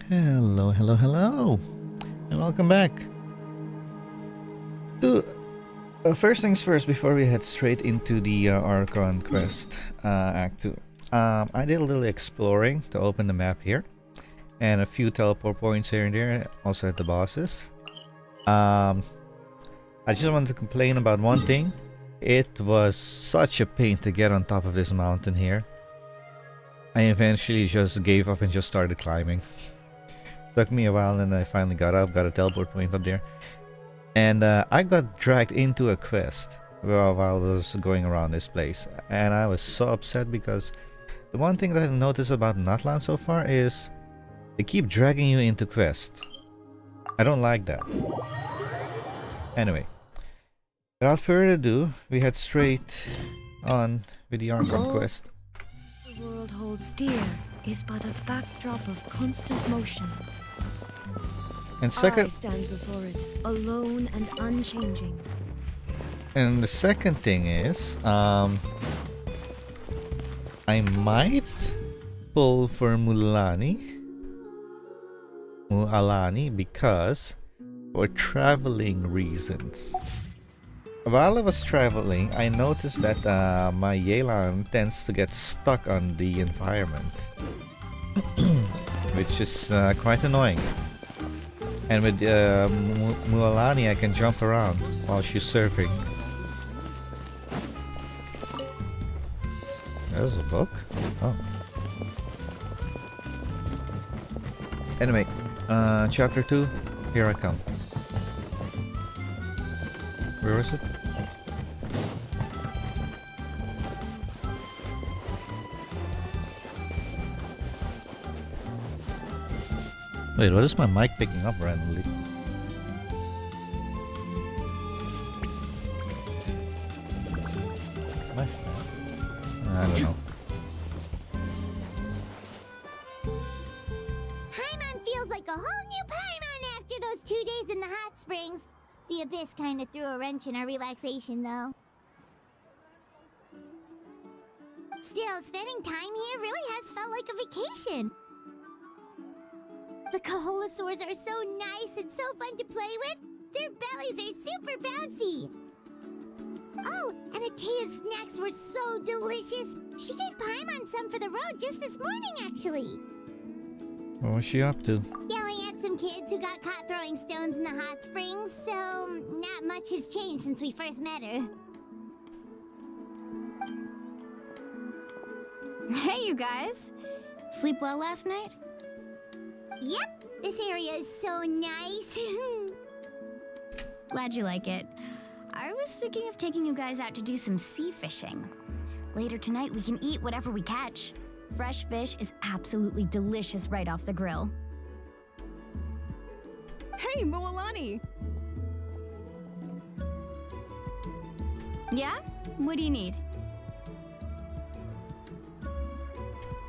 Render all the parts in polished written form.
Hello, hello, hello, and welcome back to first things first. Before we head straight into the Archon quest, Act 2, I did a little exploring to open the map here, and a few teleport points here and there, also at the bosses. I just wanted to complain about one thing. It was such a pain to get on top of this mountain here. I eventually just gave up and just started climbing. Took me a while, and I finally got up, got a teleport point up there. And I got dragged into a quest while I was going around this place. And I was so upset because the one thing that I noticed about Natlan so far is they keep dragging you into quests. I don't like that. Anyway, without further ado, we head straight on with the Archon quest. The world holds dear is but a backdrop of constant motion. And second, I stand before it, alone and unchanging. and the second thing is, I might pull for Mualani because for traveling reasons. While I was traveling, I noticed that my Yelan tends to get stuck on the environment, which is quite annoying. And with Mualani, I can jump around while she's surfing. There's a book? Oh. Anyway, chapter 2, here I come. Where is it? Wait, what is my mic picking up randomly? I don't know. Paimon feels like a whole new Paimon after those 2 days in the hot springs. The Abyss kind of threw a wrench in our relaxation, though. Still, spending time here really has felt like a vacation. The Kaholosaurs are so nice and so fun to play with. Their bellies are super bouncy. Oh, and Atea's snacks were so delicious. She gave Paimon some for the road just this morning, actually. What was she up to? Yelling at some kids who got caught throwing stones in the hot springs, so not much has changed since we first met her. Hey, you guys! Sleep well last night? Yep, this area is so nice. Glad you like it. I was thinking of taking you guys out to do some sea fishing. Later tonight, we can eat whatever we catch. Fresh fish is absolutely delicious right off the grill. Hey, Mualani! Yeah? What do you need?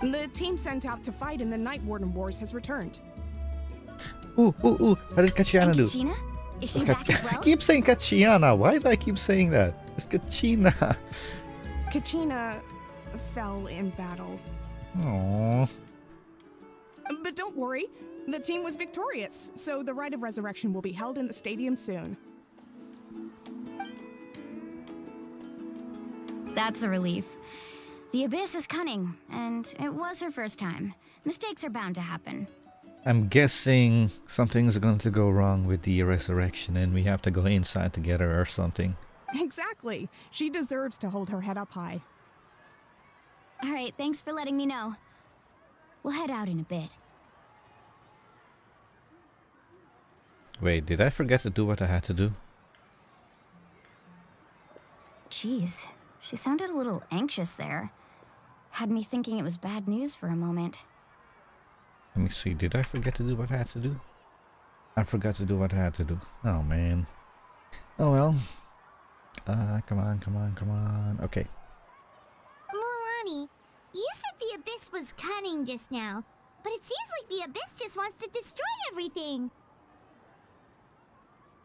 The team sent out to fight in the Night Warden Wars has returned. Ooh, ooh, ooh. How did Kachiana do? Kachina? Is she back as I well? keep saying Kachiana. Why do I keep saying that? It's Kachina. Kachina fell in battle. Aww. But don't worry, the team was victorious, so the Rite of Resurrection will be held in the stadium soon. That's a relief. The Abyss is cunning, and it was her first time. Mistakes are bound to happen. I'm guessing something's going to go wrong with the resurrection and we have to go inside together or something. Exactly. She deserves to hold her head up high. All right, thanks for letting me know. We'll head out in a bit. Wait, did I forget to do what I had to do? Jeez, she sounded a little anxious there. Had me thinking it was bad news for a moment. Let me see, did I forget to do what I had to do? I forgot to do what I had to do. Oh man. Oh well. Come on. Okay. cunning just now, but it seems like the Abyss just wants to destroy everything.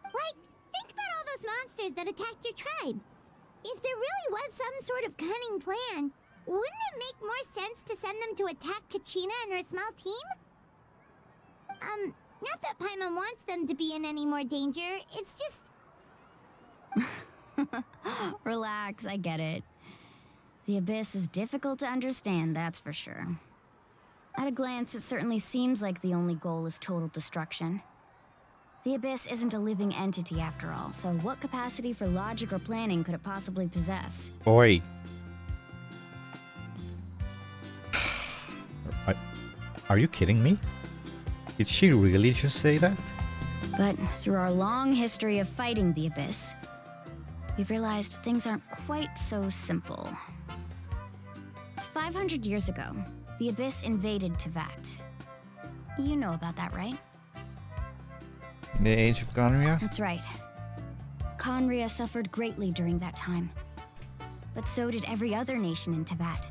Like, think about all those monsters that attacked your tribe. If there really was some sort of cunning plan, wouldn't it make more sense to send them to attack Kachina and her small team? Not that Paimon wants them to be in any more danger, it's just... Relax, I get it. The Abyss is difficult to understand, that's for sure. At a glance, it certainly seems like the only goal is total destruction. The Abyss isn't a living entity after all, so what capacity for logic or planning could it possibly possess? Oi. Are you kidding me? Did she really just say that? But through our long history of fighting the Abyss, we've realized things aren't quite so simple. 500 years ago, the Abyss invaded Tevat. You know about that, right? The Age of Conria? That's right. Conria suffered greatly during that time. But so did every other nation in Tevat.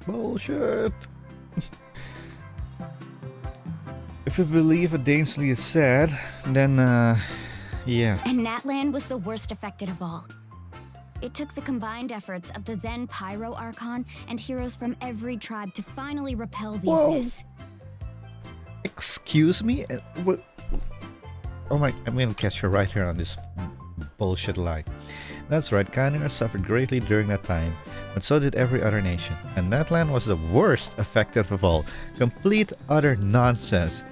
Bullshit. If you believe what Dainsley has said, then, yeah. And Natlan was the worst affected of all. It took the combined efforts of the then Pyro Archon and heroes from every tribe to finally repel the Whoa. Abyss. Excuse me? What? Oh my, I'm gonna catch her right here on this bullshit lie. That's right, Conria suffered greatly during that time, but so did every other nation. And Natlan was the worst affected of all. Complete utter nonsense.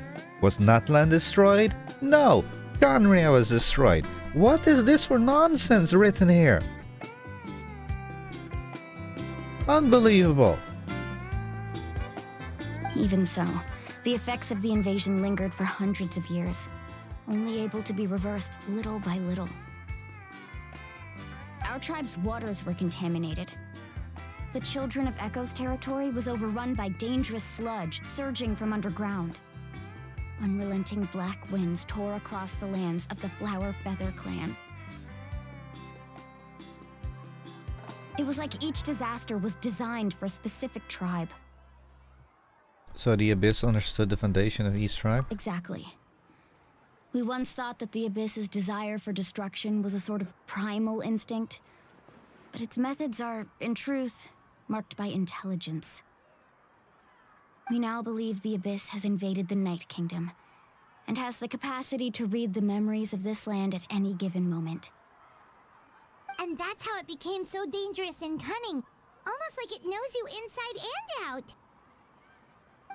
Was Natlan destroyed? No! Conria was destroyed. What is this for nonsense written here? Unbelievable. Even so, the effects of the invasion lingered for hundreds of years, only able to be reversed little by little. Our tribe's waters were contaminated. The Children of Echo's territory was overrun by dangerous sludge surging from underground. Unrelenting black winds tore across the lands of the Flower Feather clan. It was like each disaster was designed for a specific tribe. So the Abyss understood the foundation of each tribe? Exactly. We once thought that the Abyss's desire for destruction was a sort of primal instinct, but its methods are, in truth, marked by intelligence. We now believe the Abyss has invaded the Night Kingdom, and has the capacity to read the memories of this land at any given moment. And that's how it became so dangerous and cunning. Almost like it knows you inside and out.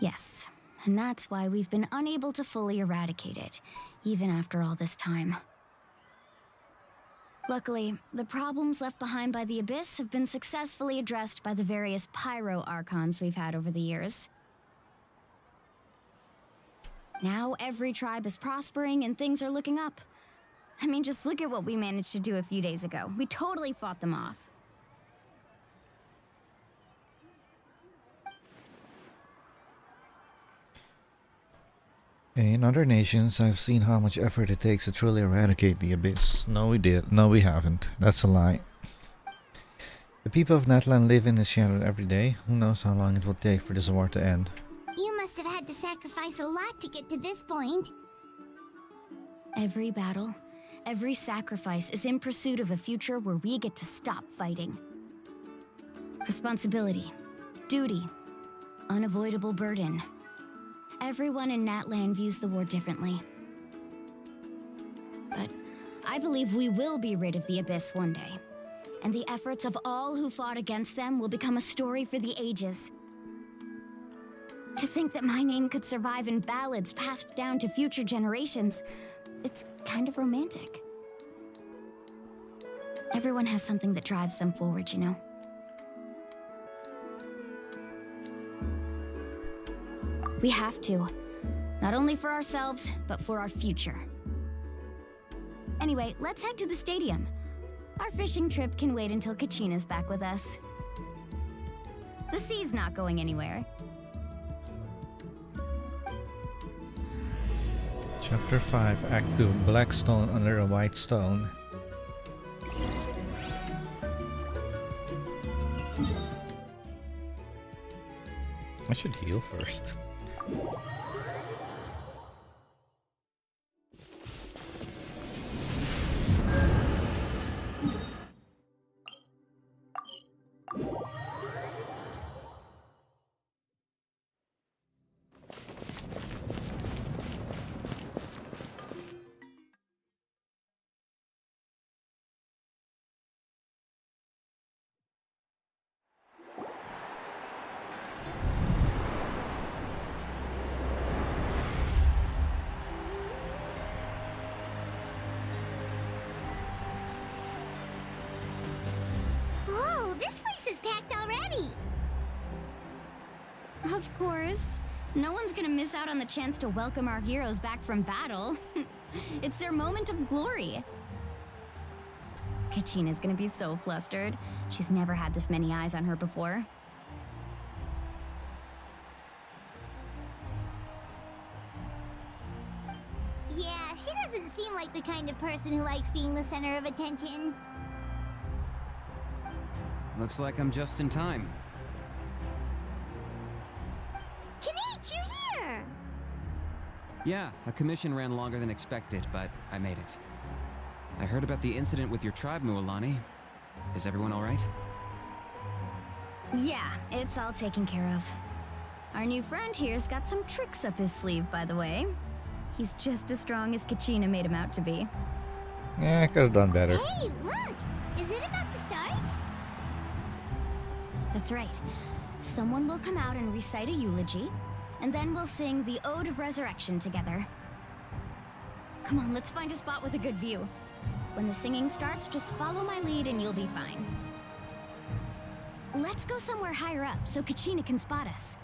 Yes, and that's why we've been unable to fully eradicate it, even after all this time. Luckily, the problems left behind by the Abyss have been successfully addressed by the various Pyro Archons we've had over the years. Now every tribe is prospering and things are looking up. I mean, just look at what we managed to do a few days ago. We totally fought them off. In other nations, I've seen how much effort it takes to truly eradicate the Abyss. No, we did. No, we haven't. That's a lie. The people of Natlan live in the shadow every day. Who knows how long it will take for this war to end. You must have had to sacrifice a lot to get to this point. Every battle, every sacrifice is in pursuit of a future where we get to stop fighting. Responsibility, duty, unavoidable burden. Everyone in Natlan views the war differently. But I believe we will be rid of the Abyss one day, and the efforts of all who fought against them will become a story for the ages. To think that my name could survive in ballads passed down to future generations, it's kind of romantic. Everyone has something that drives them forward, you know? We have to. Not only for ourselves, but for our future. Anyway, let's head to the stadium. Our fishing trip can wait until Kachina's back with us. The sea's not going anywhere. Chapter 5, Act 2, Black Stone Under a White Stone. I should heal first. Whoa, this place is packed already. Of course. No one's gonna miss out on the chance to welcome our heroes back from battle. It's their moment of glory. Kachina's gonna be so flustered. She's never had this many eyes on her before. Yeah, she doesn't seem like the kind of person who likes being the center of attention. Looks like I'm just in time. Kanich, you're here! Yeah, a commission ran longer than expected, but I made it. I heard about the incident with your tribe, Mualani. Is everyone alright? Yeah, it's all taken care of. Our new friend here's got some tricks up his sleeve, by the way. He's just as strong as Kachina made him out to be. Yeah, I could have done better. Hey, look! Is it about to start? That's right. Someone will come out and recite a eulogy, and then we'll sing the Ode of Resurrection together. Come on, let's find a spot with a good view. When the singing starts, just follow my lead and you'll be fine. Let's go somewhere higher up so Kachina can spot us.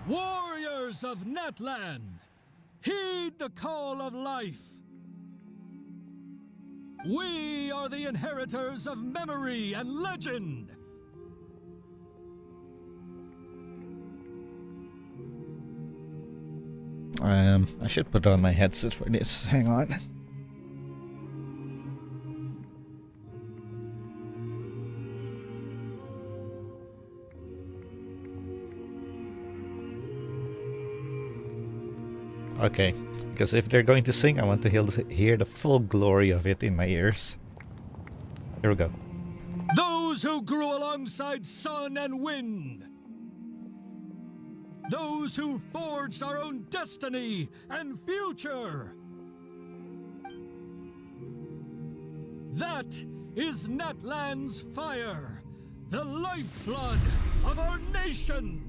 Warriors of Natlan, heed the call of life. We are the inheritors of memory and legend. I should put on my headset for this. Hang on. Okay, because if they're going to sing, I want to hear the full glory of it in my ears. Here we go. Those who grew alongside sun and wind. Those who forged our own destiny and future. That is Natlan's fire, the lifeblood of our nation.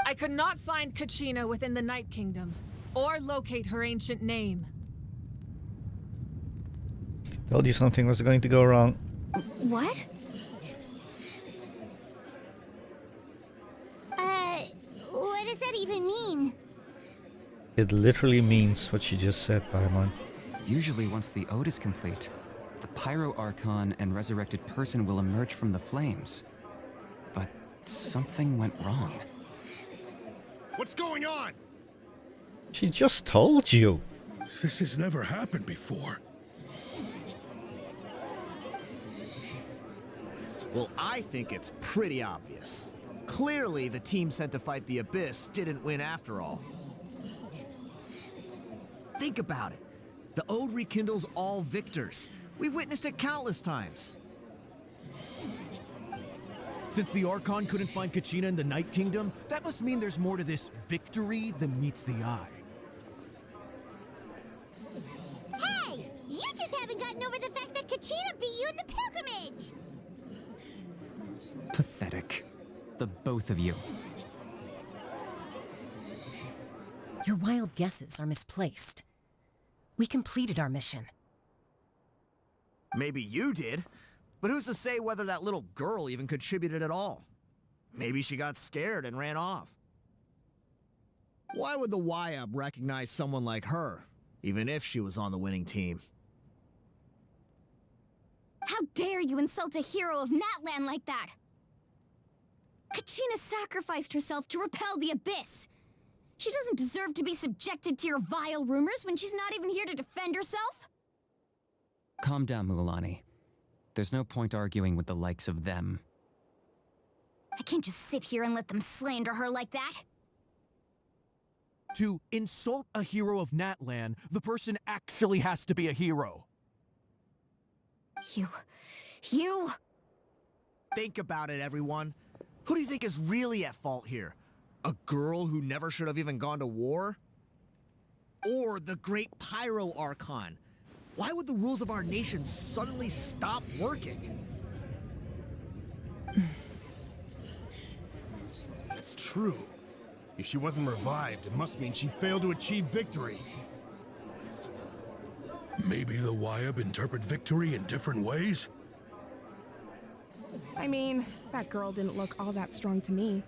I could not find Kachina within the Night Kingdom, or locate her ancient name. Told you something was going to go wrong. What? What does that even mean? It literally means what she just said, Paimon. Usually once the ode is complete, the Pyro Archon and resurrected person will emerge from the flames. But something went wrong. What's going on? She just told you. This has never happened before. Well, I think it's pretty obvious. Clearly, the team sent to fight the Abyss didn't win after all. Think about it. The Ode rekindles all victors. We've witnessed it countless times. Since the Archon couldn't find Kachina in the Night Kingdom, that must mean there's more to this victory than meets the eye. Hey! You just haven't gotten over the fact that Kachina beat you in the pilgrimage! Pathetic. The both of you. Your wild guesses are misplaced. We completed our mission. Maybe you did, but who's to say whether that little girl even contributed at all? Maybe she got scared and ran off. Why would the YUB recognize someone like her, even if she was on the winning team? How dare you insult a hero of Natlan like that? Kachina sacrificed herself to repel the Abyss. She doesn't deserve to be subjected to your vile rumors when she's not even here to defend herself. Calm down, Mualani. There's no point arguing with the likes of them. I can't just sit here and let them slander her like that. To insult a hero of Natlan, the person actually has to be a hero. You... Think about it, everyone. Who do you think is really at fault here? A girl who never should have even gone to war? Or the great Pyro Archon? Why would the rules of our nation suddenly stop working? It's true. If she wasn't revived, it must mean she failed to achieve victory. Maybe the YUB interpret victory in different ways? I mean, that girl didn't look all that strong to me.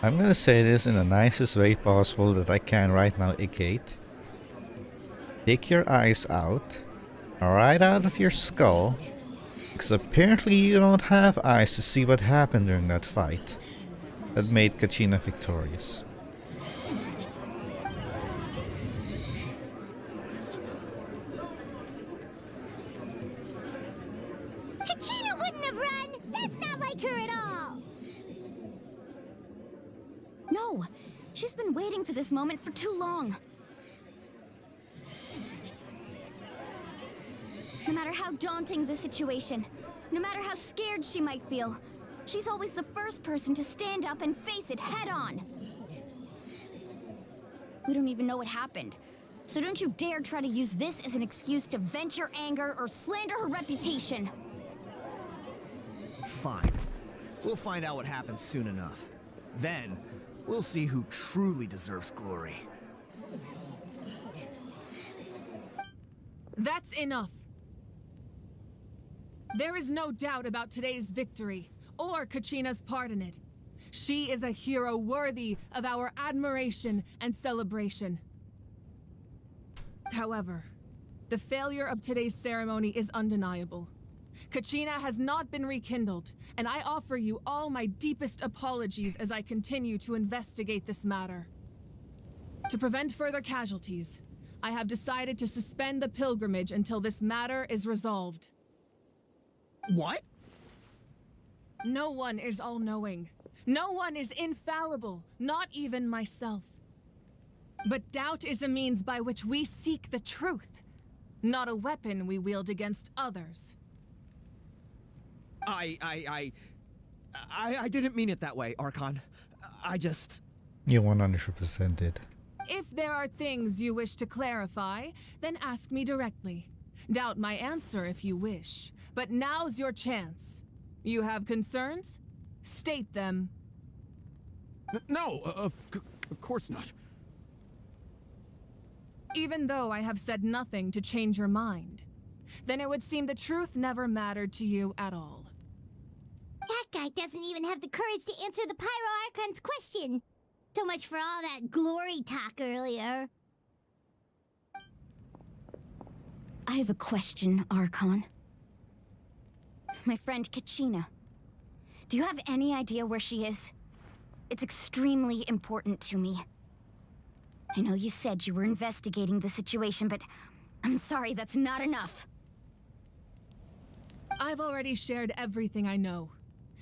I'm gonna say this in the nicest way possible that I can right now, Ikate. Take your eyes out, right out of your skull, because apparently you don't have eyes to see what happened during that fight that made Kachina victorious. Kachina wouldn't have run! That's not like her at all! No, she's been waiting for this moment for too long. No matter how daunting the situation, no matter how scared she might feel, she's always the first person to stand up and face it head on. We don't even know what happened, so don't you dare try to use this as an excuse to vent your anger or slander her reputation. Fine. We'll find out what happens soon enough. Then, we'll see who truly deserves glory. That's enough. There is no doubt about today's victory, or Kachina's part in it. She is a hero worthy of our admiration and celebration. However, the failure of today's ceremony is undeniable. Kachina has not been rekindled, and I offer you all my deepest apologies as I continue to investigate this matter. To prevent further casualties, I have decided to suspend the pilgrimage until this matter is resolved. What? No one is all-knowing. No one is infallible, not even myself. But doubt is a means by which we seek the truth, not a weapon we wield against others. I didn't mean it that way, Archon. I just... You 100% did. If there are things you wish to clarify, then ask me directly. Doubt my answer if you wish, but now's your chance. You have concerns? State them. No, of course not. Even though I have said nothing to change your mind, then it would seem the truth never mattered to you at all. That guy doesn't even have the courage to answer the Pyro Archon's question. So much for all that glory talk earlier. I have a question, Archon. My friend Kachina. Do you have any idea where she is? It's extremely important to me. I know you said you were investigating the situation, but I'm sorry, that's not enough. I've already shared everything I know.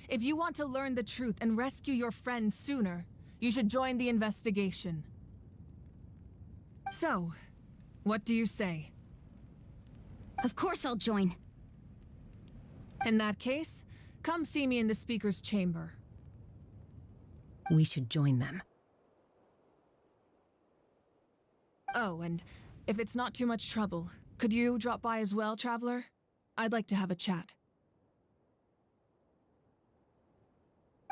If you want to learn the truth and rescue your friend sooner, you should join the investigation. So, what do you say? Of course I'll join. In that case, come see me in the speaker's chamber. We should join them. Oh, and if it's not too much trouble, could you drop by as well, Traveler? I'd like to have a chat.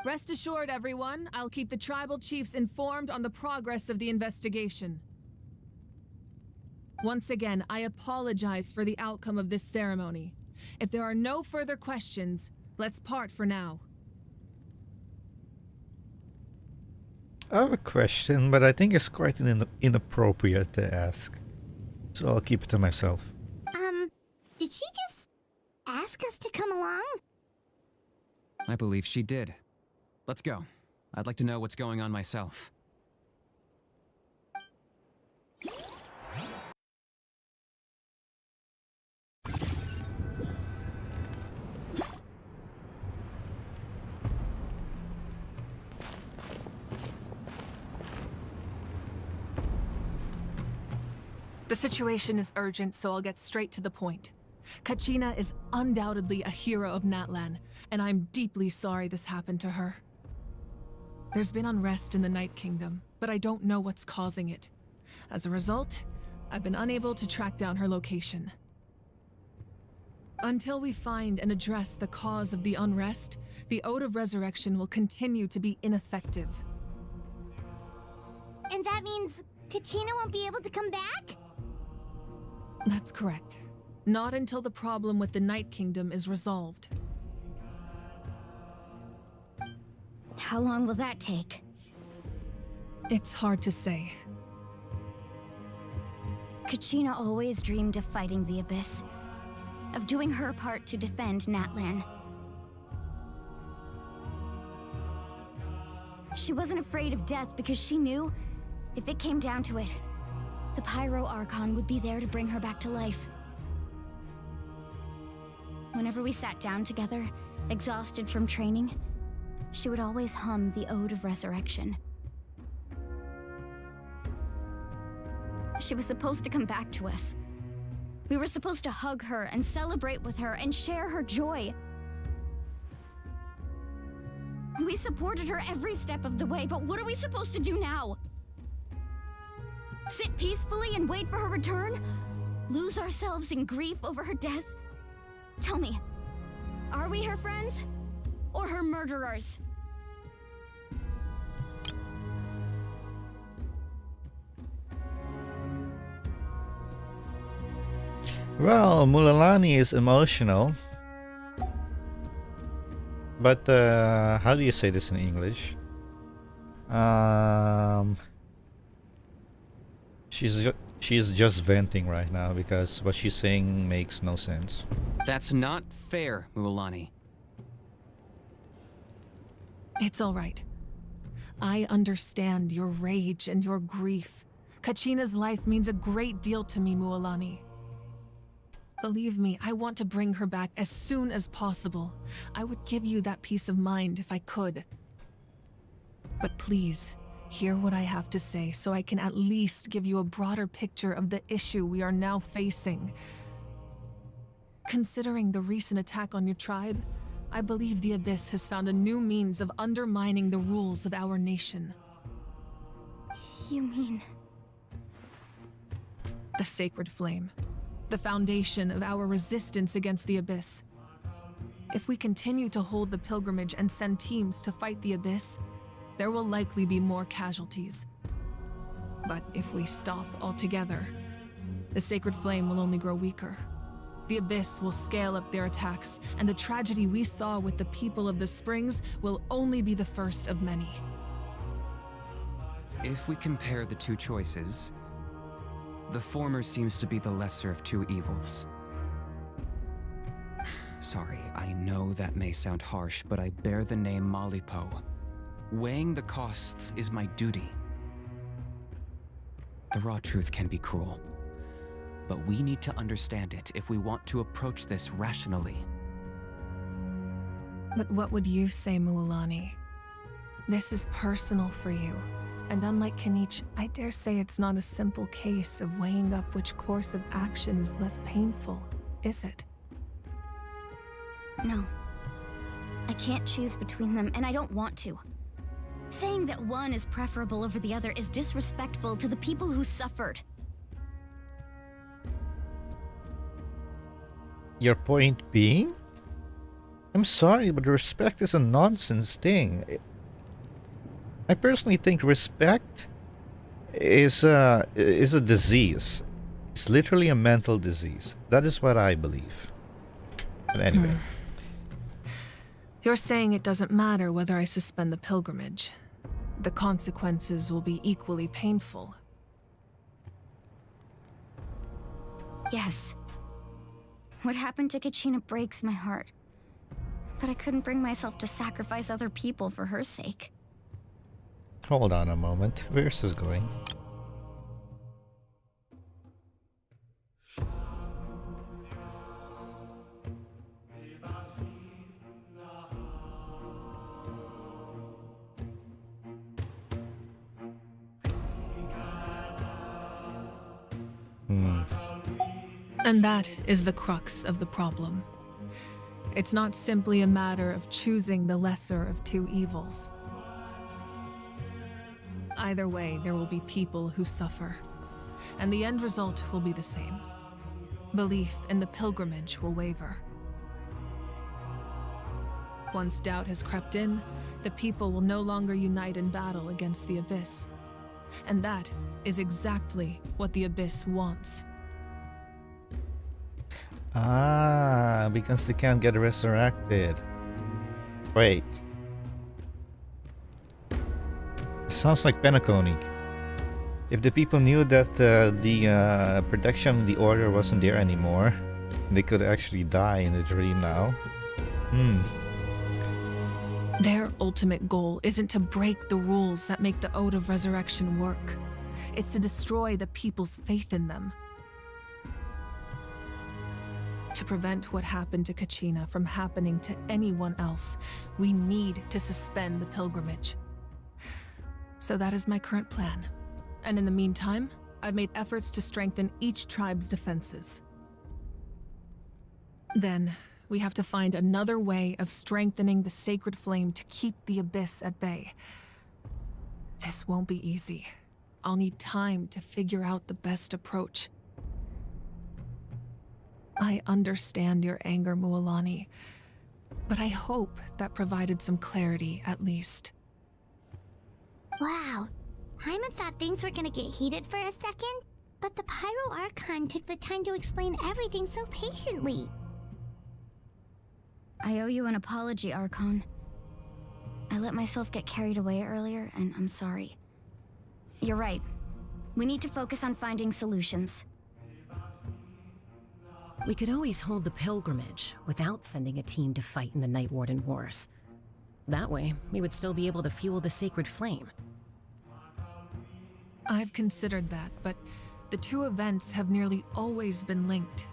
Rest assured, everyone, I'll keep the tribal chiefs informed on the progress of the investigation. Once again, I apologize for the outcome of this ceremony. If there are no further questions, let's part for now. I have a question, but I think it's quite inappropriate to ask. So I'll keep it to myself. Did she just ask us to come along? I believe she did. Let's go. I'd like to know what's going on myself. The situation is urgent, so I'll get straight to the point. Kachina is undoubtedly a hero of Natlan, and I'm deeply sorry this happened to her. There's been unrest in the Night Kingdom, but I don't know what's causing it. As a result, I've been unable to track down her location. Until we find and address the cause of the unrest, the Ode of Resurrection will continue to be ineffective. And that means Kachina won't be able to come back? That's correct. Not until the problem with the Night Kingdom is resolved. How long will that take? It's hard to say. Kachina always dreamed of fighting the Abyss, of doing her part to defend Natlan. She wasn't afraid of death because she knew, if it came down to it, the Pyro Archon would be there to bring her back to life. Whenever we sat down together, exhausted from training, she would always hum the Ode of Resurrection. She was supposed to come back to us. We were supposed to hug her and celebrate with her and share her joy. We supported her every step of the way, but what are we supposed to do now? Sit peacefully and wait for her return? Lose ourselves in grief over her death? Tell me, are we her friends? Or her murderers? Well, Mulalani is emotional. But, how do you say this in English? She's just venting right now because what she's saying makes no sense. That's not fair, Mualani. It's all right. I understand your rage and your grief. Kachina's life means a great deal to me, Mualani. Believe me, I want to bring her back as soon as possible. I would give you that peace of mind if I could. But please, hear what I have to say so I can at least give you a broader picture of the issue we are now facing. Considering the recent attack on your tribe, I believe the Abyss has found a new means of undermining the rules of our nation. You mean... The Sacred Flame. The foundation of our resistance against the Abyss. If we continue to hold the pilgrimage and send teams to fight the Abyss, there will likely be more casualties. But if we stop altogether, the Sacred Flame will only grow weaker. The Abyss will scale up their attacks, and the tragedy we saw with the people of the Springs will only be the first of many. If we compare the two choices, the former seems to be the lesser of two evils. Sorry, I know that may sound harsh, but I bear the name Malipo. Weighing the costs is my duty. The raw truth can be cruel, but we need to understand it if we want to approach this rationally. But what would you say, Mualani? This is personal for you. And unlike Kinich, I dare say it's not a simple case of weighing up which course of action is less painful, is it? No. I can't choose between them, and I don't want to. Saying that one is preferable over the other is disrespectful to the people who suffered. Your point being? I'm sorry, but respect is a nonsense thing. I personally think respect is a disease. It's literally a mental disease. That is what I believe. But anyway. You're saying it doesn't matter whether I suspend the pilgrimage. The consequences will be equally painful. Yes. What happened to Kachina breaks my heart. But I couldn't bring myself to sacrifice other people for her sake. Hold on a moment. Where's this going? And that is the crux of the problem. It's not simply a matter of choosing the lesser of two evils. Either way, there will be people who suffer, and the end result will be the same. Belief in the pilgrimage will waver. Once doubt has crept in, the people will no longer unite in battle against the Abyss. And that is exactly what the Abyss wants. Ah, because they can't get resurrected. Wait. Sounds like Penacony. If the people knew that the protection of the order wasn't there anymore, they could actually die in the dream now. Their ultimate goal isn't to break the rules that make the Ode of Resurrection work. It's to destroy the people's faith in them. To prevent what happened to Kachina from happening to anyone else, we need to suspend the pilgrimage. So that is my current plan. And in the meantime, I've made efforts to strengthen each tribe's defenses. Then, we have to find another way of strengthening the Sacred Flame to keep the Abyss at bay. This won't be easy. I'll need time to figure out the best approach. I understand your anger, Mualani, but I hope that provided some clarity at least. Wow. Hyman thought things were gonna get heated for a second, but the Pyro Archon took the time to explain everything so patiently. I owe you an apology, Archon. I let myself get carried away earlier, and I'm sorry. You're right. We need to focus on finding solutions. We could always hold the pilgrimage without sending a team to fight in the Night Warden Wars. That way, we would still be able to fuel the Sacred Flame. I've considered that, but the two events have nearly always been linked.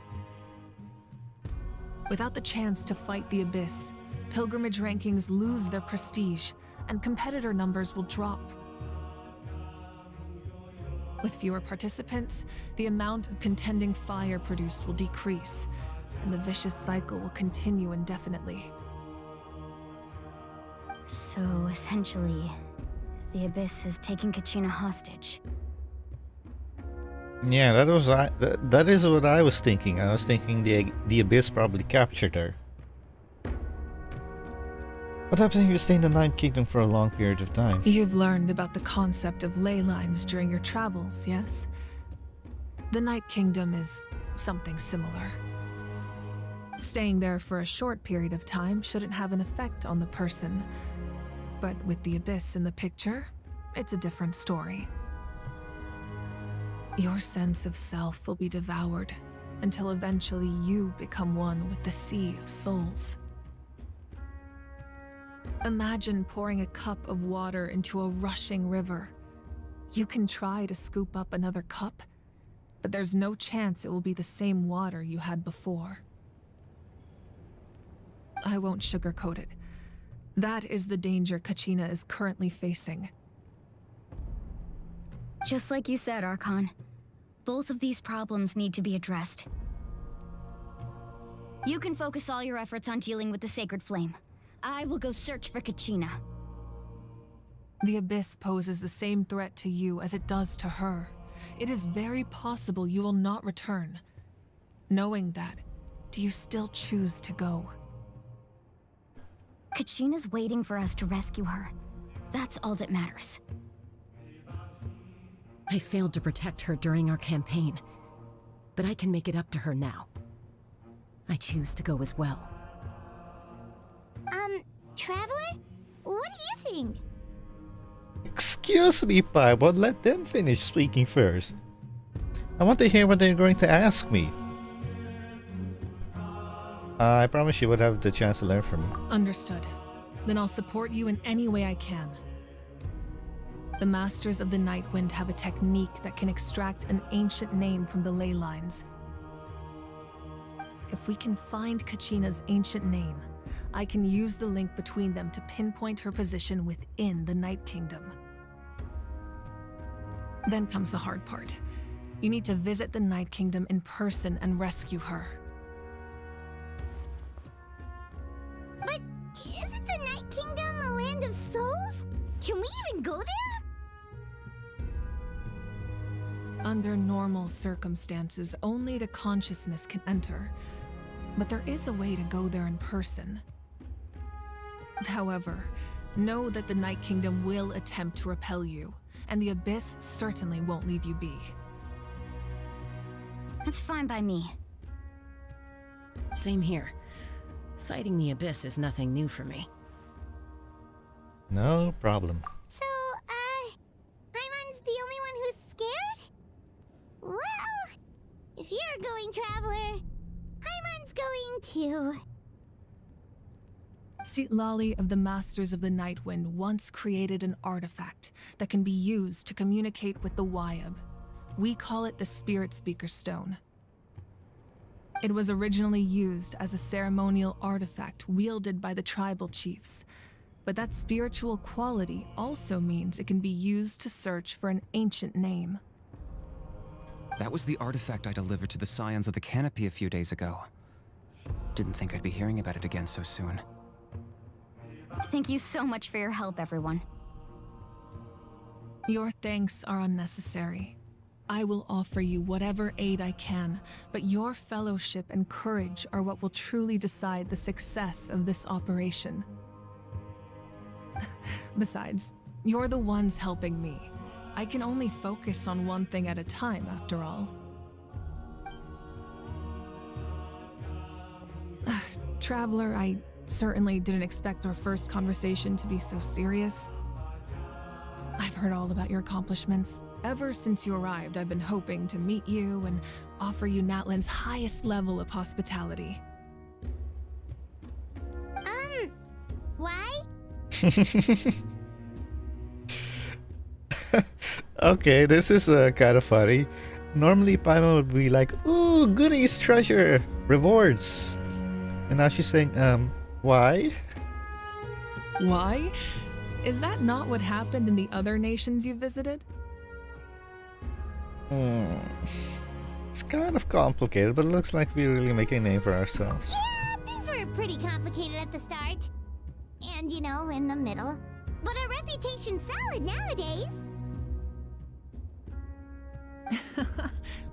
Without the chance to fight the Abyss, pilgrimage rankings lose their prestige, and competitor numbers will drop. With fewer participants, the amount of contending fire produced will decrease, and the vicious cycle will continue indefinitely. So, essentially, the Abyss has taken Kachina hostage. Yeah, that is what I was thinking. I was thinking the Abyss probably captured her. What happens if you stay in the Ninth Kingdom for a long period of time? You've learned about the concept of ley lines during your travels, yes? The Night Kingdom is something similar. Staying there for a short period of time shouldn't have an effect on the person. But with the Abyss in the picture, it's a different story. Your sense of self will be devoured until eventually you become one with the Sea of Souls. Imagine pouring a cup of water into a rushing river. You can try to scoop up another cup, but there's no chance it will be the same water you had before. I won't sugarcoat it. That is the danger Kachina is currently facing. Just like you said, Archon. Both of these problems need to be addressed. You can focus all your efforts on dealing with the Sacred Flame. I will go search for Kachina. The Abyss poses the same threat to you as it does to her. It is very possible you will not return. Knowing that, do you still choose to go? Kachina's waiting for us to rescue her. That's all that matters. I failed to protect her during our campaign, but I can make it up to her now. I choose to go as well. Traveler? What do you think? Excuse me, Paimon, let them finish speaking first. I want to hear what they're going to ask me. I promise you would have the chance to learn from me. Understood. Then I'll support you in any way I can. The Masters of the Nightwind have a technique that can extract an ancient name from the ley lines. If we can find Kachina's ancient name, I can use the link between them to pinpoint her position within the Night Kingdom. Then comes the hard part. You need to visit the Night Kingdom in person and rescue her. But isn't the Night Kingdom a land of souls? Can we even go there? Under normal circumstances, only the consciousness can enter. But there is a way to go there in person. However, know that the Night Kingdom will attempt to repel you, and the Abyss certainly won't leave you be. That's fine by me. Same here. Fighting the Abyss is nothing new for me. No problem. So, Paimon's the only one who's scared? Well, if you're going, Traveler, Paimon's going too. Lali of the Masters of the Nightwind once created an artifact that can be used to communicate with the Wyab. We call it the Spirit Speaker Stone. It was originally used as a ceremonial artifact wielded by the tribal chiefs, but that spiritual quality also means it can be used to search for an ancient name. That was the artifact I delivered to the Scions of the Canopy a few days ago. Didn't think I'd be hearing about it again so soon. Thank you so much for your help, everyone. Your thanks are unnecessary. I will offer you whatever aid I can, but your fellowship and courage are what will truly decide the success of this operation. Besides, you're the ones helping me. I can only focus on one thing at a time, after all. Traveler, I certainly didn't expect our first conversation to be so serious. I've heard all about your accomplishments. Ever since you arrived, I've been hoping to meet you and offer you Natlan's highest level of hospitality. Why? Okay, this is kind of funny. Normally Paimon would be like, ooh, goodies, treasure, rewards. And now she's saying, why? Why? Is that not what happened in the other nations you visited? It's kind of complicated, but it looks like we're really making a name for ourselves. Yeah, things were pretty complicated at the start. And, you know, in the middle. But our reputation's solid nowadays.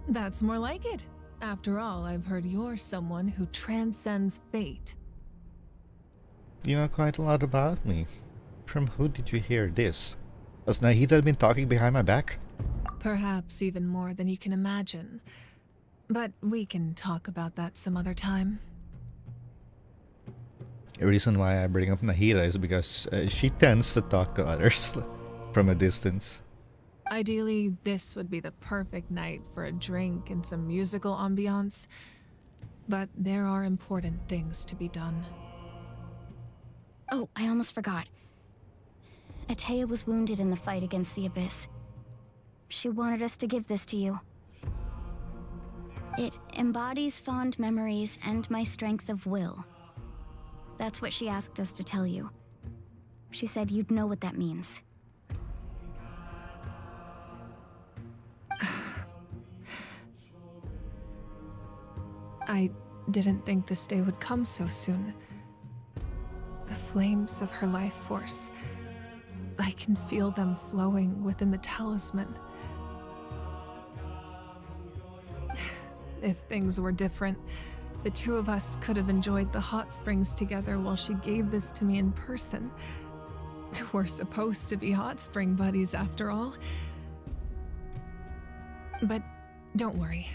That's more like it. After all, I've heard you're someone who transcends fate. You know quite a lot about me. From who did you hear this? Has Nahida been talking behind my back? Perhaps even more than you can imagine. But we can talk about that some other time. The reason why I bring up Nahida is because she tends to talk to others from a distance. Ideally, this would be the perfect night for a drink and some musical ambiance. But there are important things to be done. Oh, I almost forgot. Atea was wounded in the fight against the Abyss. She wanted us to give this to you. It embodies fond memories and my strength of will. That's what she asked us to tell you. She said you'd know what that means. I didn't think this day would come so soon. The flames of her life force. I can feel them flowing within the talisman. If things were different, the two of us could have enjoyed the hot springs together while she gave this to me in person. We're supposed to be hot spring buddies after all. But don't worry.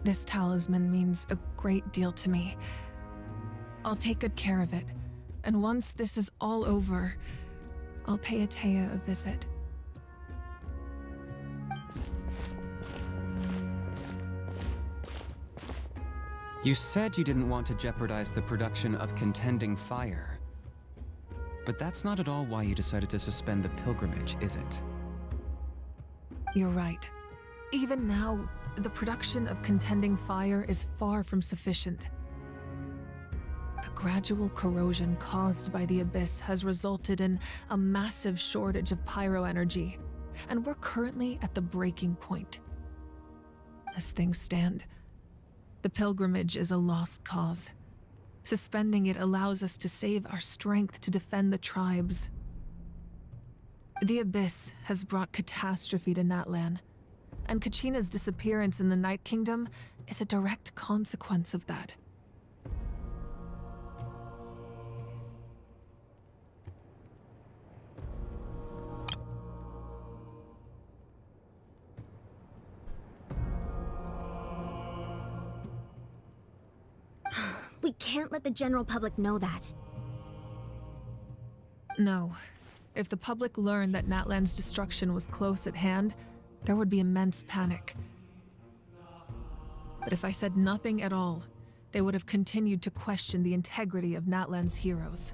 This talisman means a great deal to me. I'll take good care of it, and once this is all over, I'll pay Atea a visit. You said you didn't want to jeopardize the production of Contending Fire. But that's not at all why you decided to suspend the pilgrimage, is it? You're right. Even now, the production of Contending Fire is far from sufficient. The gradual corrosion caused by the Abyss has resulted in a massive shortage of pyro energy, and we're currently at the breaking point. As things stand, the pilgrimage is a lost cause. Suspending it allows us to save our strength to defend the tribes. The Abyss has brought catastrophe to Natlan, and Kachina's disappearance in the Night Kingdom is a direct consequence of that. We can't let the general public know that. No. If the public learned that Natlan's destruction was close at hand, there would be immense panic. But if I said nothing at all, they would have continued to question the integrity of Natlan's heroes.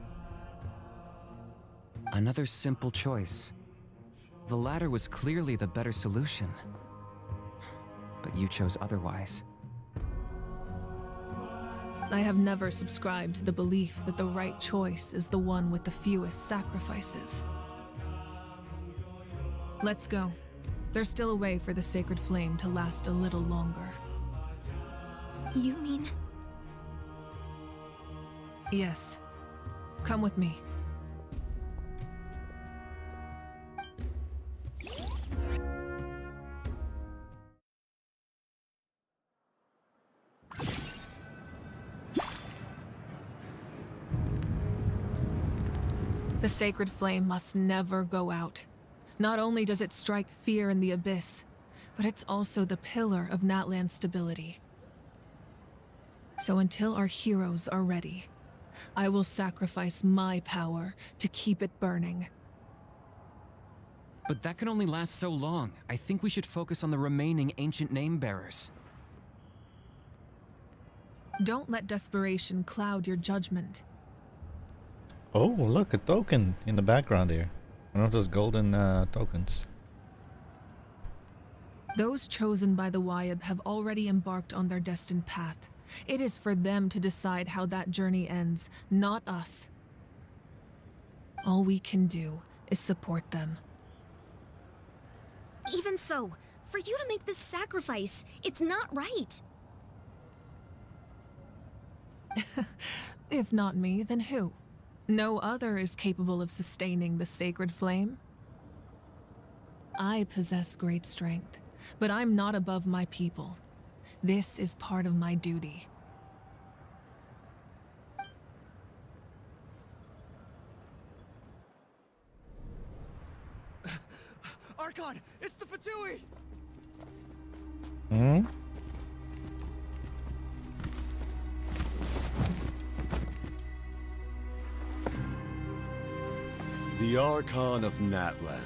Another simple choice. The latter was clearly the better solution. But you chose otherwise. I have never subscribed to the belief that the right choice is the one with the fewest sacrifices. Let's go. There's still a way for the sacred flame to last a little longer. You mean? Yes. Come with me. The sacred flame must never go out. Not only does it strike fear in the Abyss, but it's also the pillar of Natlan's stability. So until our heroes are ready, I will sacrifice my power to keep it burning. But that can only last so long. I think we should focus on the remaining ancient name-bearers. Don't let desperation cloud your judgment. Oh, look, a token in the background here. One of those golden tokens. Those chosen by the Wyeb have already embarked on their destined path. It is for them to decide how that journey ends, not us. All we can do is support them. Even so, for you to make this sacrifice, it's not right. If not me, then who? No other is capable of sustaining the sacred flame. I possess great strength, but I'm not above my people. This is part of my duty. Archon, it's the Fatui! Hmm? The Archon of Natlan.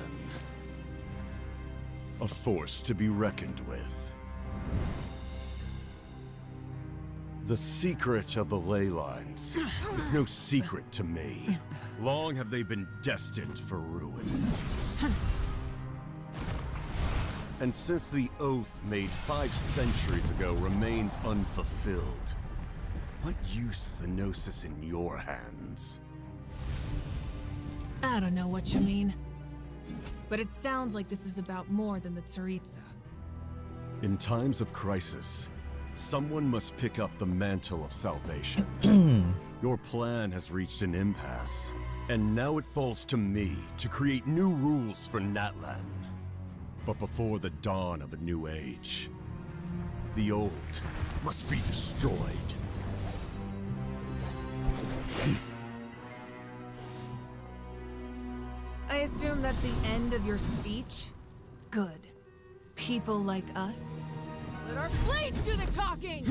A force to be reckoned with. The secret of the ley lines is no secret to me. Long have they been destined for ruin. And since the oath made 5 centuries ago remains unfulfilled, what use is the Gnosis in your hands? I don't know what you mean. But it sounds like this is about more than the Tsaritsa. In times of crisis, someone must pick up the mantle of salvation. Your plan has reached an impasse, and now it falls to me to create new rules for Natlan. But before the dawn of a new age, the old must be destroyed. I assume that's the end of your speech? Good. People like us? Let our blades do the talking!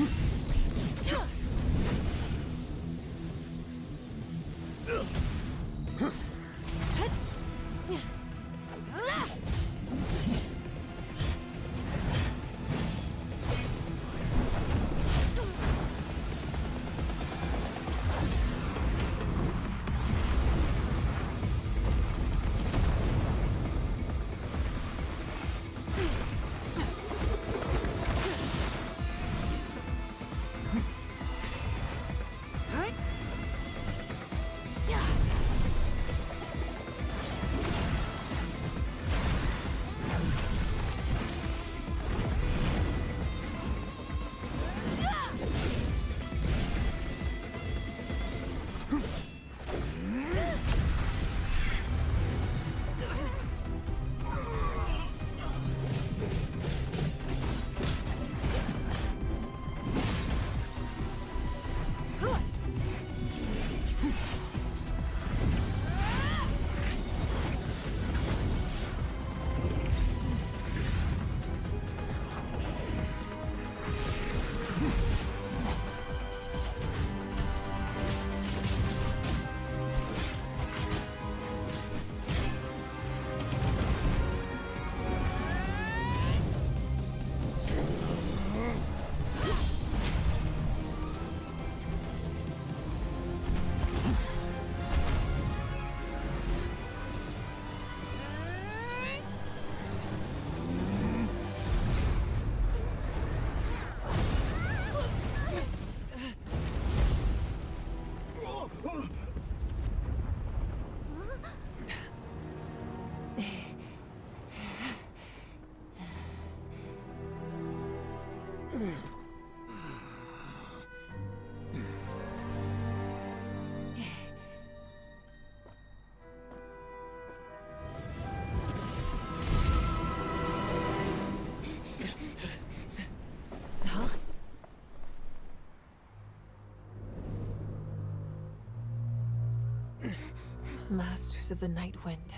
Masters of the Night Wind.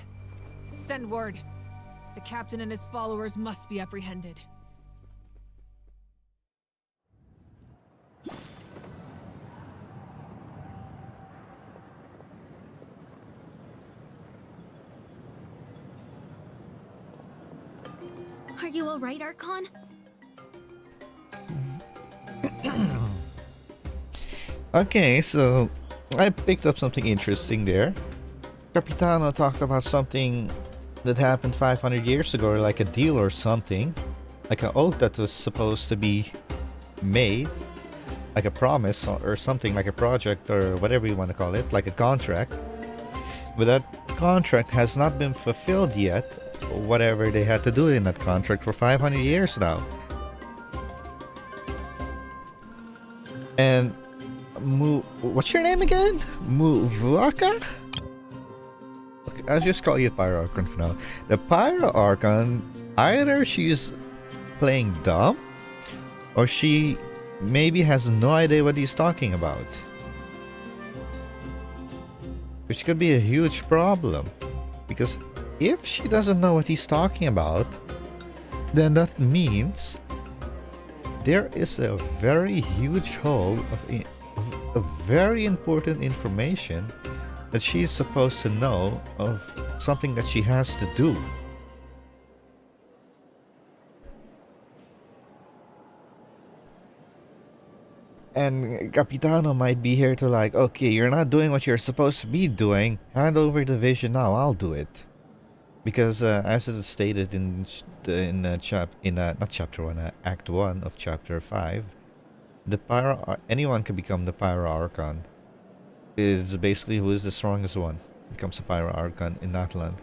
Send word. The captain and his followers must be apprehended. Are you alright, Archon? Okay, so I picked up something interesting there. Capitano talked about something that happened 500 years ago, or like a deal or something. Like an oath that was supposed to be made. Like a promise or something, like a project or whatever you want to call it, like a contract. But that contract has not been fulfilled yet. Whatever they had to do in that contract for 500 years now. And what's your name again? Muvaka? Okay, I'll just call you Pyro Archon for now. The Pyro Archon, either she's playing dumb, or she maybe has no idea what he's talking about. Which could be a huge problem. Because if she doesn't know what he's talking about, then that means there is a very huge hole of very important information that she's supposed to know of something that she has to do. And Capitano might be here to like, okay, you're not doing what you're supposed to be doing. Hand over the vision now. I'll do it. Because as it is stated in not chapter 1, act 1 of chapter 5, the anyone can become the Pyro Archon. Is basically who is the strongest one becomes a Pyro Archon in Natlan.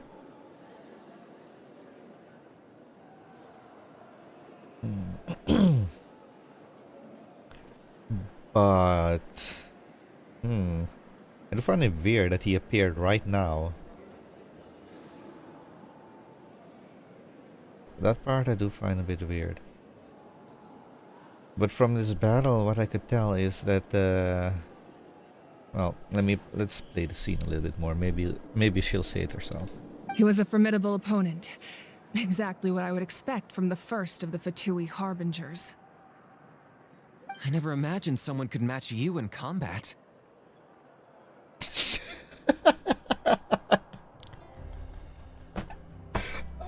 But I find it weird that he appeared right now. That part I do find a bit weird. But from this battle, what I could tell is that well, let's play the scene a little bit more. Maybe she'll say it herself. He was a formidable opponent. Exactly what I would expect from the first of the Fatui Harbingers. I never imagined someone could match you in combat.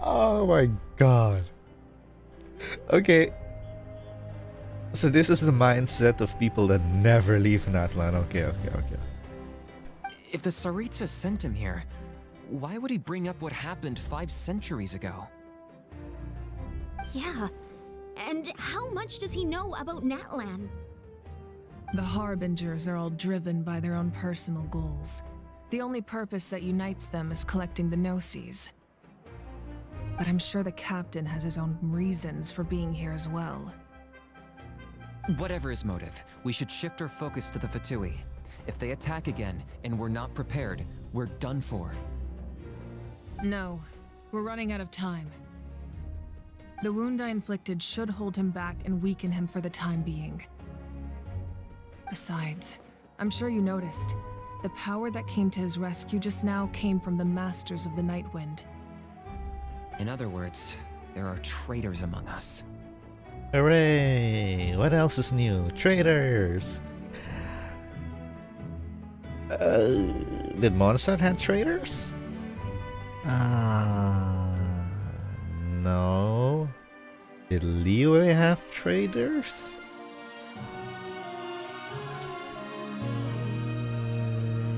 Oh my god. Okay. So this is the mindset of people that never leave Natlan. Okay. If the Tsaritsa sent him here, why would he bring up what happened 5 centuries ago? Yeah. And how much does he know about Natlan? The Harbingers are all driven by their own personal goals. The only purpose that unites them is collecting the Gnosis. But I'm sure the captain has his own reasons for being here as well. Whatever his motive, we should shift our focus to the Fatui. If they attack again and we're not prepared, we're done for. No, we're running out of time. The wound I inflicted should hold him back and weaken him for the time being. Besides, I'm sure you noticed, the power that came to his rescue just now came from the Masters of the Nightwind. In other words, there are traitors among us. Hooray! What else is new? Traitors! Did Mondstadt have traitors? No. Did Liyue have traitors?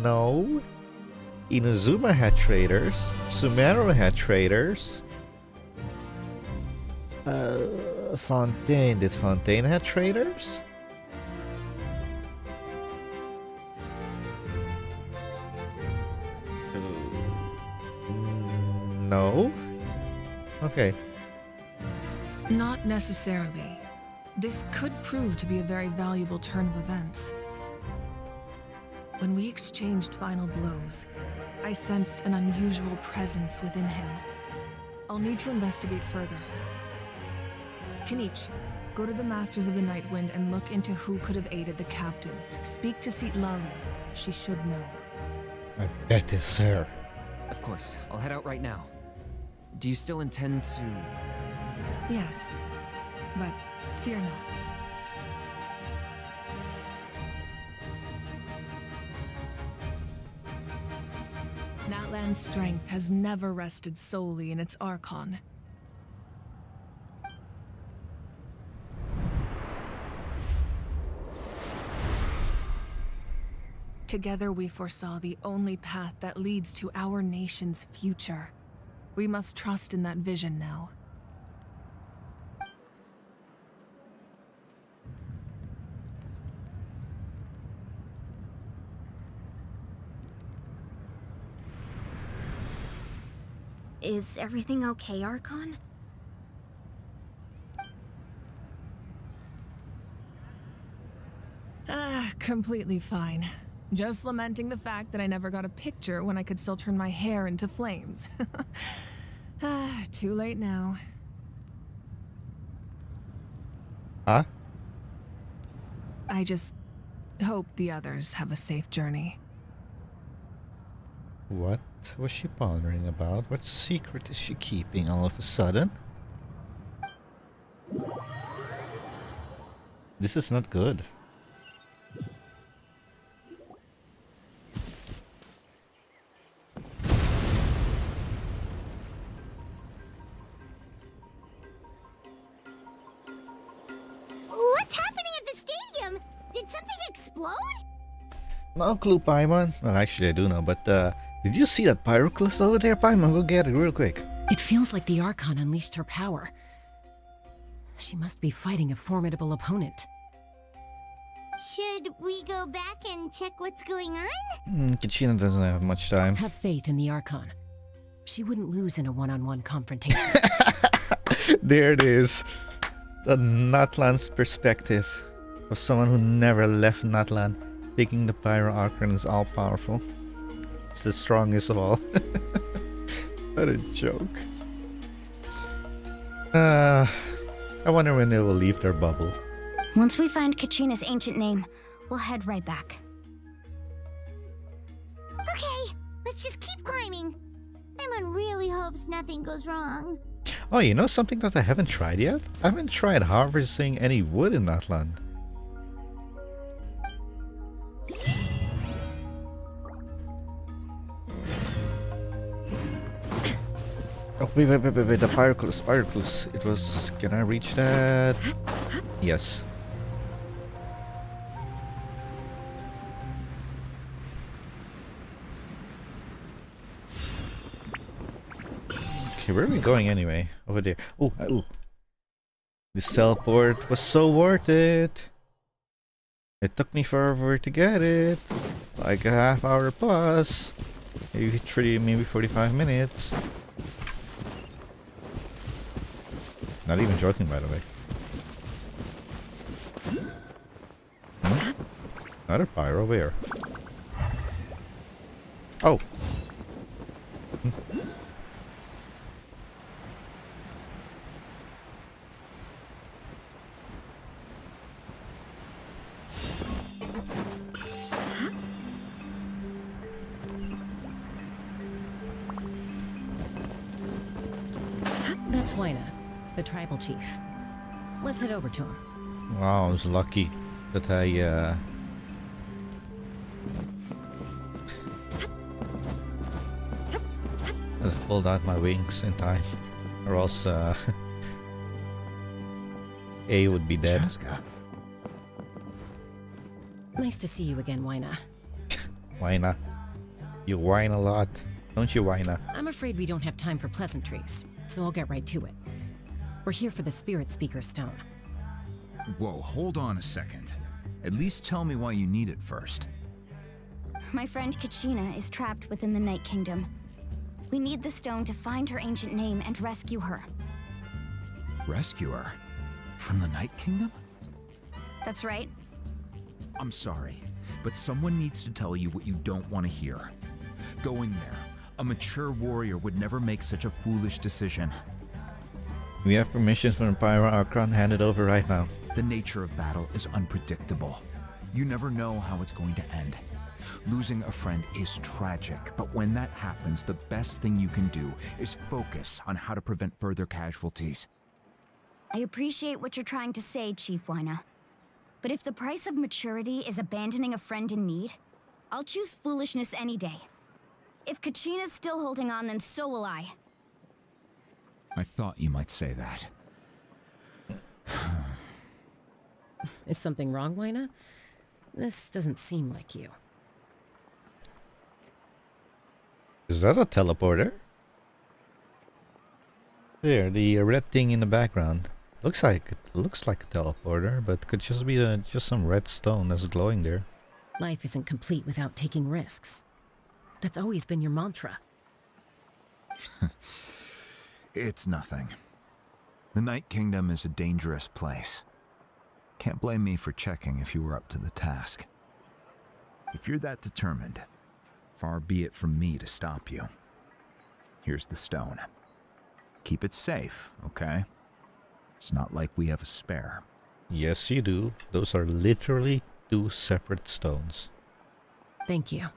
No. Inazuma had traitors. Sumeru had traitors. Fontaine. Did Fontaine have traitors? No? Okay. Not necessarily. This could prove to be a very valuable turn of events. When we exchanged final blows, I sensed an unusual presence within him. I'll need to investigate further. Kinich, go to the Masters of the Nightwind and look into who could have aided the captain. Speak to Citlali. She should know. I bet it's her. Of course, I'll head out right now. Do you still intend to... Yes, but fear not. Natlan's strength has never rested solely in its Archon. Together we foresaw the only path that leads to our nation's future. We must trust in that vision now. Is everything okay, Archon? Completely fine. Just lamenting the fact that I never got a picture when I could still turn my hair into flames. Too late now. Huh? I just hope the others have a safe journey. What was she pondering about? What secret is she keeping all of a sudden? This is not good. What's happening at the stadium? Did something explode? No clue, Paimon. Well, actually, I do know, but did you see that pyroclast over there, Paimon? Go get it real quick. It feels like the Archon unleashed her power. She must be fighting a formidable opponent. Should we go back and check what's going on? Kachina doesn't have much time. Have faith in the Archon. She wouldn't lose in a one-on-one confrontation. There it is. The Natlan's perspective of someone who never left Natlan, thinking the Pyro Archon is all-powerful. It's the strongest of all. What a joke. I wonder when they will leave their bubble. Once we find Kachina's ancient name, we'll head right back. Okay, let's just keep climbing. Paimon really hopes nothing goes wrong. Oh, you know something that I haven't tried yet? I haven't tried harvesting any wood in Natlan. Oh, wait, the pyroclast. It was... Can I reach that? Yes. Okay, where are we going anyway? Over there. Oh, ooh. This teleport was so worth it. It took me forever to get it. Like a half hour plus. Maybe 30, maybe 45 minutes. Not even joking, by the way. Another pyro, where? Oh! That's Wyna, the tribal chief. Let's head over to him. Wow, I was lucky that I just pulled out my wings in time, or else A would be dead. Chaska. Nice to see you again, Wyna. Wyna. You whine a lot. Don't you, Wyna? I'm afraid we don't have time for pleasantries, so I'll get right to it. We're here for the Spirit Speaker Stone. Whoa, hold on a second. At least tell me why you need it first. My friend Kachina is trapped within the Night Kingdom. We need the stone to find her ancient name and rescue her. Rescue her? From the Night Kingdom? That's right. I'm sorry, but someone needs to tell you what you don't want to hear. Going there. A mature warrior would never make such a foolish decision. We have permission from the Pyro Archon handed over right now. The nature of battle is unpredictable. You never know how it's going to end. Losing a friend is tragic, but when that happens, the best thing you can do is focus on how to prevent further casualties. I appreciate what you're trying to say, Chief Wyna. But if the price of maturity is abandoning a friend in need, I'll choose foolishness any day. If Kachina's still holding on, then so will I. I thought you might say that. Is something wrong, Wyna? This doesn't seem like you. Is that a teleporter? There, the red thing in the background. Looks like a teleporter, but could just be just some red stone that's glowing there. Life isn't complete without taking risks. That's always been your mantra. It's nothing. The Night Kingdom is a dangerous place. Can't blame me for checking if you were up to the task. If you're that determined, far be it from me to stop you. Here's the stone. Keep it safe, okay? It's not like we have a spare. Yes, you do. Those are literally two separate stones. Thank you.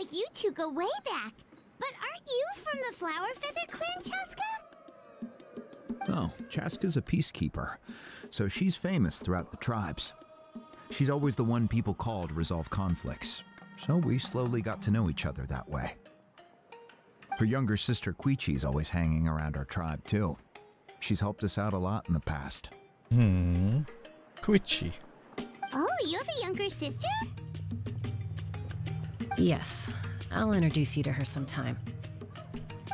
like you two go way back. But aren't you from the Flower Feather Clan, Chaska? Oh, Chaska's a peacekeeper, so she's famous throughout the tribes. She's always the one people call to resolve conflicts, so we slowly got to know each other that way. Her younger sister Quichi's always hanging around our tribe too. She's helped us out a lot in the past. Quichi. Oh, you have a younger sister? Yes, I'll introduce you to her sometime.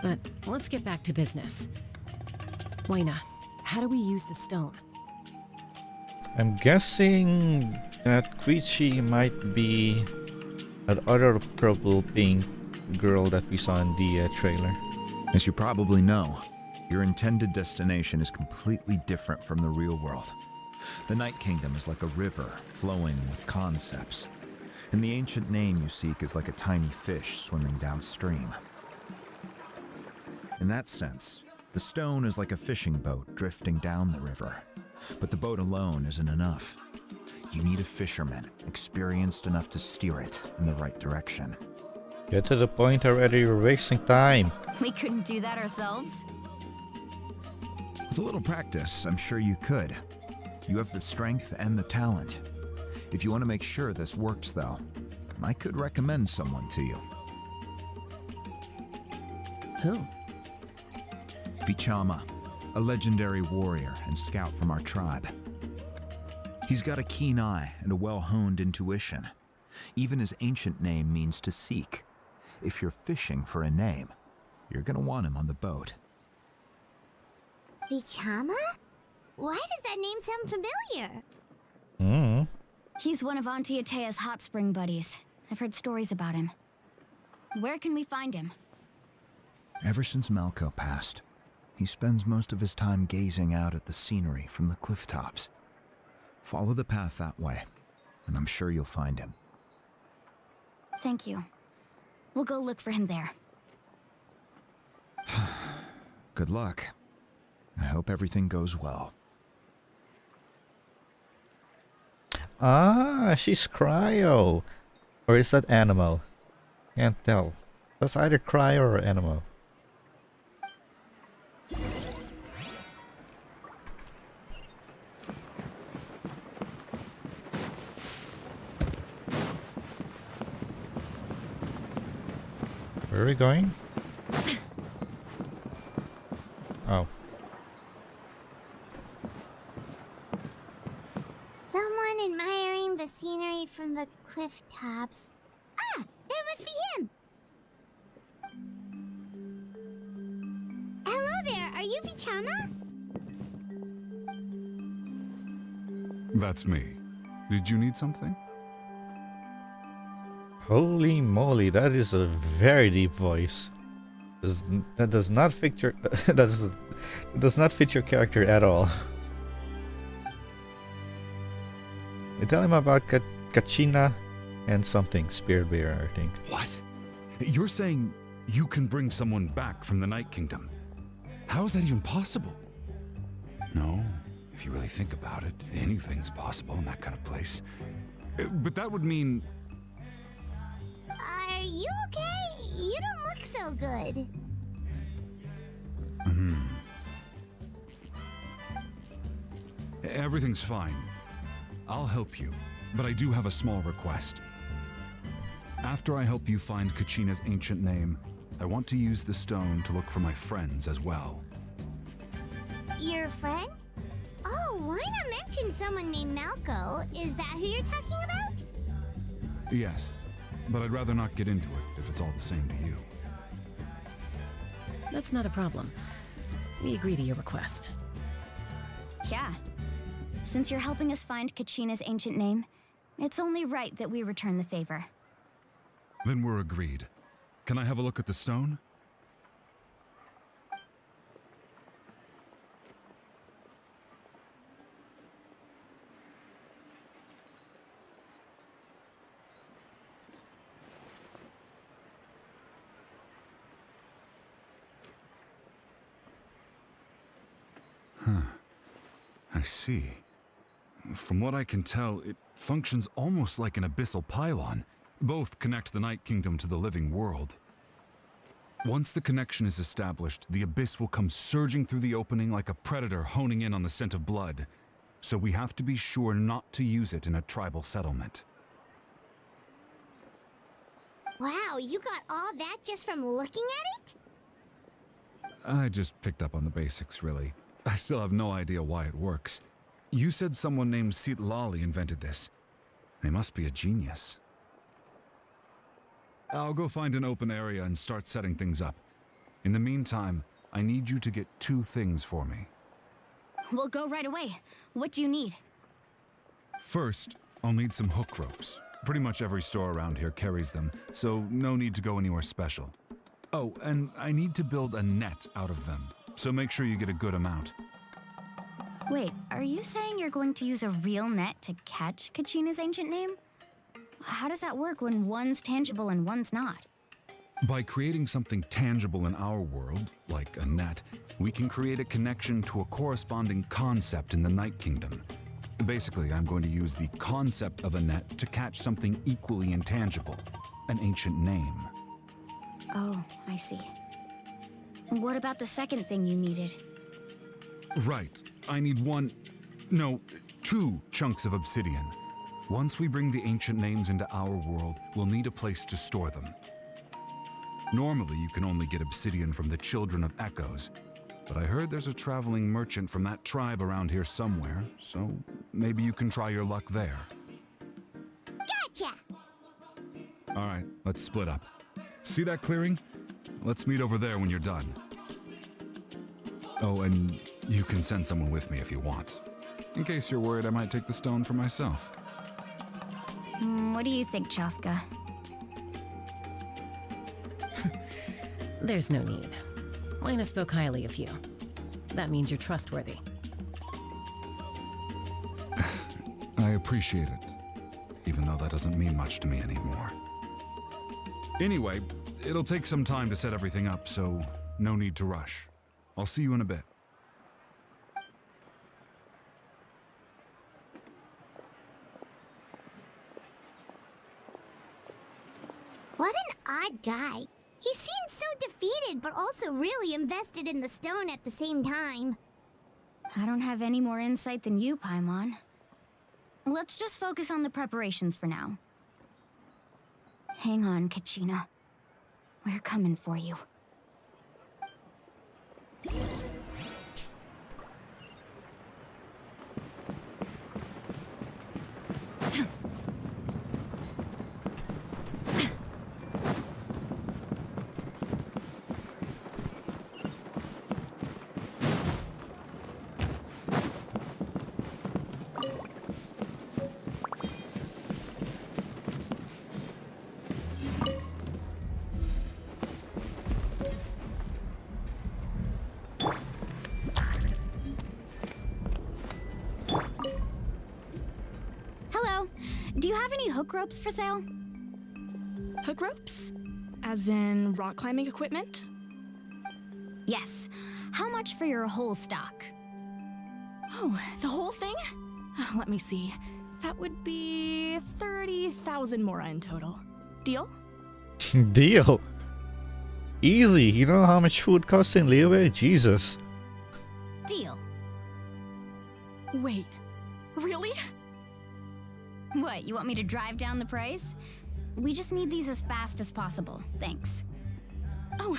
But let's get back to business. Waina, how do we use the stone? I'm guessing that Quichi might be that other purple pink girl that we saw in the trailer. As you probably know, your intended destination is completely different from the real world. The Night Kingdom is like a river flowing with concepts, and the ancient name you seek is like a tiny fish swimming downstream. In that sense, the stone is like a fishing boat drifting down the river, but the boat alone isn't enough. You need a fisherman experienced enough to steer it in the right direction. Get to the point already, you're wasting time. We couldn't do that ourselves. With a little practice, I'm sure you could. You have the strength and the talent. If you want to make sure this works, though, I could recommend someone to you. Who? Vichama, a legendary warrior and scout from our tribe. He's got a keen eye and a well-honed intuition. Even his ancient name means to seek. If you're fishing for a name, you're gonna want him on the boat. Vichama? Why does that name sound familiar? He's one of Auntie Atea's hot spring buddies. I've heard stories about him. Where can we find him? Ever since Malco passed, he spends most of his time gazing out at the scenery from the cliff tops. Follow the path that way, and I'm sure you'll find him. Thank you. We'll go look for him there. Good luck. I hope everything goes well. Ah, she's Cryo. Or is that Animo? Can't tell. That's either Cryo or Animo. Where are we going? Oh. Someone admiring the scenery from the cliff tops. Ah, that must be him! Hello there, are you Vichama? That's me. Did you need something? Holy moly, that is a very deep voice. That does not fit your does not fit your character at all. You tell him about Kachina and something, Spirit Bearer, I think. What? You're saying you can bring someone back from the Night Kingdom? How is that even possible? No, if you really think about it, anything's possible in that kind of place. But that would mean... Are you okay? You don't look so good. Everything's fine. I'll help you, but I do have a small request. After I help you find Kachina's ancient name, I want to use the stone to look for my friends as well. Your friend? Oh, why not mention someone named Malco? Is that who you're talking about? Yes, but I'd rather not get into it if it's all the same to you. That's not a problem. We agree to your request. Yeah. Since you're helping us find Kachina's ancient name, it's only right that we return the favor. Then we're agreed. Can I have a look at the stone? I see. From what I can tell, it functions almost like an abyssal pylon, Both connect the Night Kingdom to the living world. Once the connection is established, the Abyss will come surging through the opening like a predator honing in on the scent of blood. So we have to be sure not to use it in a tribal settlement. Wow, you got all that just from looking at it? I just picked up on the basics, really. I still have no idea why it works. You said someone named Lali invented this. They must be a genius. I'll go find an open area and start setting things up. In the meantime, I need you to get 2 things for me. We'll go right away. What do you need? First, I'll need some hook ropes. Pretty much every store around here carries them, so no need to go anywhere special. Oh, and I need to build a net out of them, so make sure you get a good amount. Wait, are you saying you're going to use a real net to catch Kachina's ancient name? How does that work when one's tangible and one's not? By creating something tangible in our world, like a net, we can create a connection to a corresponding concept in the Night Kingdom. Basically, I'm going to use the concept of a net to catch something equally intangible, an ancient name. Oh, I see. What about the second thing you needed? Right. I need 2 chunks of obsidian. Once we bring the ancient names into our world, we'll need a place to store them. Normally, you can only get obsidian from the Children of Echoes, but I heard there's a traveling merchant from that tribe around here somewhere, so maybe you can try your luck there. Gotcha! Alright, let's split up. See that clearing? Let's meet over there when you're done. Oh, and you can send someone with me if you want. In case you're worried I might take the stone for myself. What do you think, Chaska? There's no need. Lena spoke highly of you. That means you're trustworthy. I appreciate it, even though that doesn't mean much to me anymore. Anyway, it'll take some time to set everything up, so no need to rush. I'll see you in a bit. What an odd guy. He seemed so defeated, but also really invested in the stone at the same time. I don't have any more insight than you, Paimon. Let's just focus on the preparations for now. Hang on, Kachina. We're coming for you. Do you have any hook ropes for sale? Hook ropes? As in rock climbing equipment? Yes. How much for your whole stock? Oh, the whole thing? Let me see. That would be 30,000 mora in total. Deal? Deal. Easy. You know how much food costs in Liyue? Jesus. Deal. Wait. Really? What, you want me to drive down the price? We just need these as fast as possible. Thanks. Oh,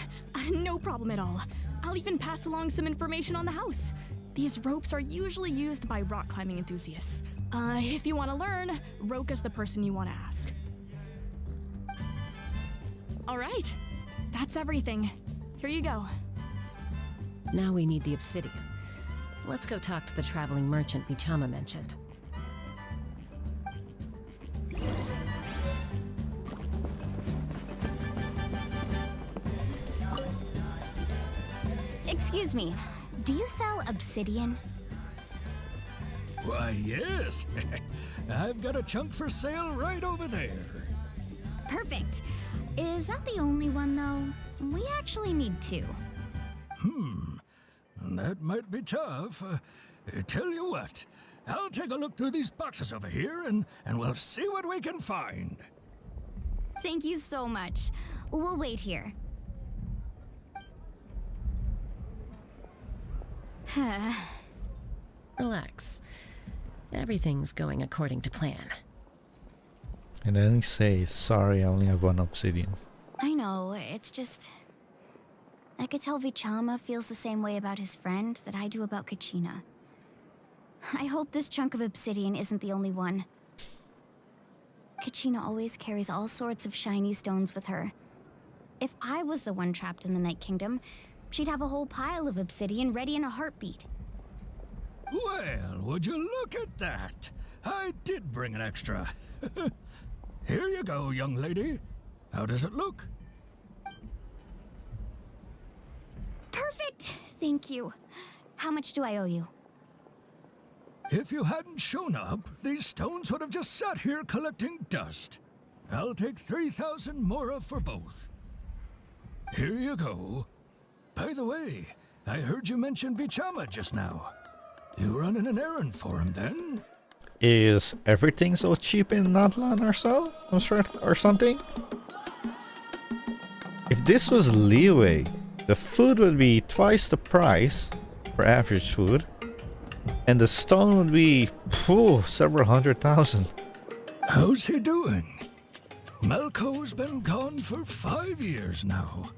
no problem at all. I'll even pass along some information on the house. These ropes are usually used by rock climbing enthusiasts. If you want to learn, Roka's the person you want to ask. All right. That's everything. Here you go. Now we need the obsidian. Let's go talk to the traveling merchant Vichama mentioned. Excuse me, do you sell obsidian? Why, yes. I've got a chunk for sale right over there. Perfect. Is that the only one, though? We actually need 2. That might be tough. Tell you what, I'll take a look through these boxes over here and we'll see what we can find. Thank you so much. We'll wait here. Relax. Everything's going according to plan. And then he says, sorry, I only have one obsidian. I know, it's just... I could tell Vichama feels the same way about his friend that I do about Kachina. I hope this chunk of obsidian isn't the only one. Kachina always carries all sorts of shiny stones with her. If I was the one trapped in the Night Kingdom, she'd have a whole pile of obsidian ready in a heartbeat. Well, would you look at that? I did bring an extra. Here you go, young lady. How does it look? Perfect! Thank you. How much do I owe you? If you hadn't shown up, these stones would have just sat here collecting dust. I'll take 3,000 mora for both. Here you go. By the way, I heard you mention Vichama just now. You running an errand for him then? Is everything so cheap in Natlan or so? Or something? If this was Leeway, the food would be twice the price for average food. And the stone would be several 100,000. How's he doing? Malco's been gone for 5 years now.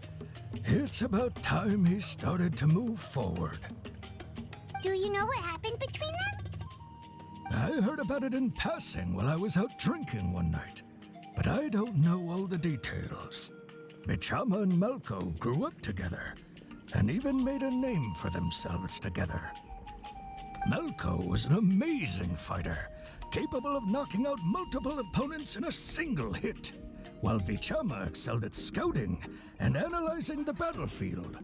It's about time he started to move forward. Do you know what happened between them? I heard about it in passing while I was out drinking one night, but I don't know all the details. Vichama and Malco grew up together, and even made a name for themselves together. Malco was an amazing fighter, capable of knocking out multiple opponents in a single hit, while Vichama excelled at scouting and analyzing the battlefield.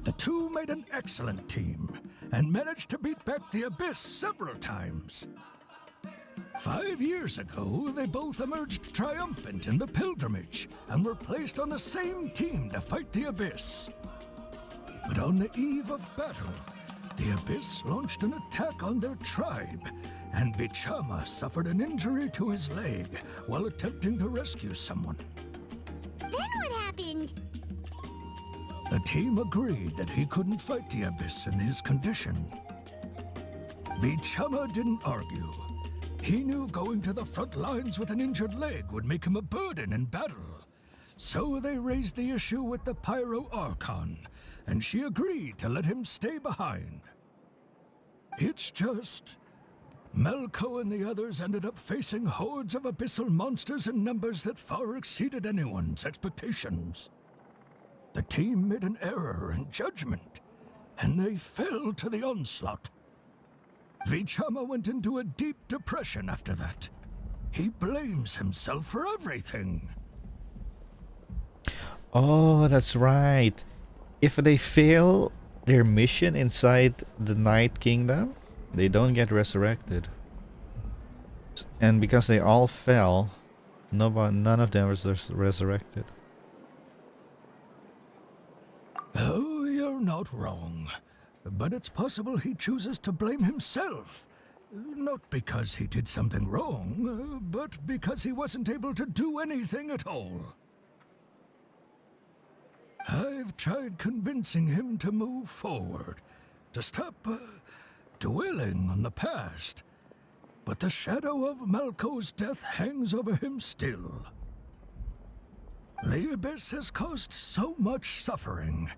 The two made an excellent team, and managed to beat back the Abyss several times. 5 years ago, they both emerged triumphant in the pilgrimage, and were placed on the same team to fight the Abyss. But on the eve of battle, the Abyss launched an attack on their tribe, and Vichama suffered an injury to his leg while attempting to rescue someone. Then what happened? The team agreed that he couldn't fight the Abyss in his condition. Vichama didn't argue. He knew going to the front lines with an injured leg would make him a burden in battle. So they raised the issue with the Pyro Archon, and she agreed to let him stay behind. It's just... Malco and the others ended up facing hordes of abyssal monsters in numbers that far exceeded anyone's expectations. The team made an error in judgment, and they fell to the onslaught. Vichama went into a deep depression after that. He blames himself for everything. Oh, that's right. If they fail their mission inside the Night Kingdom, they don't get resurrected. And because they all fell, none of them was resurrected. Oh, you're not wrong. But it's possible he chooses to blame himself. Not because he did something wrong, but because he wasn't able to do anything at all. I've tried convincing him to move forward, to stop dwelling on the past. But the shadow of Malco's death hangs over him still. The Abyss has caused so much suffering,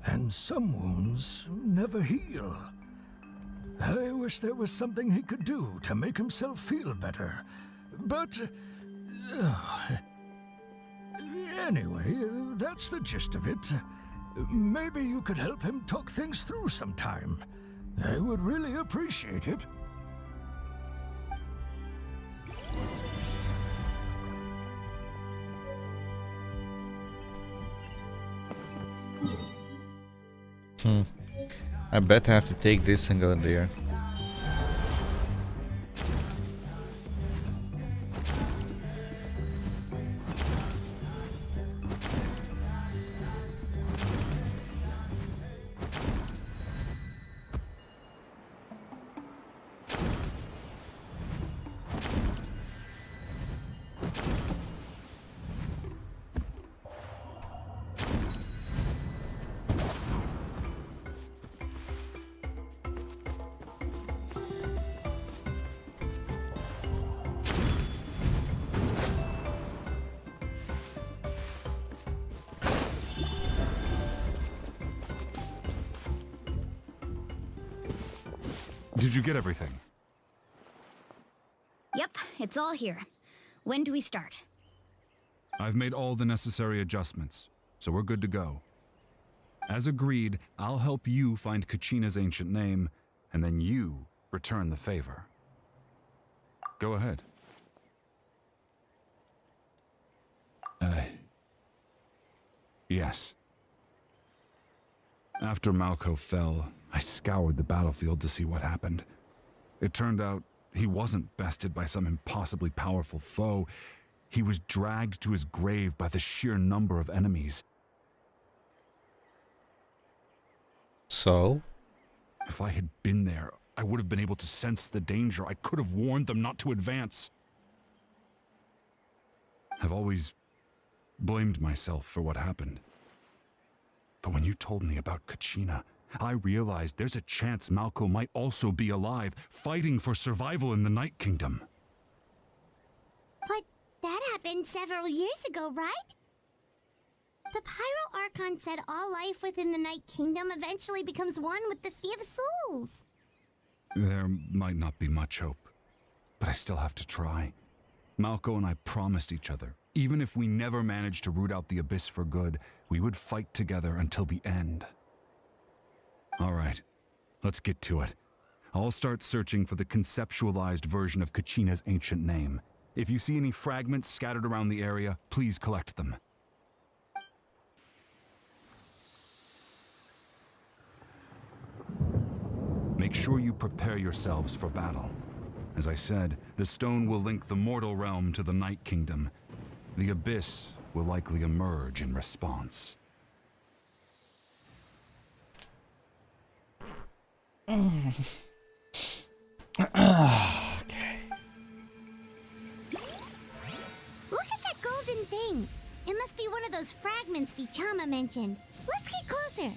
and some wounds never heal. I wish there was something he could do to make himself feel better, but... anyway, that's the gist of it. Maybe you could help him talk things through sometime. I would really appreciate it. I bet I have to take this and go there. Did you get everything? Yep, it's all here. When do we start? I've made all the necessary adjustments, so we're good to go. As agreed, I'll help you find Kachina's ancient name, and then you return the favor. Go ahead. Yes. After Malco fell, I scoured the battlefield to see what happened. It turned out he wasn't bested by some impossibly powerful foe. He was dragged to his grave by the sheer number of enemies. So? If I had been there, I would have been able to sense the danger. I could have warned them not to advance. I've always blamed myself for what happened. But when you told me about Kachina, I realized there's a chance Malco might also be alive, fighting for survival in the Night Kingdom. But that happened several years ago, right? The Pyro Archon said all life within the Night Kingdom eventually becomes one with the Sea of Souls. There might not be much hope, but I still have to try. Malco and I promised each other, even if we never managed to root out the Abyss for good, we would fight together until the end. All right, let's get to it. I'll start searching for the conceptualized version of Kachina's ancient name. If you see any fragments scattered around the area, please collect them. Make sure you prepare yourselves for battle. As I said, the stone will link the mortal realm to the Night Kingdom. The Abyss will likely emerge in response. Okay. Look at that golden thing. It must be one of those fragments Vichama mentioned. Let's get closer.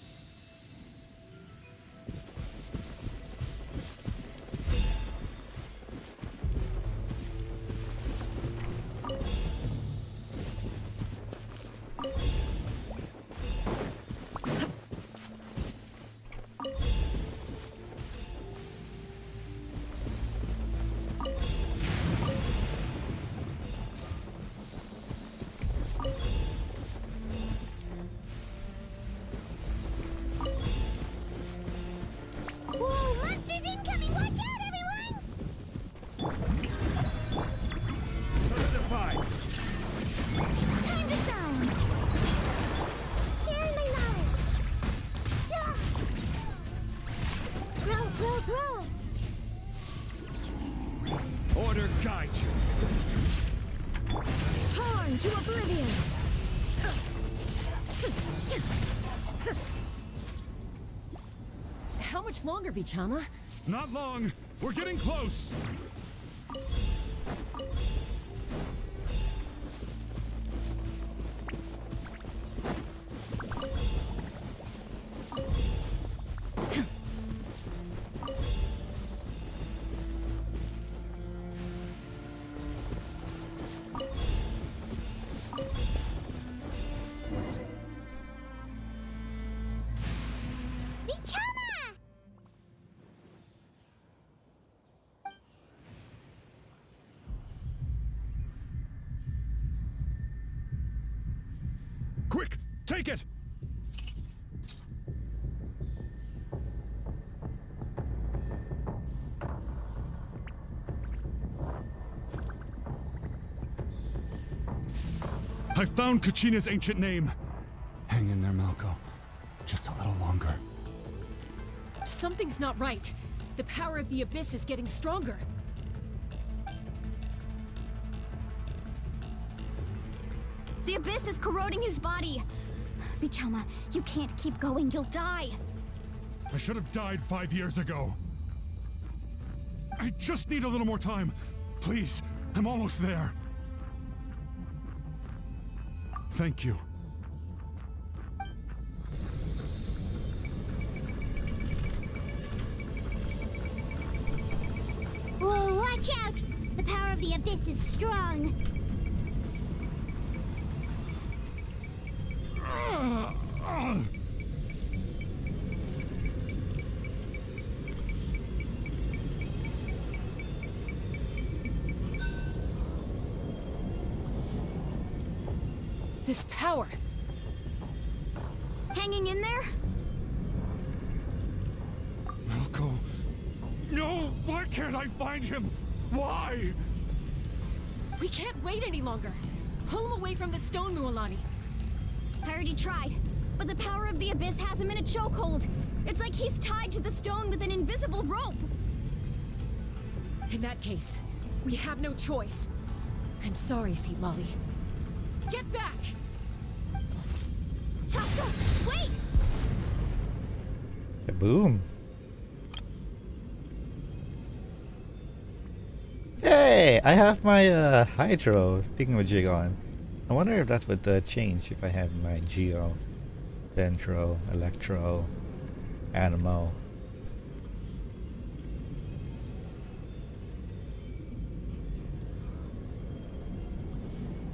Order guide you. Torn to oblivion! How much longer, Vichama? Not long. We're getting close. Quick, take it! I found Kachina's ancient name. Hang in there, Malco. Just a little longer. Something's not right. The power of the Abyss is getting stronger. The Abyss is corroding his body. Vichama, you can't keep going. You'll die. I should have died 5 years ago. I just need a little more time. Please, I'm almost there. Thank you. Whoa, watch out! The power of the Abyss is strong. This power. Hanging in there? Malco. No! Why can't I find him? Why? We can't wait any longer. Pull him away from the stone, Mualani. I already tried, but the power of the Abyss has him in a chokehold. It's like he's tied to the stone with an invisible rope. In that case, we have no choice. I'm sorry, Seat Lolly. Get back! Chaska, wait! Boom. Hey, I have my Hydro thingamajig on. I wonder if that would change if I had my Geo, Dendro, Electro, Animo.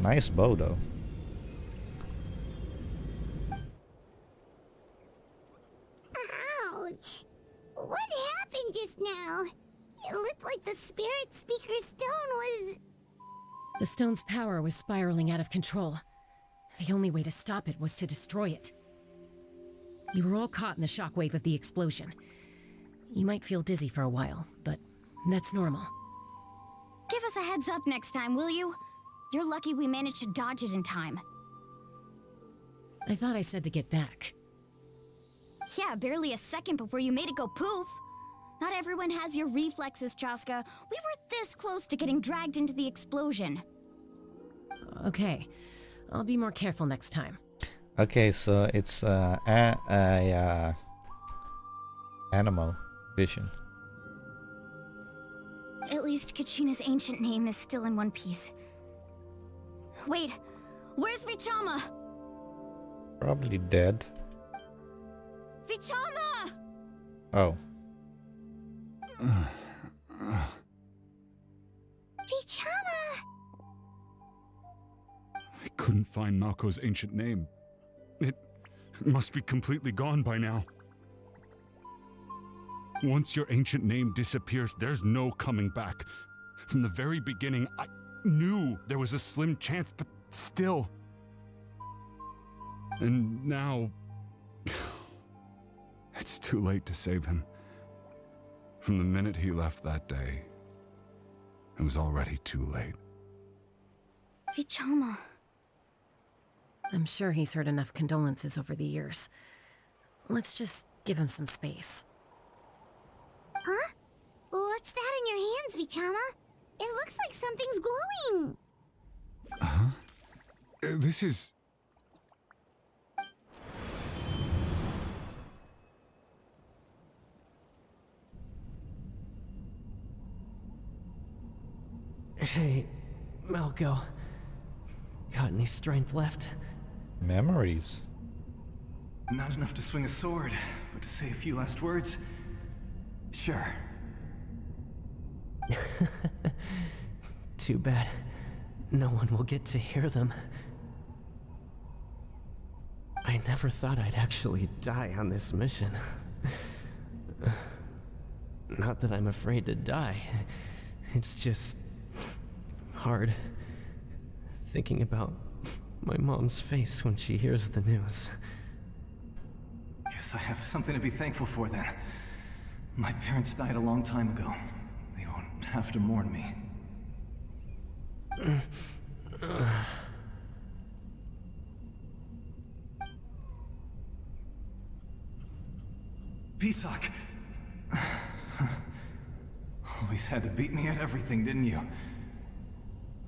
Nice bow though. Ouch! What happened just now? It looked like the Spirit Speaker Stone was... The stone's power was spiraling out of control. The only way to stop it was to destroy it. You were all caught in the shockwave of the explosion. You might feel dizzy for a while, but that's normal. Give us a heads up next time, will you? You're lucky we managed to dodge it in time. I thought I said to get back. Yeah, barely a second before you made it go poof. Not everyone has your reflexes, Chaska. We were this close to getting dragged into the explosion. Okay, I'll be more careful next time. Okay, so it's Animo vision. At least Kachina's ancient name is still in one piece. Wait, where's Vichama? Probably dead. Vichama! Oh. Vichama! I couldn't find Malco's ancient name. It must be completely gone by now. Once your ancient name disappears, there's no coming back. From the very beginning, I knew there was a slim chance, but still. And now... it's too late to save him. From the minute he left that day, it was already too late. Vichama. I'm sure he's heard enough condolences over the years. Let's just give him some space. Huh? What's that in your hands, Vichama? It looks like something's glowing. Huh? This is... Hey, Malco. Got any strength left? Memories. Not enough to swing a sword, but to say a few last words? Sure. Too bad. No one will get to hear them. I never thought I'd actually die on this mission. Not that I'm afraid to die. It's just... hard. Thinking about my mom's face when she hears the news. Guess I have something to be thankful for then. My parents died a long time ago. They won't have to mourn me. Pisak! Always had to beat me at everything, didn't you?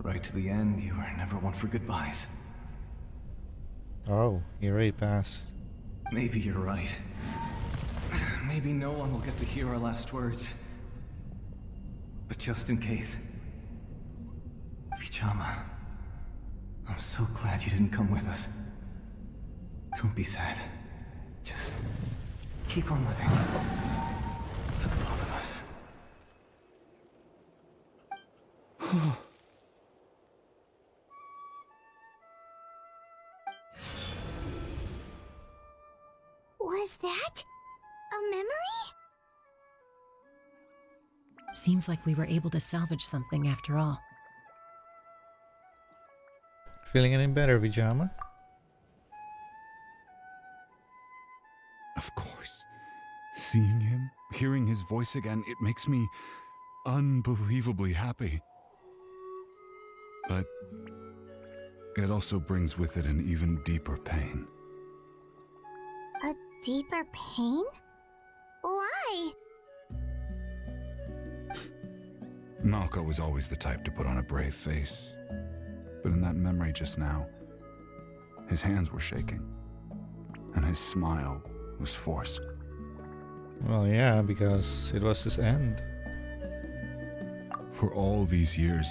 Right to the end, you were never one for goodbyes. Oh, he already passed. Maybe you're right. Maybe no one will get to hear our last words. But just in case... Vichama, I'm so glad you didn't come with us. Don't be sad. Just keep on living. For the both of us. Was that a memory? Seems like we were able to salvage something after all. Feeling any better, Vijama? Of course. Seeing him, hearing his voice again, it makes me unbelievably happy. But it also brings with it an even deeper pain. A deeper pain? Why? Malko was always the type to put on a brave face. But in that memory just now, his hands were shaking, and his smile was forced. Well, yeah, because it was his end. For all these years,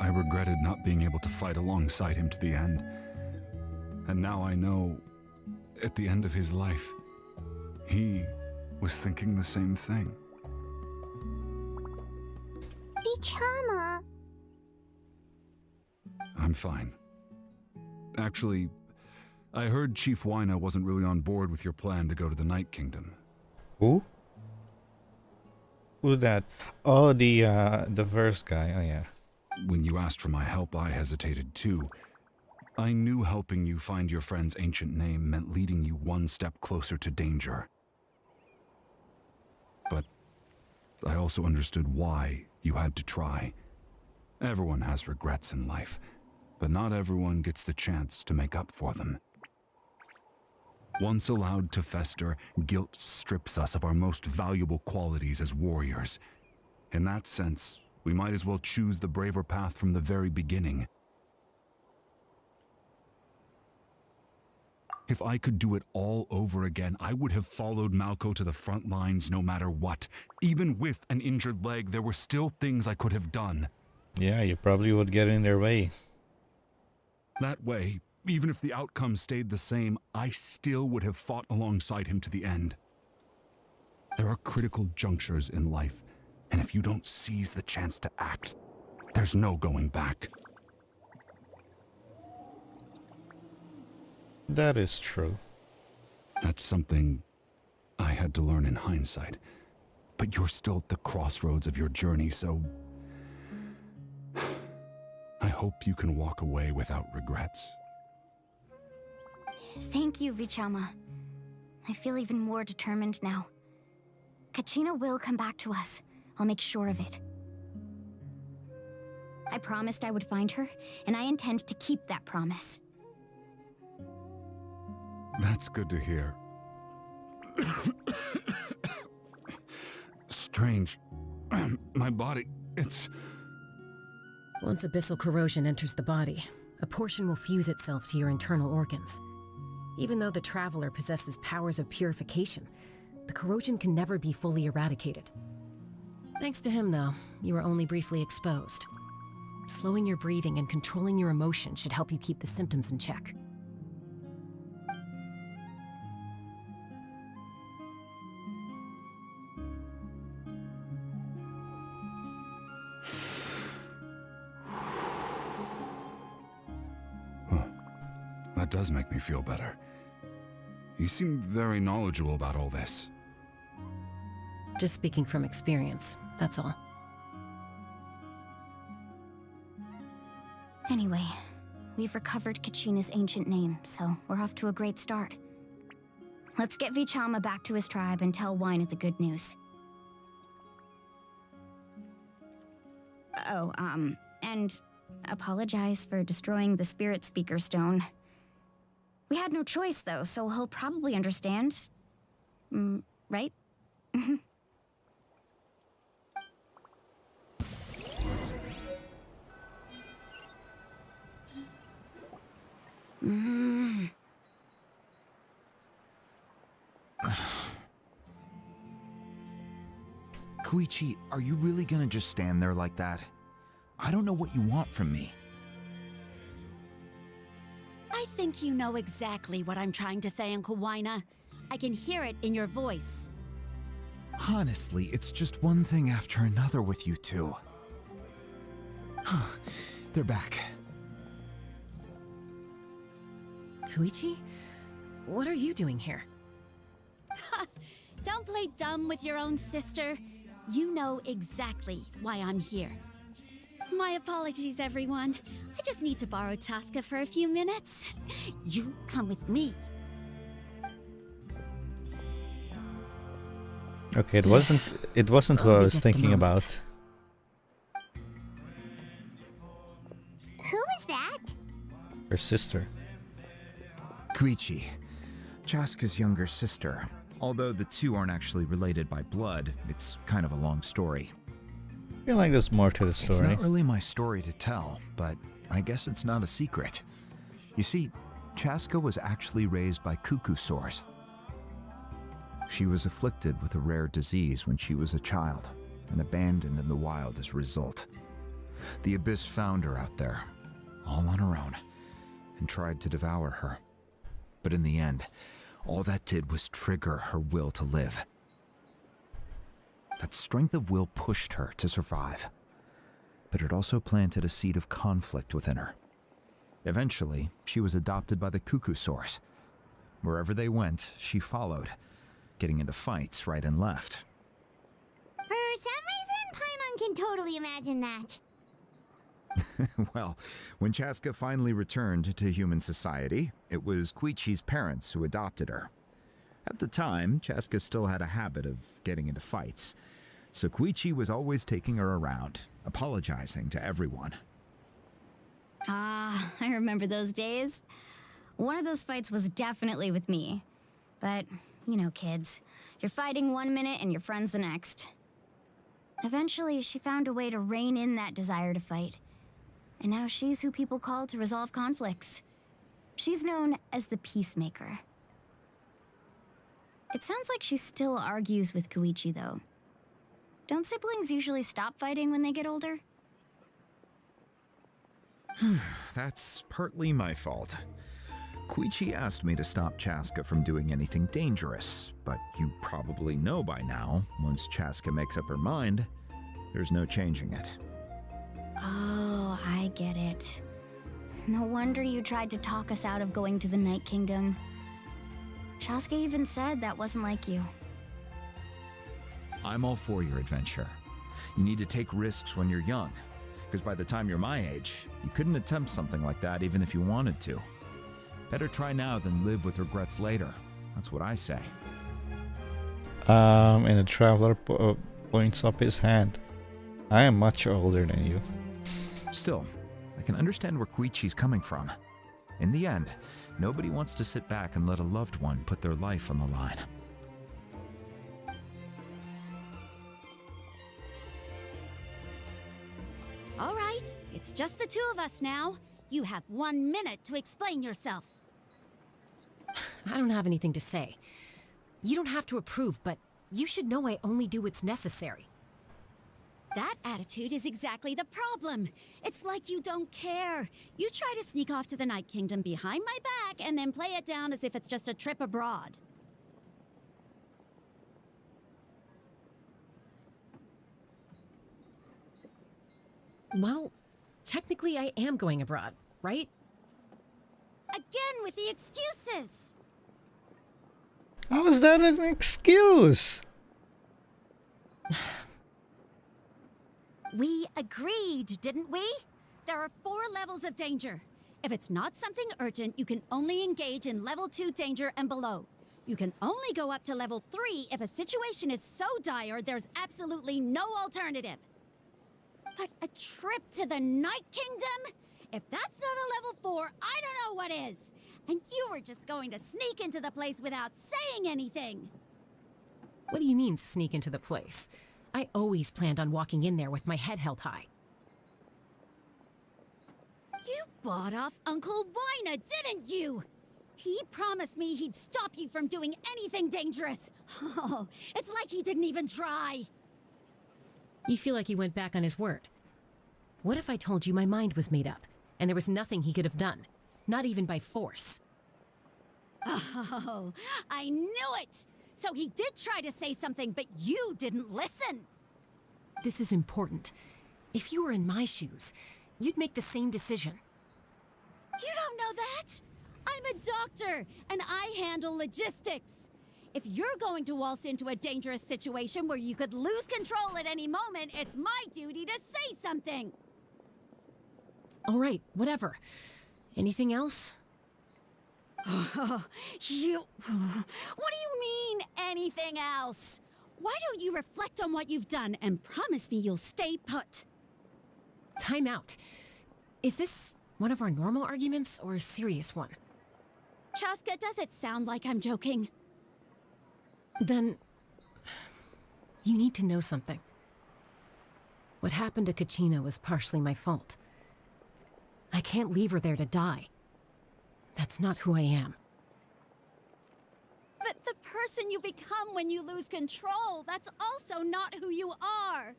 I regretted not being able to fight alongside him to the end. And now I know, at the end of his life, he was thinking the same thing. Vichama! I'm fine. Actually, I heard Chief Wyna wasn't really on board with your plan to go to the Night Kingdom. Who? Who that? Oh, the first guy. Oh, yeah. When you asked for my help, I hesitated too. I knew helping you find your friend's ancient name meant leading you one step closer to danger. But I also understood why you had to try. Everyone has regrets in life, but not everyone gets the chance to make up for them. Once allowed to fester, guilt strips us of our most valuable qualities as warriors. In that sense, we might as well choose the braver path from the very beginning. If I could do it all over again, I would have followed Malko to the front lines no matter what. Even with an injured leg, there were still things I could have done. Yeah, you probably would get in their way. That way, even if the outcome stayed the same, I still would have fought alongside him to the end. There are critical junctures in life, and if you don't seize the chance to act, there's no going back. That is true. That's something I had to learn in hindsight. But you're still at the crossroads of your journey, so I hope you can walk away without regrets. Thank you, Vichama. I feel even more determined now. Kachina will come back to us. I'll make sure of it. I promised I would find her, and I intend to keep that promise. That's good to hear. Strange. My body, it's... Once abyssal corrosion enters the body, a portion will fuse itself to your internal organs. Even though the Traveler possesses powers of purification, the corrosion can never be fully eradicated. Thanks to him, though, you are only briefly exposed. Slowing your breathing and controlling your emotion should help you keep the symptoms in check. That does make me feel better. You seem very knowledgeable about all this. Just speaking from experience, that's all. Anyway, we've recovered Kachina's ancient name, so we're off to a great start. Let's get Vichama back to his tribe and tell Wyna the good news. Oh, and apologize for destroying the Spirit Speaker Stone. We had no choice, though, so he'll probably understand. Right? Koichi, are you really gonna just stand there like that? I don't know what you want from me. I think you know exactly what I'm trying to say, Uncle Wyna. I can hear it in your voice. Honestly, it's just one thing after another with you two. They're back. Koichi? What are you doing here? Don't play dumb with your own sister. You know exactly why I'm here. My apologies, everyone. I just need to borrow Tosca for a few minutes. You come with me. Okay, it wasn't what I I'll be was just a thinking moment. about. Who is that? Her sister. Koichi, Chaska's younger sister. Although the two aren't actually related by blood, it's kind of a long story. I feel like there's more to the It's story. not really my story to tell, but I guess it's not a secret. You see, Chaska was actually raised by cuckoo sores. She was afflicted with a rare disease when she was a child and abandoned in the wild as a result. The Abyss found her out there, all on her own, and tried to devour her. But in the end, all that did was trigger her will to live. That strength of will pushed her to survive, but it also planted a seed of conflict within her. Eventually, she was adopted by the cuckoo source. Wherever they went, she followed, getting into fights right and left. For some reason, Paimon can totally imagine that. Well, when Chaska finally returned to human society, it was Koichi's parents who adopted her. At the time, Chaska still had a habit of getting into fights, so Koichi was always taking her around, apologizing to everyone. Ah, I remember those days. One of those fights was definitely with me. But, you know, kids. You're fighting one minute and your friend's the next. Eventually, she found a way to rein in that desire to fight. And now she's who people call to resolve conflicts. She's known as the Peacemaker. It sounds like she still argues with Koichi, though. Don't siblings usually stop fighting when they get older? That's partly my fault. Koichi asked me to stop Chaska from doing anything dangerous, but you probably know by now, once Chaska makes up her mind, there's no changing it. Oh, I get it. No wonder you tried to talk us out of going to the Night Kingdom. Chaska even said that wasn't like you. I'm all for your adventure. You need to take risks when you're young, because by the time you're my age, you couldn't attempt something like that even if you wanted to. Better try now than live with regrets later. That's what I say. And the traveler points up his hand. I am much older than you. Still, I can understand where Koichi's coming from. In the end, nobody wants to sit back and let a loved one put their life on the line. All right, it's just the two of us now. You have 1 minute to explain yourself. I don't have anything to say. You don't have to approve, but you should know I only do what's necessary. That attitude is exactly the problem. It's like you don't care. You try to sneak off to the Night Kingdom behind my back and then play it down as if it's just a trip abroad. Well, technically I am going abroad, right? Again with the excuses! How is that an excuse? We agreed, didn't we? There are 4 levels of danger. If it's not something urgent, you can only engage in level 2 danger and below. You can only go up to level 3 if a situation is so dire there's absolutely no alternative. But a trip to the Night Kingdom? If that's not a level 4, I don't know what is. And you were just going to sneak into the place without saying anything. What do you mean, sneak into the place? I always planned on walking in there with my head held high. You bought off Uncle Wina, didn't you? He promised me he'd stop you from doing anything dangerous. Oh, it's like he didn't even try. You feel like he went back on his word. What if I told you my mind was made up, and there was nothing he could have done? Not even by force. Oh, I knew it! So he did try to say something, but you didn't listen. This is important. If you were in my shoes, you'd make the same decision. You don't know that? I'm a doctor, and I handle logistics. If you're going to waltz into a dangerous situation where you could lose control at any moment, it's my duty to say something. All right, whatever. Anything else? What do you mean, anything else? Why don't you reflect on what you've done and promise me you'll stay put? Time out. Is this one of our normal arguments or a serious one? Chaska, does it sound like I'm joking? Then... you need to know something. What happened to Kachina was partially my fault. I can't leave her there to die. That's not who I am. But the person you become when you lose control, that's also not who you are.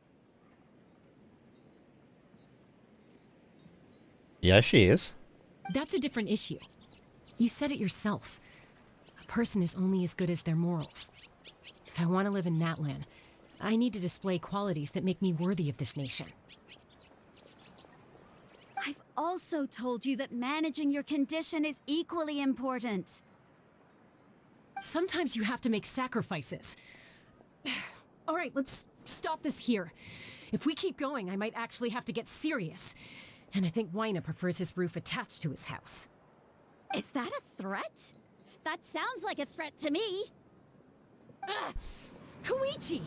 Yeah, she is. That's a different issue. You said it yourself. A person is only as good as their morals. If I want to live in that land, I need to display qualities that make me worthy of this nation. I've also told you that managing your condition is equally important. Sometimes you have to make sacrifices. All right, let's stop this here. If we keep going, I might actually have to get serious. And I think Wyna prefers his roof attached to his house. Is that a threat? That sounds like a threat to me. Koichi!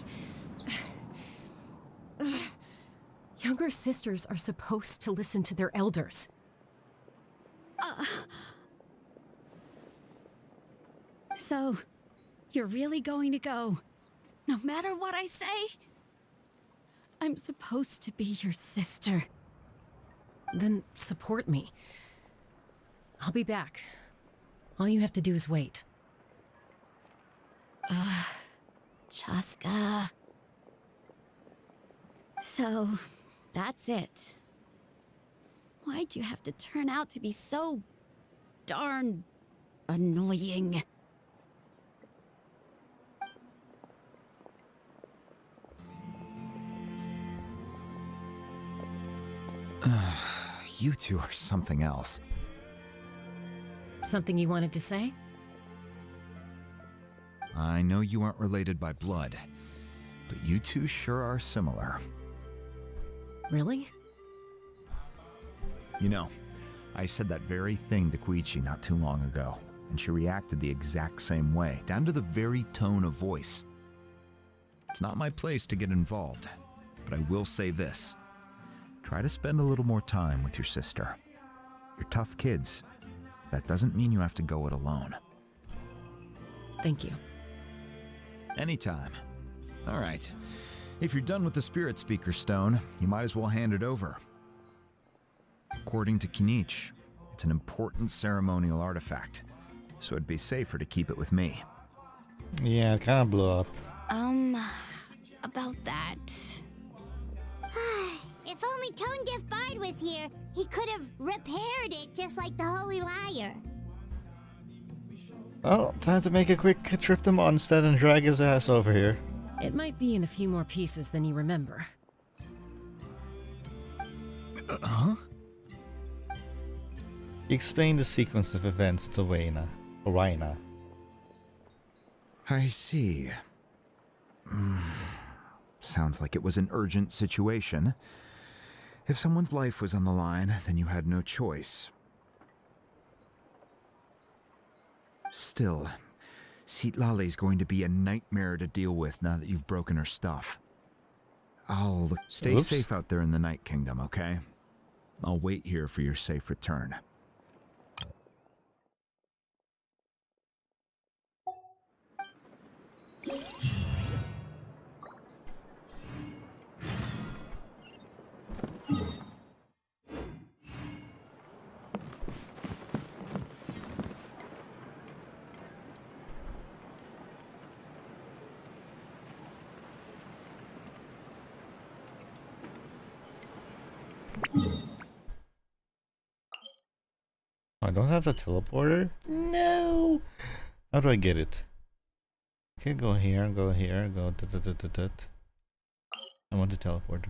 Younger sisters are supposed to listen to their elders. So, you're really going to go, no matter what I say? I'm supposed to be your sister. Then support me. I'll be back. All you have to do is wait. Chaska. So, that's it. Why'd you have to turn out to be so darn annoying? You two are something else. Something you wanted to say? I know you aren't related by blood, but you two sure are similar. Really? You know, I said that very thing to Koichi not too long ago, and she reacted the exact same way, down to the very tone of voice. It's not my place to get involved, but I will say this. Try to spend a little more time with your sister. You're tough kids. That doesn't mean you have to go it alone. Thank you. Anytime. All right. If you're done with the Spirit Speaker Stone, you might as well hand it over. According to Kinich, it's an important ceremonial artifact, so it'd be safer to keep it with me. Yeah, it kind of blew up. About that. If only Tone Deaf Bard was here, he could have repaired it just like the Holy Liar. Well, time to make a quick trip to Mondstadt and drag his ass over here. It might be in a few more pieces than you remember. Huh? He explained the sequence of events to Wyna. I see. Sounds like it was an urgent situation. If someone's life was on the line, then you had no choice. Still, Citlali's going to be a nightmare to deal with now that you've broken her stuff. Stay safe out there in the Night Kingdom, okay? I'll wait here for your safe return. I don't have the teleporter? No! How do I get it? Okay, go here, go here, go da. I want the teleporter.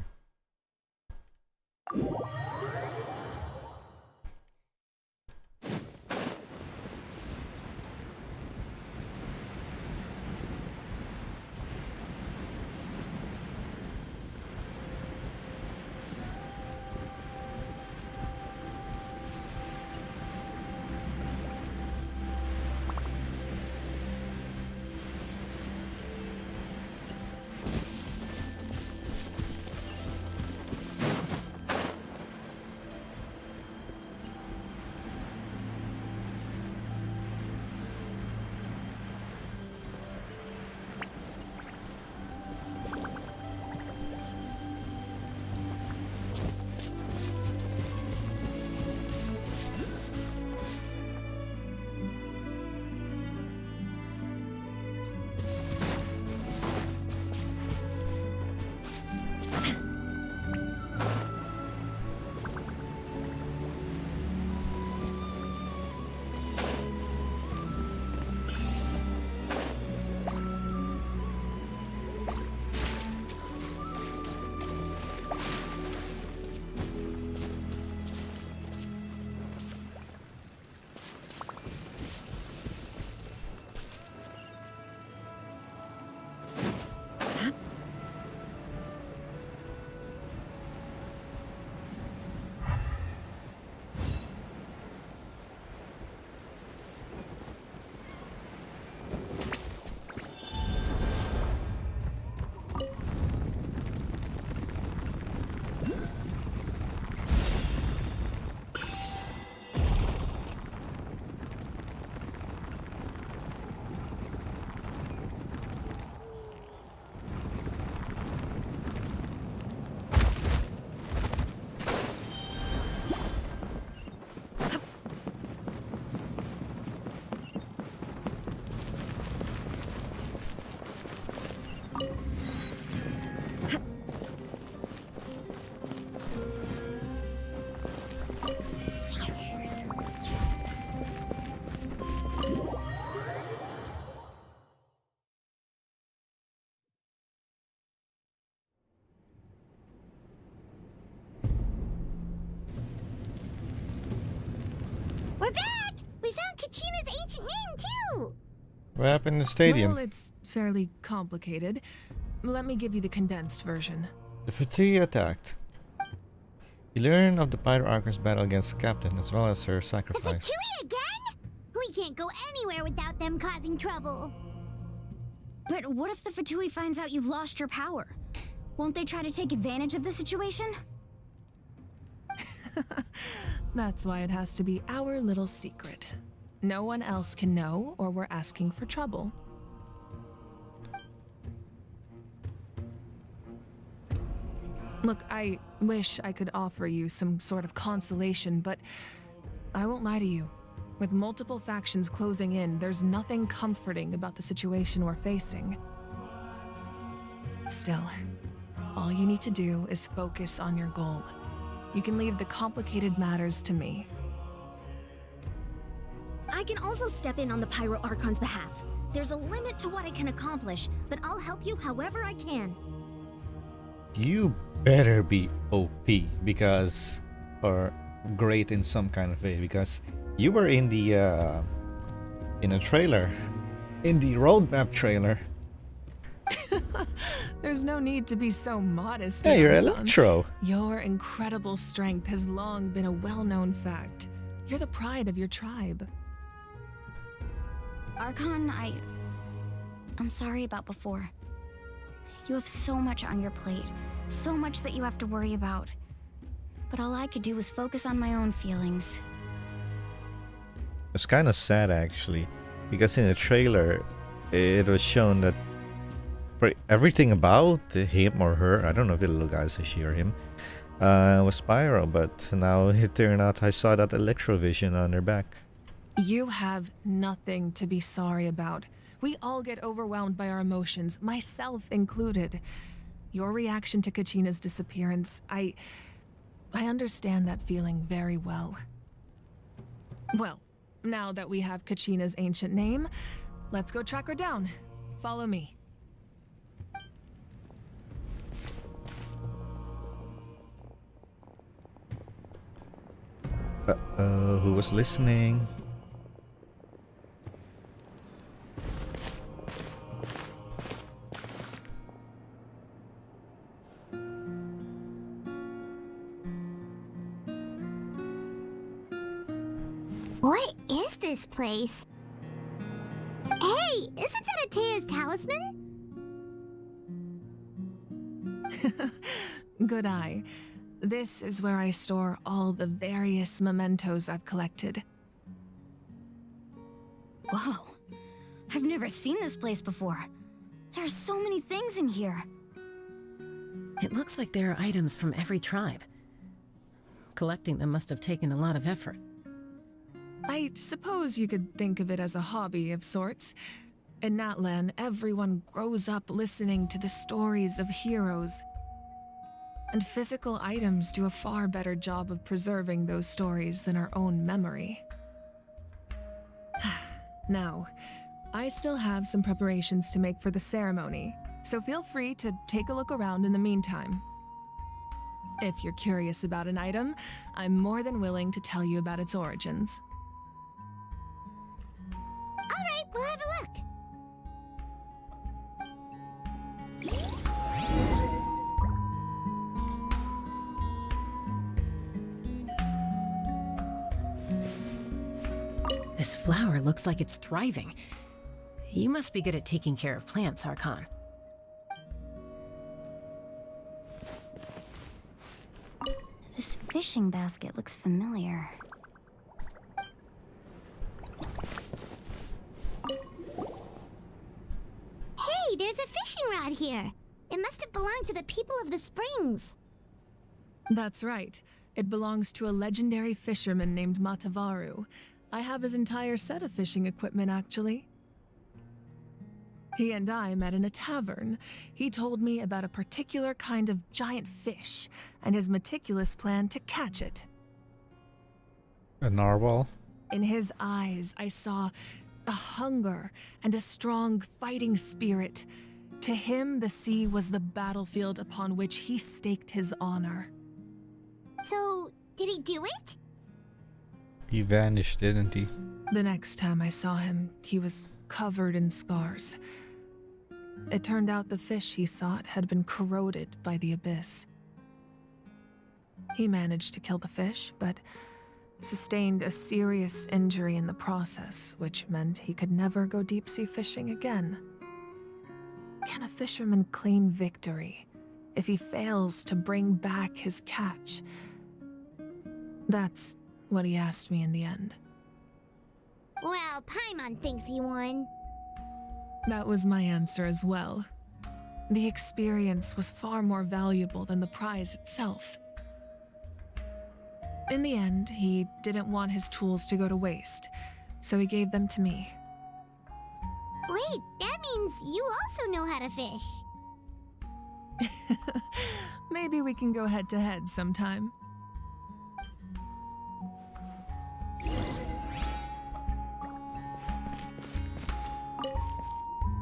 ancient name, too! What happened in the stadium? Well, it's fairly complicated. Let me give you the condensed version. The Fatui attacked. You learn of the Pyro Archon's battle against the captain, as well as her The sacrifice. Fatui again? We can't go anywhere without them causing trouble. But what if the Fatui finds out you've lost your power? Won't they try to take advantage of the situation? That's why it has to be our little secret. No one else can know, or we're asking for trouble. Look, I wish I could offer you some sort of consolation, but I won't lie to you. With multiple factions closing in, there's nothing comforting about the situation we're facing. Still, all you need to do is focus on your goal. You can leave the complicated matters to me. I can also step in on the Pyro Archon's behalf. There's a limit to what I can accomplish, but I'll help you however I can. You better be OP because, or great in some kind of way, because you were in the trailer, in the roadmap trailer. There's no need to be so modest. Hey, you're Archon. Electro. Your incredible strength has long been a well-known fact. You're the pride of your tribe. Archon, I'm sorry about before. You have so much on your plate, so much that you have to worry about. But all I could do was focus on my own feelings. It's kind of sad actually, because in the trailer, it was shown that everything about him or her, I don't know if the little guy is a she or him, was Pyro, but now it turned out I saw that electrovision on her back. You have nothing to be sorry about. We all get overwhelmed by our emotions, myself included. Your reaction to Kachina's disappearance, I understand that feeling very well. Well, now that we have Kachina's ancient name, let's go track her down. Follow me. Who was listening? What is this place? Hey, isn't that Atea's talisman? Good eye. This is where I store all the various mementos I've collected. Whoa. I've never seen this place before. There's so many things in here. It looks like there are items from every tribe. Collecting them must have taken a lot of effort. I suppose you could think of it as a hobby of sorts. In Natlan, everyone grows up listening to the stories of heroes. And physical items do a far better job of preserving those stories than our own memory. Now, I still have some preparations to make for the ceremony, so feel free to take a look around in the meantime. If you're curious about an item, I'm more than willing to tell you about its origins. Alright, we'll have a look. This flower looks like it's thriving. You must be good at taking care of plants, Archon. This fishing basket looks familiar. Hey, there's a fishing rod here. It must have belonged to the people of the springs. That's right. It belongs to a legendary fisherman named Matavaru. I have his entire set of fishing equipment, actually. He and I met in a tavern. He told me about a particular kind of giant fish and his meticulous plan to catch it. A narwhal? In his eyes, I saw a hunger and a strong fighting spirit. To him, the sea was the battlefield upon which he staked his honor. So, did he do it? He vanished, didn't he? The next time I saw him, he was covered in scars. It turned out the fish he sought had been corroded by the abyss. He managed to kill the fish, but sustained a serious injury in the process, which meant he could never go deep-sea fishing again. Can a fisherman claim victory if he fails to bring back his catch? That's what he asked me in the end. Well, Paimon thinks he won. That was my answer as well. The experience was far more valuable than the prize itself. In the end, he didn't want his tools to go to waste, so he gave them to me. Wait, that means you also know how to fish. Maybe we can go head-to-head sometime.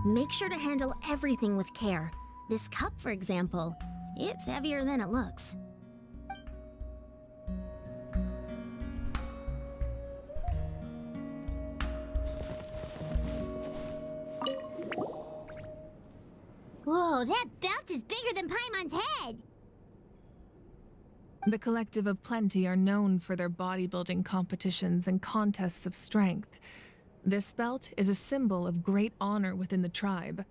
Make sure to handle everything with care. This cup, for example, it's heavier than it looks. Whoa, that belt is bigger than Paimon's head! The Collective of Plenty are known for their bodybuilding competitions and contests of strength. This belt is a symbol of great honor within the tribe.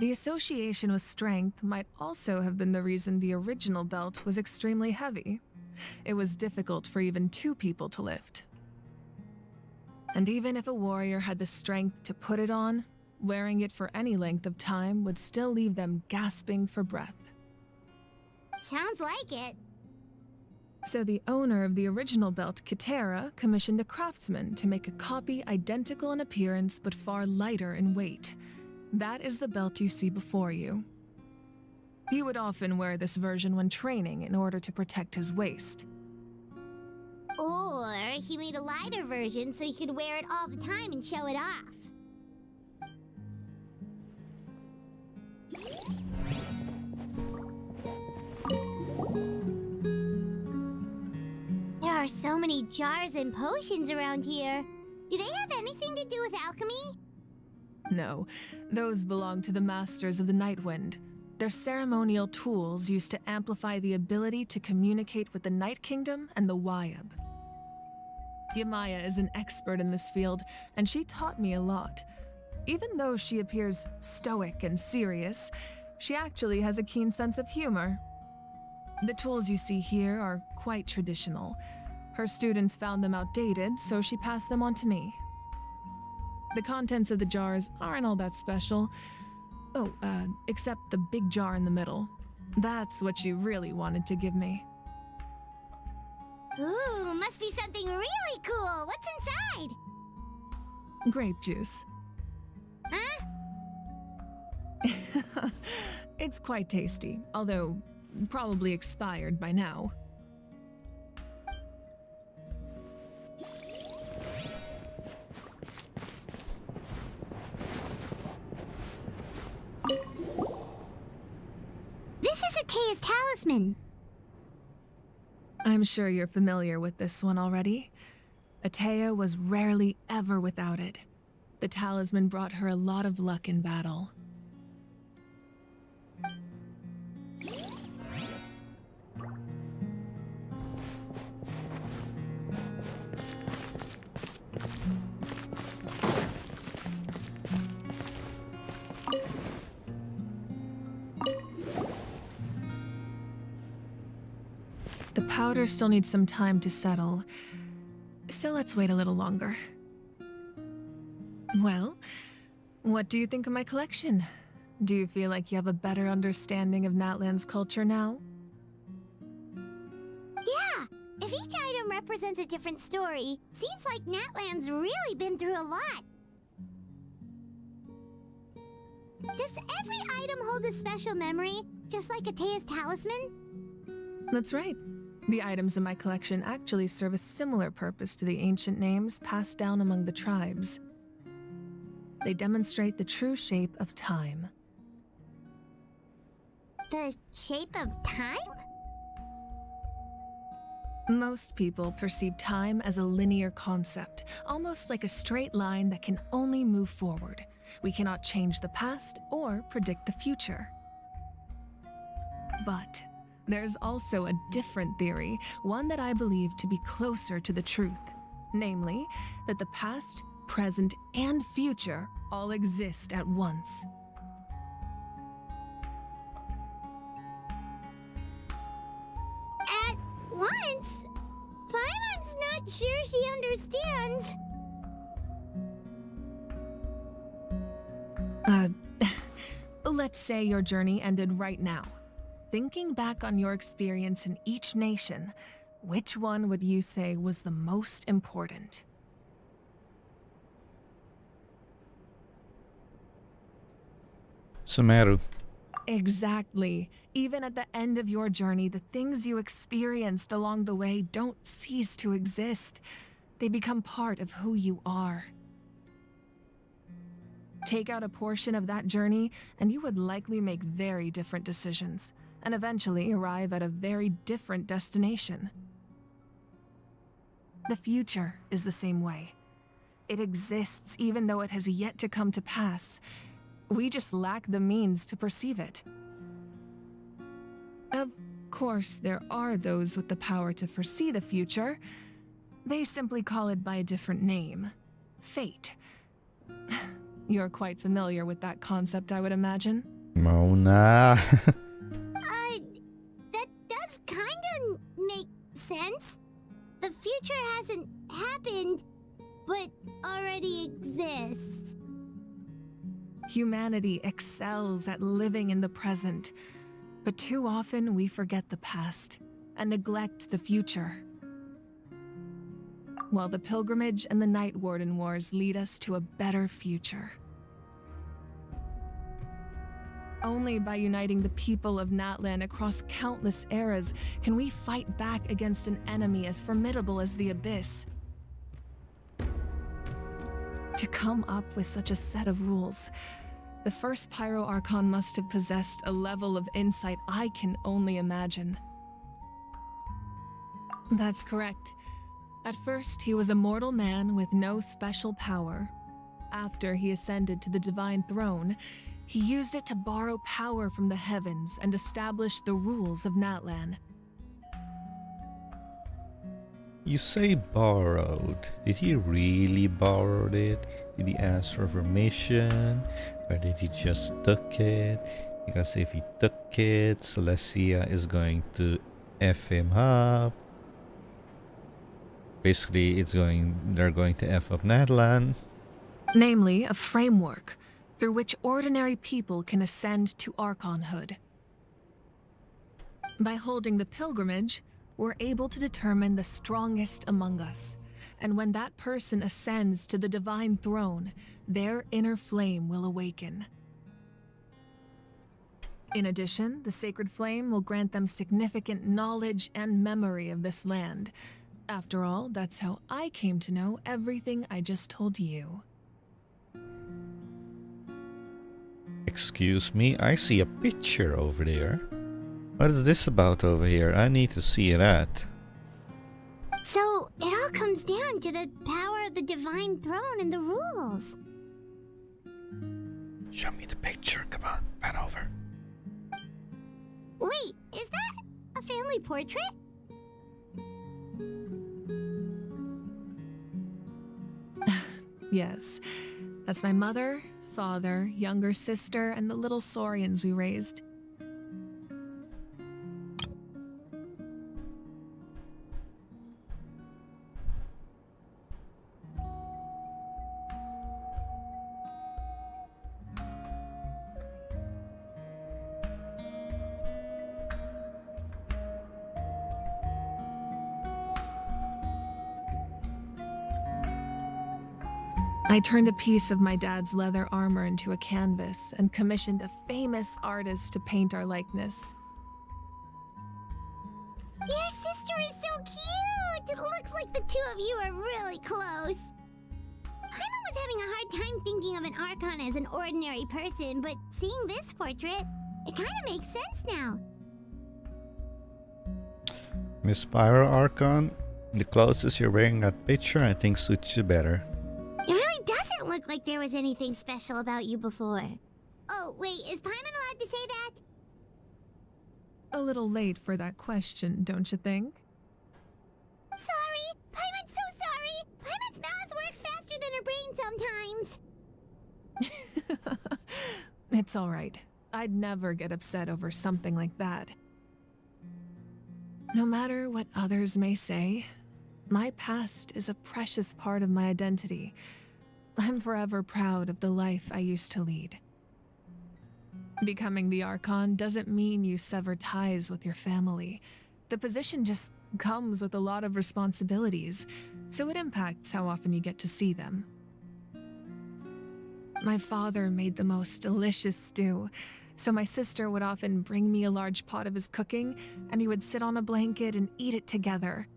The association with strength might also have been the reason the original belt was extremely heavy. It was difficult for even 2 people to lift. And even if a warrior had the strength to put it on, wearing it for any length of time would still leave them gasping for breath. Sounds like it. So the owner of the original belt, Kitera, commissioned a craftsman to make a copy identical in appearance but far lighter in weight. That is the belt you see before you. He would often wear this version when training in order to protect his waist. Or he made a lighter version so he could wear it all the time and show it off. There are so many jars and potions around here. Do they have anything to do with alchemy? No, those belong to the Masters of the Nightwind. They're ceremonial tools used to amplify the ability to communicate with the Night Kingdom and the Wyab. Yamaya is an expert in this field, and she taught me a lot. Even though she appears stoic and serious, she actually has a keen sense of humor. The tools you see here are quite traditional. Her students found them outdated, so she passed them on to me. The contents of the jars aren't all that special. Oh, except the big jar in the middle. That's what she really wanted to give me. Ooh, must be something really cool. What's inside? Grape juice. Huh? It's quite tasty, although probably expired by now. This is Atea's talisman. I'm sure you're familiar with this one already. Atea was rarely ever without it. The talisman brought her a lot of luck in battle. The powder still needs some time to settle, so let's wait a little longer. Well, what do you think of my collection? Do you feel like you have a better understanding of Natlan's culture now? Yeah, if each item represents a different story, seems like Natlan's really been through a lot. Does every item hold a special memory, just like Atea's talisman? That's right. The items in my collection actually serve a similar purpose to the ancient names passed down among the tribes. They demonstrate the true shape of time. The shape of time? Most people perceive time as a linear concept, almost like a straight line that can only move forward. We cannot change the past or predict the future. But there's also a different theory, one that I believe to be closer to the truth. Namely, that the past, present, and future all exist at once. At once? Paimon's not sure she understands. Let's say your journey ended right now. Thinking back on your experience in each nation, which one would you say was the most important? Sumeru. Exactly. Even at the end of your journey, the things you experienced along the way don't cease to exist. They become part of who you are. Take out a portion of that journey, and you would likely make very different decisions, and eventually arrive at a very different destination. The future is the same way. It exists even though it has yet to come to pass. We just lack the means to perceive it. Of course, there are those with the power to foresee the future. They simply call it by a different name. Fate. You're quite familiar with that concept, I would imagine. Mona. That does kinda make sense. The future hasn't happened, but already exists. Humanity excels at living in the present, but too often we forget the past and neglect the future. While the pilgrimage and the Night Warden Wars lead us to a better future. Only by uniting the people of Natlan across countless eras can we fight back against an enemy as formidable as the Abyss. To come up with such a set of rules, the first Pyro Archon must have possessed a level of insight I can only imagine. That's correct. At first, he was a mortal man with no special power. After he ascended to the Divine Throne, he used it to borrow power from the heavens and establish the rules of Natlan. You say borrowed. Did he really borrow it? Did he ask for permission? Or did he just took it? Because if he took it, Celestia is going to F him up. Basically, they're going to F up Natlan. Namely, a framework through which ordinary people can ascend to Archonhood. By holding the pilgrimage, we're able to determine the strongest among us. And when that person ascends to the Divine Throne, their inner flame will awaken. In addition, the Sacred Flame will grant them significant knowledge and memory of this land. After all, that's how I came to know everything I just told you. Excuse me, I see a picture over there. What is this about over here? I need to see that. So, it all comes down to the power of the Divine Throne and the rules. Show me the picture, come on, pan over. Wait, is that a family portrait? Yes, that's my mother, father, younger sister, and the little saurians we raised. I turned a piece of my dad's leather armor into a canvas and commissioned a famous artist to paint our likeness. Your sister is so cute! It looks like the two of you are really close. Paimon was having a hard time thinking of an Archon as an ordinary person, but seeing this portrait, it kind of makes sense now. Miss Pyro Archon, the closest you're wearing that picture I think suits you better. It really doesn't look like there was anything special about you before. Oh, wait, is Paimon allowed to say that? A little late for that question, don't you think? Sorry! Paimon's so sorry! Paimon's mouth works faster than her brain sometimes! It's all right. I'd never get upset over something like that. No matter what others may say, my past is a precious part of my identity. I'm forever proud of the life I used to lead. Becoming the Archon doesn't mean you sever ties with your family. The position just comes with a lot of responsibilities, so it impacts how often you get to see them. My father made the most delicious stew, so my sister would often bring me a large pot of his cooking, and we would sit on a blanket and eat it together.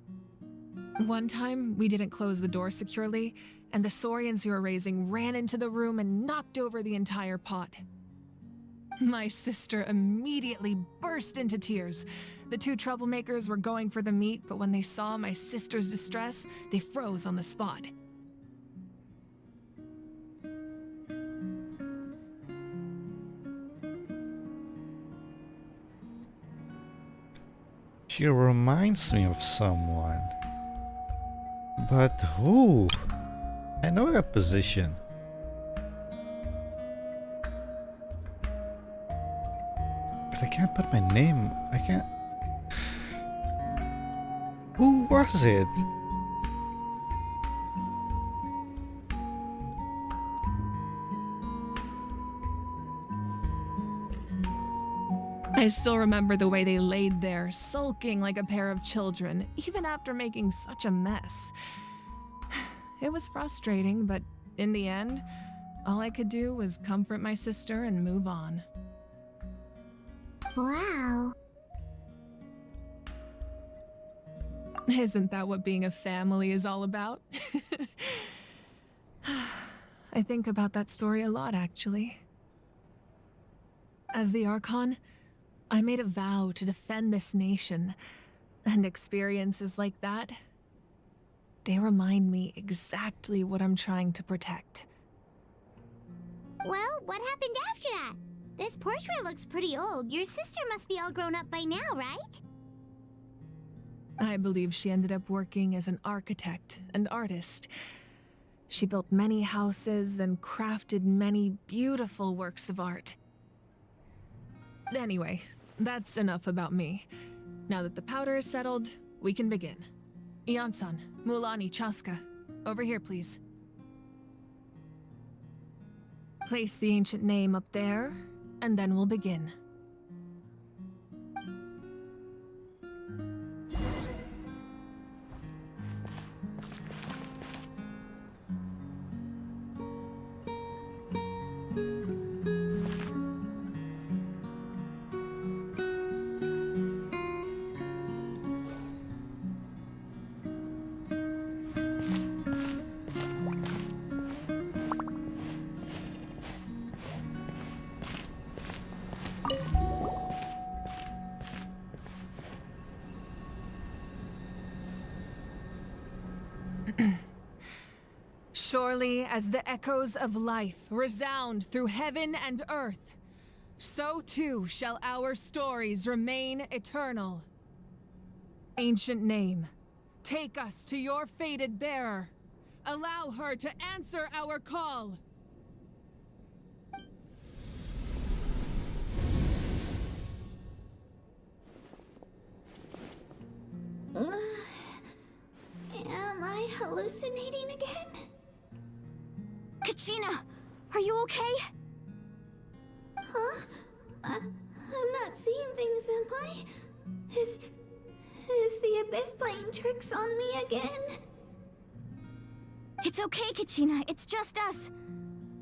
One time, we didn't close the door securely, and the Saurians who were raising ran into the room and knocked over the entire pot. My sister immediately burst into tears. The two troublemakers were going for the meat, but when they saw my sister's distress, they froze on the spot. She reminds me of someone. But who? I know that position. But I can't put my name. I can't. Who was it? I still remember the way they laid there, sulking like a pair of children, even after making such a mess. It was frustrating, but in the end, all I could do was comfort my sister and move on. Wow. Isn't that what being a family is all about? I think about that story a lot, actually. As the Archon, I made a vow to defend this nation, and experiences like that, they remind me exactly what I'm trying to protect. Well, what happened after that? This portrait looks pretty old. Your sister must be all grown up by now, right? I believe she ended up working as an architect and artist. She built many houses and crafted many beautiful works of art. Anyway, that's enough about me. Now that the powder is settled, we can begin. Ian-san, Mulani, Chaska, over here, please. Place the ancient name up there, and then we'll begin. Surely as the echoes of life resound through heaven and earth, so too shall our stories remain eternal. Ancient name, take us to your fated bearer. Allow her to answer our call. Am I hallucinating again? Kachina, are you okay? Huh? I'm not seeing things, am I? Is the Abyss playing tricks on me again? It's okay, Kachina. It's just us.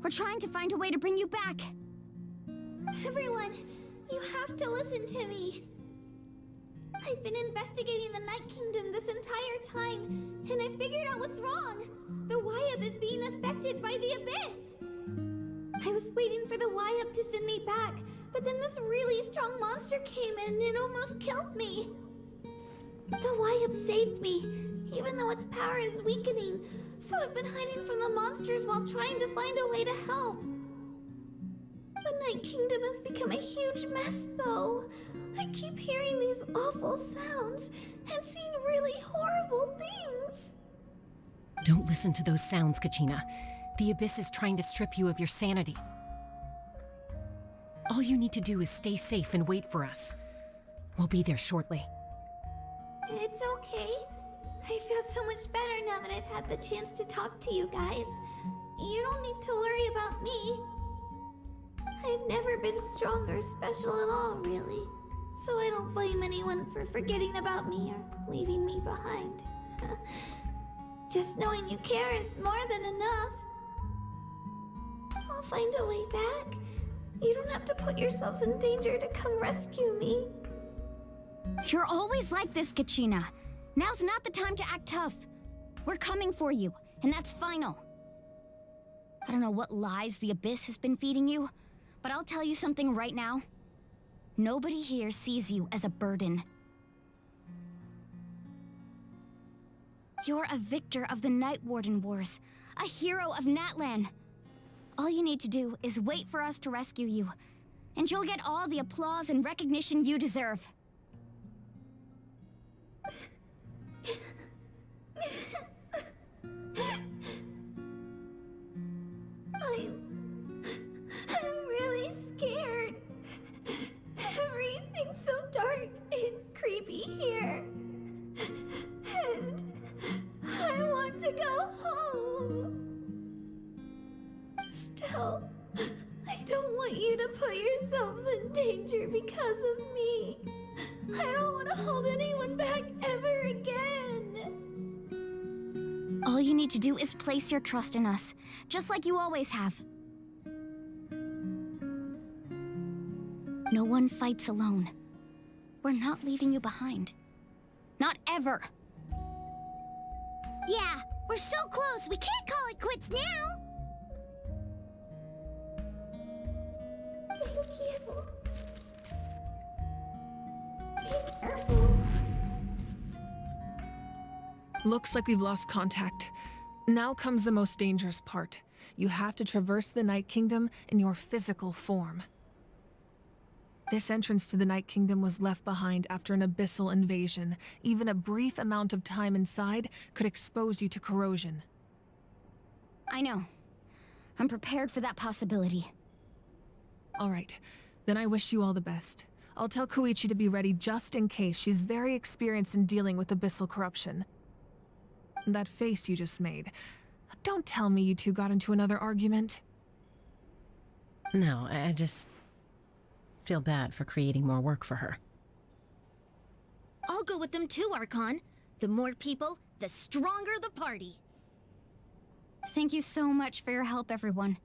We're trying to find a way to bring you back. Everyone, you have to listen to me. I've been investigating the Night Kingdom this entire time, and I figured out what's wrong. The Wyab is being affected by the Abyss. I was waiting for the Wyab to send me back, but then this really strong monster came in and almost killed me. The Wyup saved me, even though its power is weakening, so I've been hiding from the monsters while trying to find a way to help. The Night Kingdom has become a huge mess, though. I keep hearing these awful sounds and seeing really horrible things. Don't listen to those sounds, Kachina. The Abyss is trying to strip you of your sanity. All you need to do is stay safe and wait for us. We'll be there shortly. It's okay. I feel so much better now that I've had the chance to talk to you guys. You don't need to worry about me. I've never been strong or special at all, really. So I don't blame anyone for forgetting about me or leaving me behind. Just knowing you care is more than enough. I'll find a way back. You don't have to put yourselves in danger to come rescue me. You're always like this, Kachina. Now's not the time to act tough. We're coming for you, and that's final. I don't know what lies the Abyss has been feeding you, but I'll tell you something right now. Nobody here sees you as a burden. You're a victor of the Night Warden Wars, a hero of Natlan. All you need to do is wait for us to rescue you, and you'll get all the applause and recognition you deserve. I'm really scared. Everything's so dark and creepy here. And I want to go home. Still, I don't want you to put yourselves in danger because of me. I don't want to hold anyone back ever again. All you need to do is place your trust in us, just like you always have. No one fights alone. We're not leaving you behind. Not ever. Yeah, we're so close. We can't call it quits now. Looks like we've lost contact. Now comes the most dangerous part. You have to traverse the Night Kingdom in your physical form. This entrance to the Night Kingdom was left behind after an abyssal invasion. Even a brief amount of time inside could expose you to corrosion. I know. I'm prepared for that possibility. All right, then I wish you all the best. I'll tell Koichi to be ready just in case. She's very experienced in dealing with abyssal corruption. That face you just made. Don't tell me you two got into another argument. No, I just feel bad for creating more work for her. I'll go with them too, Archon. The more people, the stronger the party. Thank you so much for your help, everyone.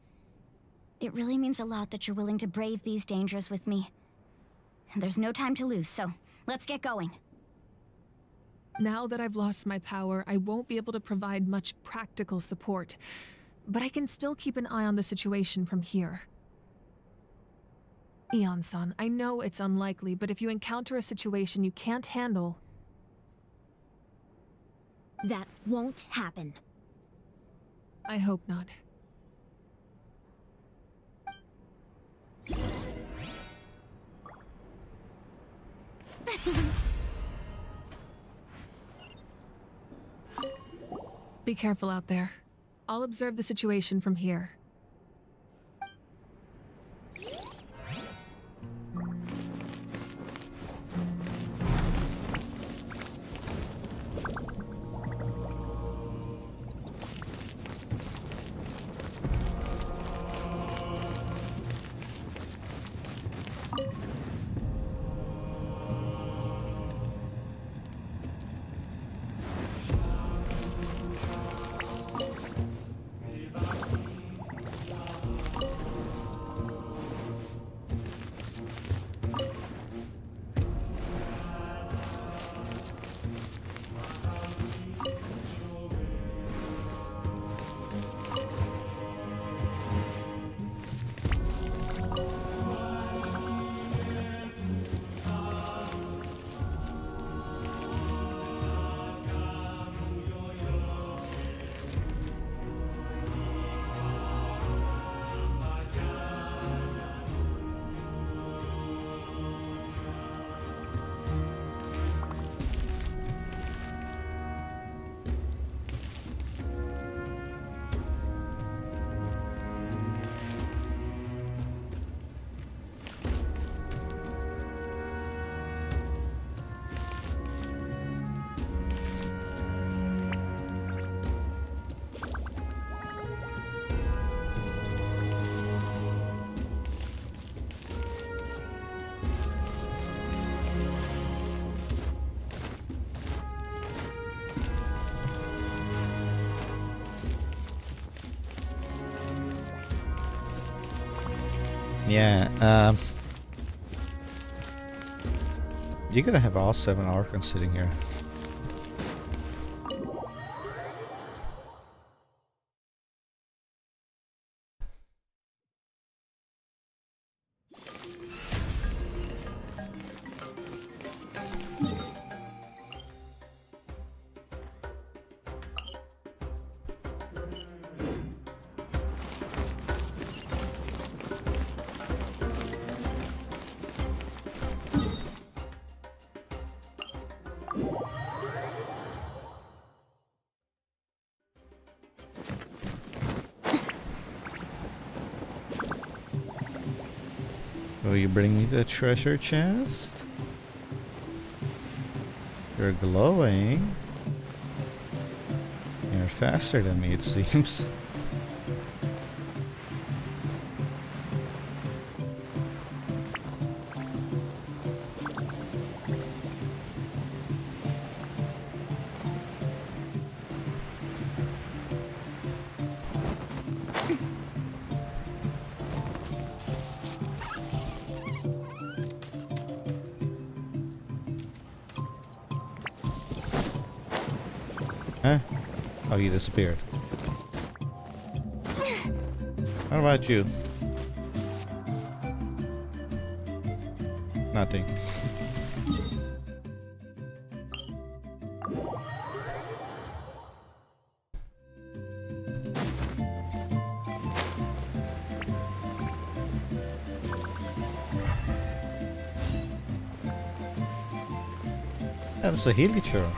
It really means a lot that you're willing to brave these dangers with me. And there's no time to lose, so let's get going. Now that I've lost my power, I won't be able to provide much practical support. But I can still keep an eye on the situation from here. Eon-san, I know it's unlikely, but if you encounter a situation you can't handle... That won't happen. I hope not. Be careful out there. I'll observe the situation from here. Yeah, you're gonna have all 7 Archons sitting here. Will you bring me the treasure chest? You're glowing. You're faster than me, it seems. Huh? Oh, you disappeared. What about you? Nothing. That's a Helichurl.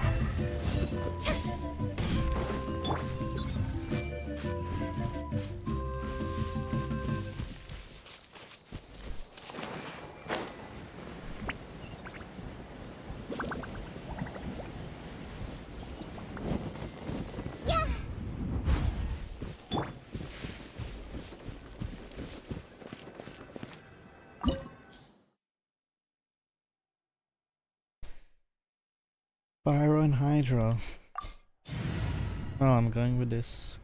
Pyro and Hydro. Oh, I'm going with this.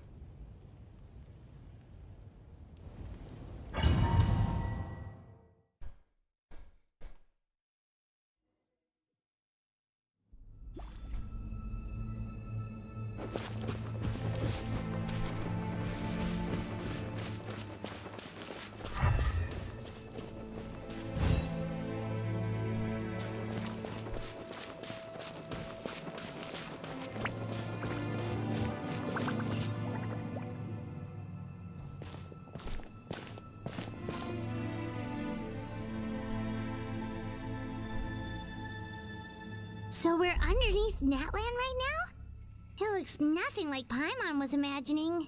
So we're underneath Natland right now? It looks nothing like Paimon was imagining.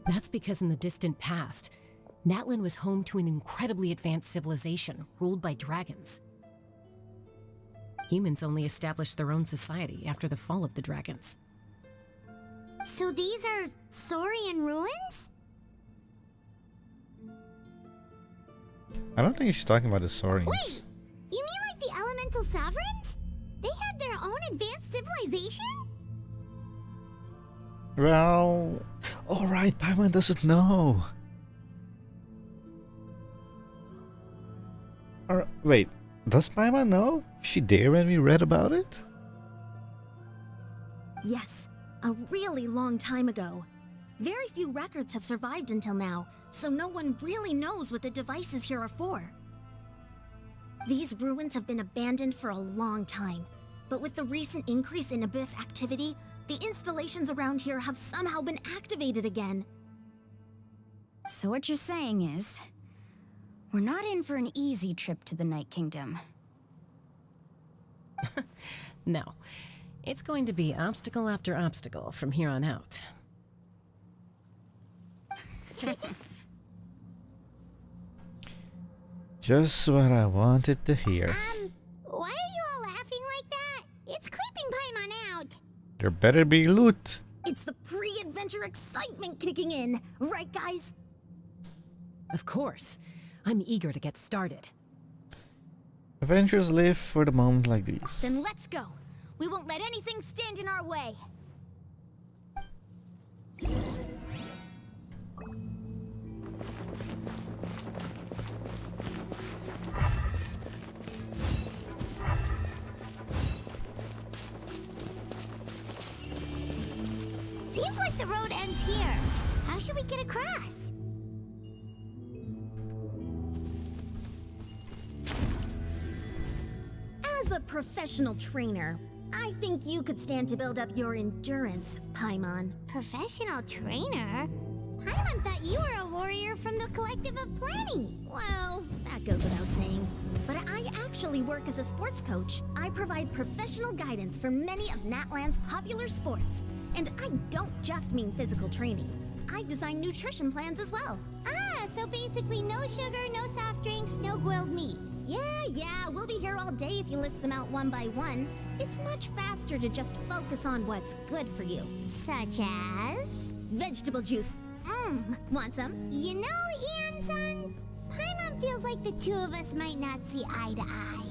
That's because in the distant past, Natlan was home to an incredibly advanced civilization ruled by dragons. Humans only established their own society after the fall of the dragons. So these are Saurian ruins? I don't think she's talking about the Saurians. Wait! You mean like the elemental sovereigns? They had their own advanced civilization? Well... Alright, Paimon doesn't know. Or, wait, does Paimon know? Was she there when we read about it? Yes, a really long time ago. Very few records have survived until now, so no one really knows what the devices here are for. These ruins have been abandoned for a long time, but with the recent increase in Abyss activity, the installations around here have somehow been activated again. So what you're saying is, we're not in for an easy trip to the Night Kingdom. No. It's going to be obstacle after obstacle from here on out. Just what I wanted to hear. Why are you all laughing like that? It's creeping Paimon out. There better be loot. It's the pre-adventure excitement kicking in, right guys? Of course. I'm eager to get started. Adventures live for the moment like these. Then let's go. We won't let anything stand in our way. Seems like the road ends here. How should we get across? As a professional trainer, I think you could stand to build up your endurance, Paimon. Professional trainer? Paimon thought you were a warrior from the Collective of Planning. Well, that goes without saying. But I actually work as a sports coach. I provide professional guidance for many of Natland's popular sports. And I don't just mean physical training. I design nutrition plans as well. Ah, so basically no sugar, no soft drinks, no grilled meat. Yeah, we'll be here all day if you list them out one by one. It's much faster to just focus on what's good for you. Such as? Vegetable juice. Want some? You know, Ian-san, Paimon feels like the two of us might not see eye to eye.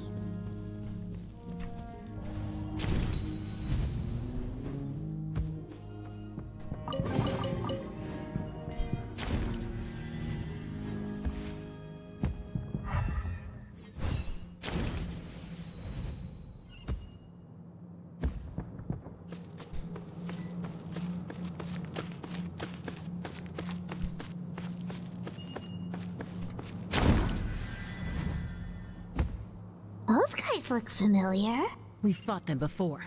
Those guys look familiar. We've fought them before.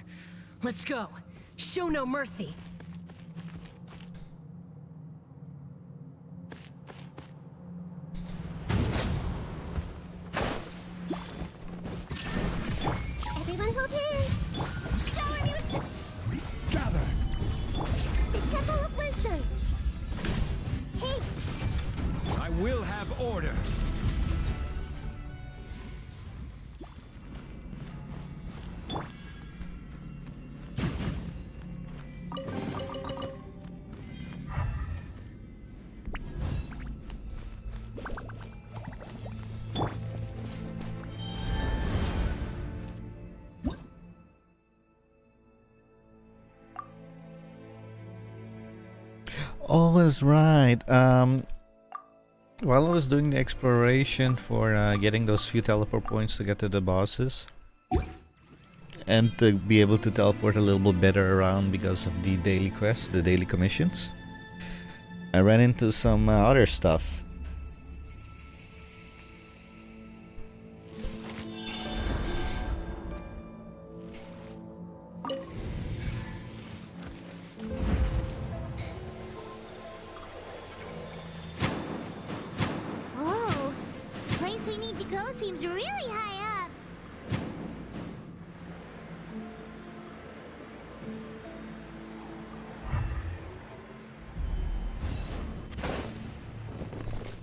Let's go. Show no mercy. Everyone hold hands. Shower me with Gather. the Temple of Wisdom. Hey, I will have order. Oh, that's right. While I was doing the exploration for getting those few teleport points to get to the bosses, and to be able to teleport a little bit better around because of the daily quests, the daily commissions, I ran into some other stuff. whoa. The place we need to go seems really high up.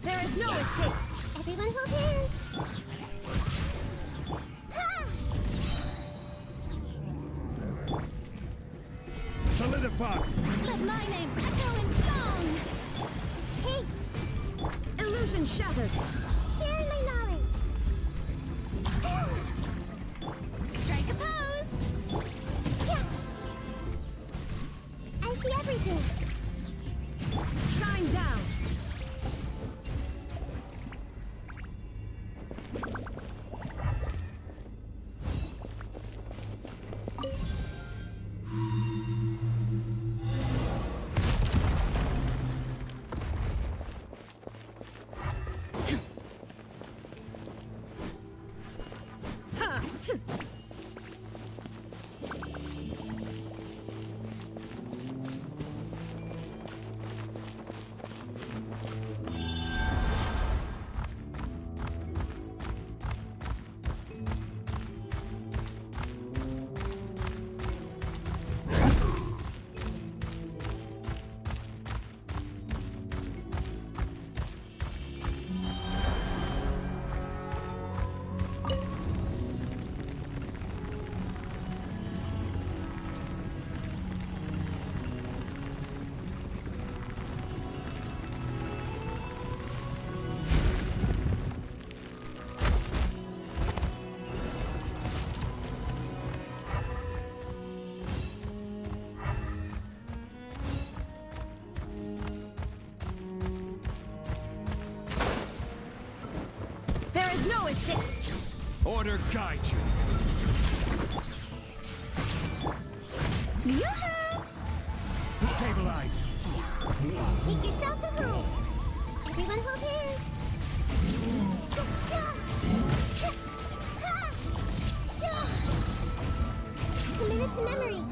There is no escape. Everyone hold hands. Ha! Solidify. Let my name echo in song. Hey, Illusion shattered. share my knowledge. Strike a pose. Yeah. I see everything. Shine down. Ha! There is no escape. Order guide you. Yoo-hoo! Stabilize. Make yourselves at home. Everyone hold hands. A minute to memory.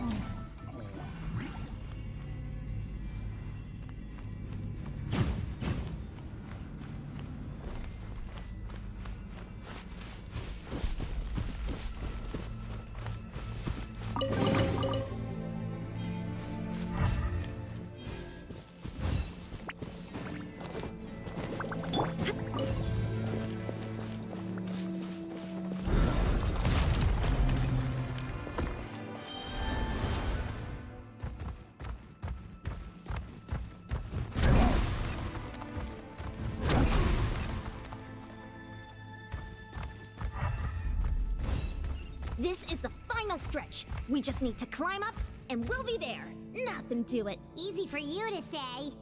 This is the final stretch. We just need to climb up, and we'll be there. Nothing to it. Easy for you to say.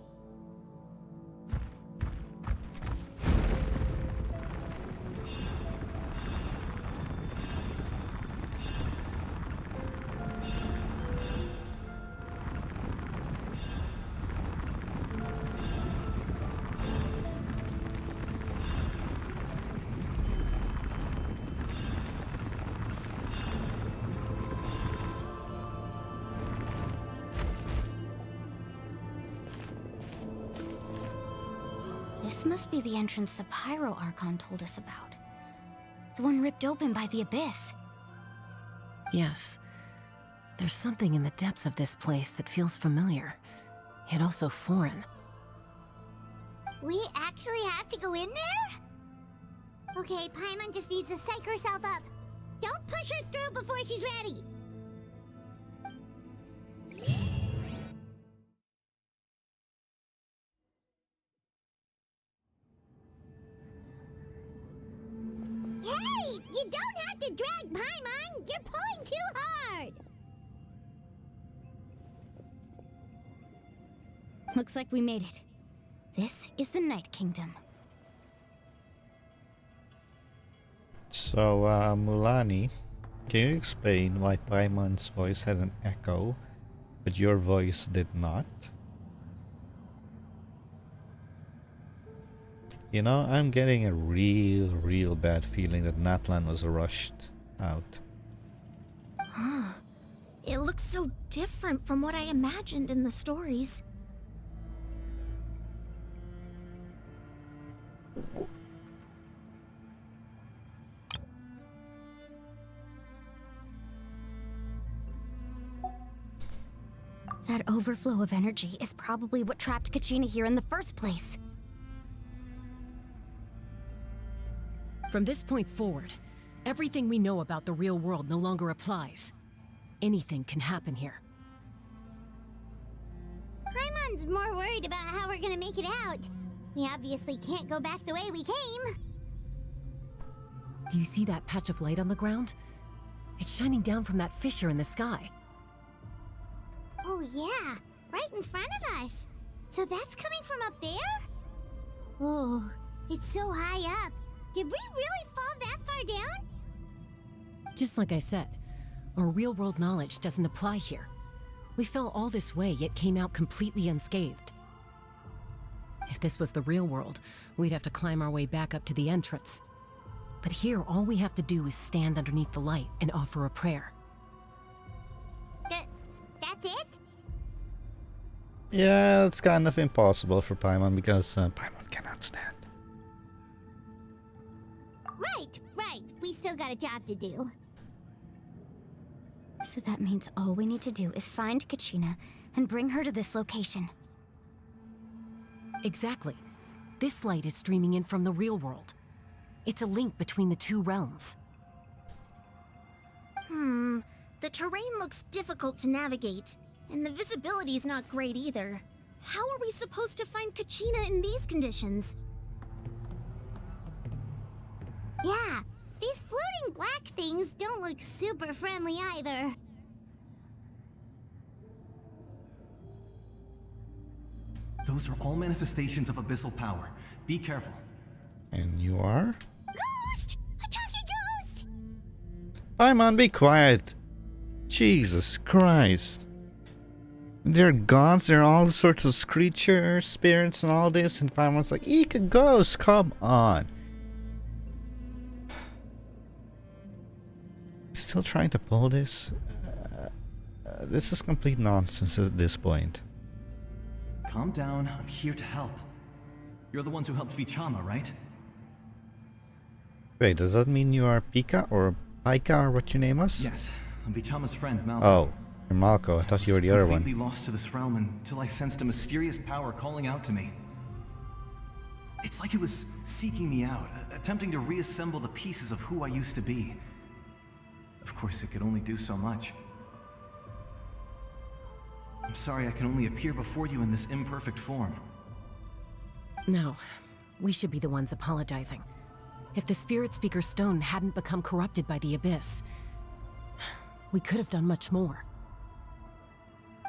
This must be the entrance the Pyro Archon told us about. The one ripped open by the Abyss. Yes. There's something in the depths of this place that feels familiar, yet also foreign. We actually have to go in there? Okay, Paimon just needs to psych herself up. Don't push her through before she's ready. Hey! You don't have to drag Paimon! You're pulling too hard! Looks like we made it. This is the Night Kingdom. So, Mulani, can you explain why Paimon's voice had an echo, but your voice did not? You know, I'm getting a real bad feeling that Natlan was rushed out. Huh. It looks so different from what I imagined in the stories. That overflow of energy is probably what trapped Kachina here in the first place. From this point forward, everything we know about the real world no longer applies. Anything can happen here. Paimon's more worried about how we're gonna make it out. We obviously can't go back the way we came. Do you see that patch of light on the ground? It's shining down from that fissure in the sky. Oh yeah, right in front of us. So that's coming from up there? Oh, it's so high up. Did we really fall that far down? Just like I said, our real-world knowledge doesn't apply here. We fell all this way, yet came out completely unscathed. If this was the real world, we'd have to climb our way back up to the entrance. But here, all we have to do is stand underneath the light and offer a prayer. That's it? Yeah, it's kind of impossible for Paimon because Paimon cannot stand. Right. We still got a job to do. So that means all we need to do is find Kachina and bring her to this location. Exactly. This light is streaming in from the real world. It's a link between the two realms. The terrain looks difficult to navigate, and the visibility's not great either. How are we supposed to find Kachina in these conditions? Yeah, these floating black things don't look super friendly either. Those are all manifestations of abyssal power. Be careful. And you are? Ghost! A talking ghost! Paimon, be quiet! Jesus Christ. They're gods, there are all sorts of creatures, spirits, and all this, and Paimon's like, Eek, a ghost, come on. Still trying to pull this? This is complete nonsense at this point. Calm down, I'm here to help. You're the ones who helped Vichama, right? Wait, does that mean you are Pika or Paika or what you name us? Yes, I'm Vichama's friend, Malcolm. Oh, you're Malco. I thought you were the other one. I was completely lost to this realm until I sensed a mysterious power calling out to me. It's like it was seeking me out, attempting to reassemble the pieces of who I used to be. Of course, it could only do so much. I'm sorry I can only appear before you in this imperfect form. No, we should be the ones apologizing. If the Spirit Speaker's stone hadn't become corrupted by the Abyss, we could have done much more.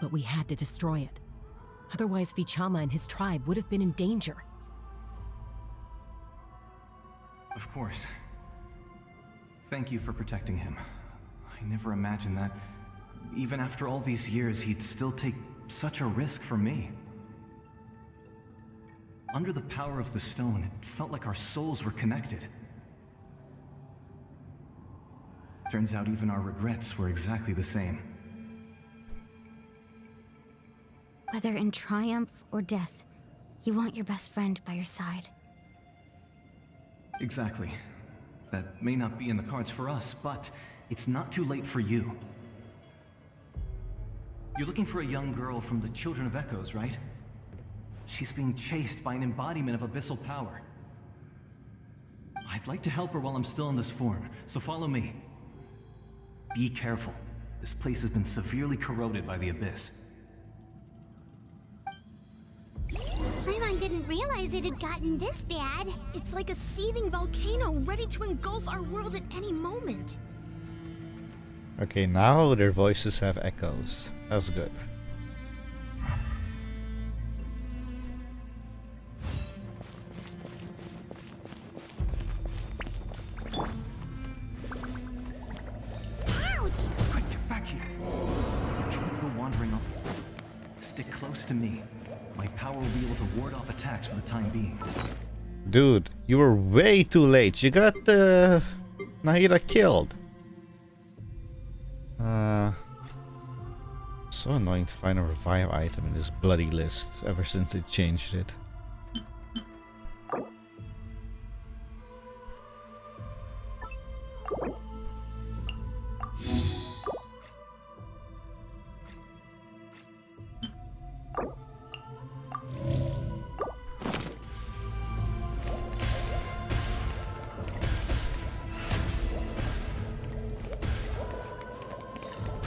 But we had to destroy it. Otherwise, Vichama and his tribe would have been in danger. Of course. Thank you for protecting him. I never imagined that, even after all these years, he'd still take such a risk for me. Under the power of the stone, it felt like our souls were connected. Turns out even our regrets were exactly the same. Whether in triumph or death, you want your best friend by your side. Exactly. That may not be in the cards for us, but it's not too late for you. You're looking for a young girl from the Children of Echoes, right? She's being chased by an embodiment of abyssal power. I'd like to help her while I'm still in this form, so follow me. Be careful. This place has been severely corroded by the Abyss. Paimon didn't realize it had gotten this bad. It's like a seething volcano ready to engulf our world at any moment. Okay, now their voices have echoes. That's good. Quick, get back here. You can't go wandering off. Stick close to me. My power will be able to ward off attacks for the time being. Dude, you were way too late. You got Nahida killed. So annoying to find a revive item in this bloody list ever since they changed it.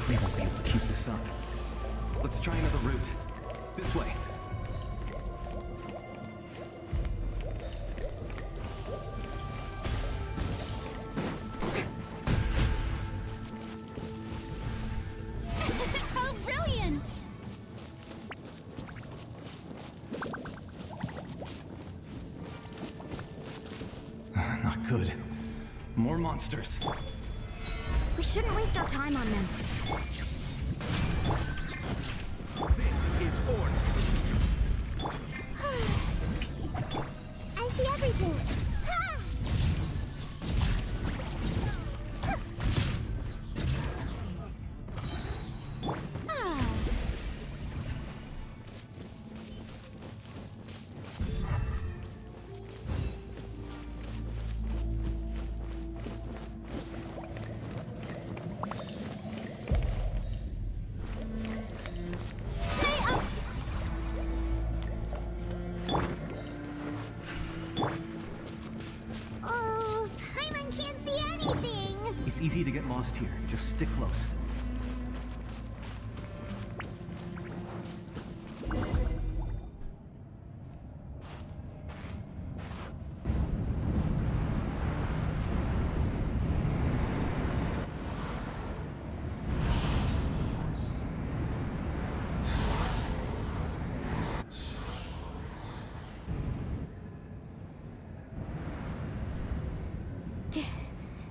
We won't be able to keep this up. Let's try another route. This way. How brilliant! Not good. More monsters. We shouldn't waste our time on them. This is order. I see everything. Ha! Ah. Oh, Paimon can't see anything. It's easy to get lost here. Just stick close.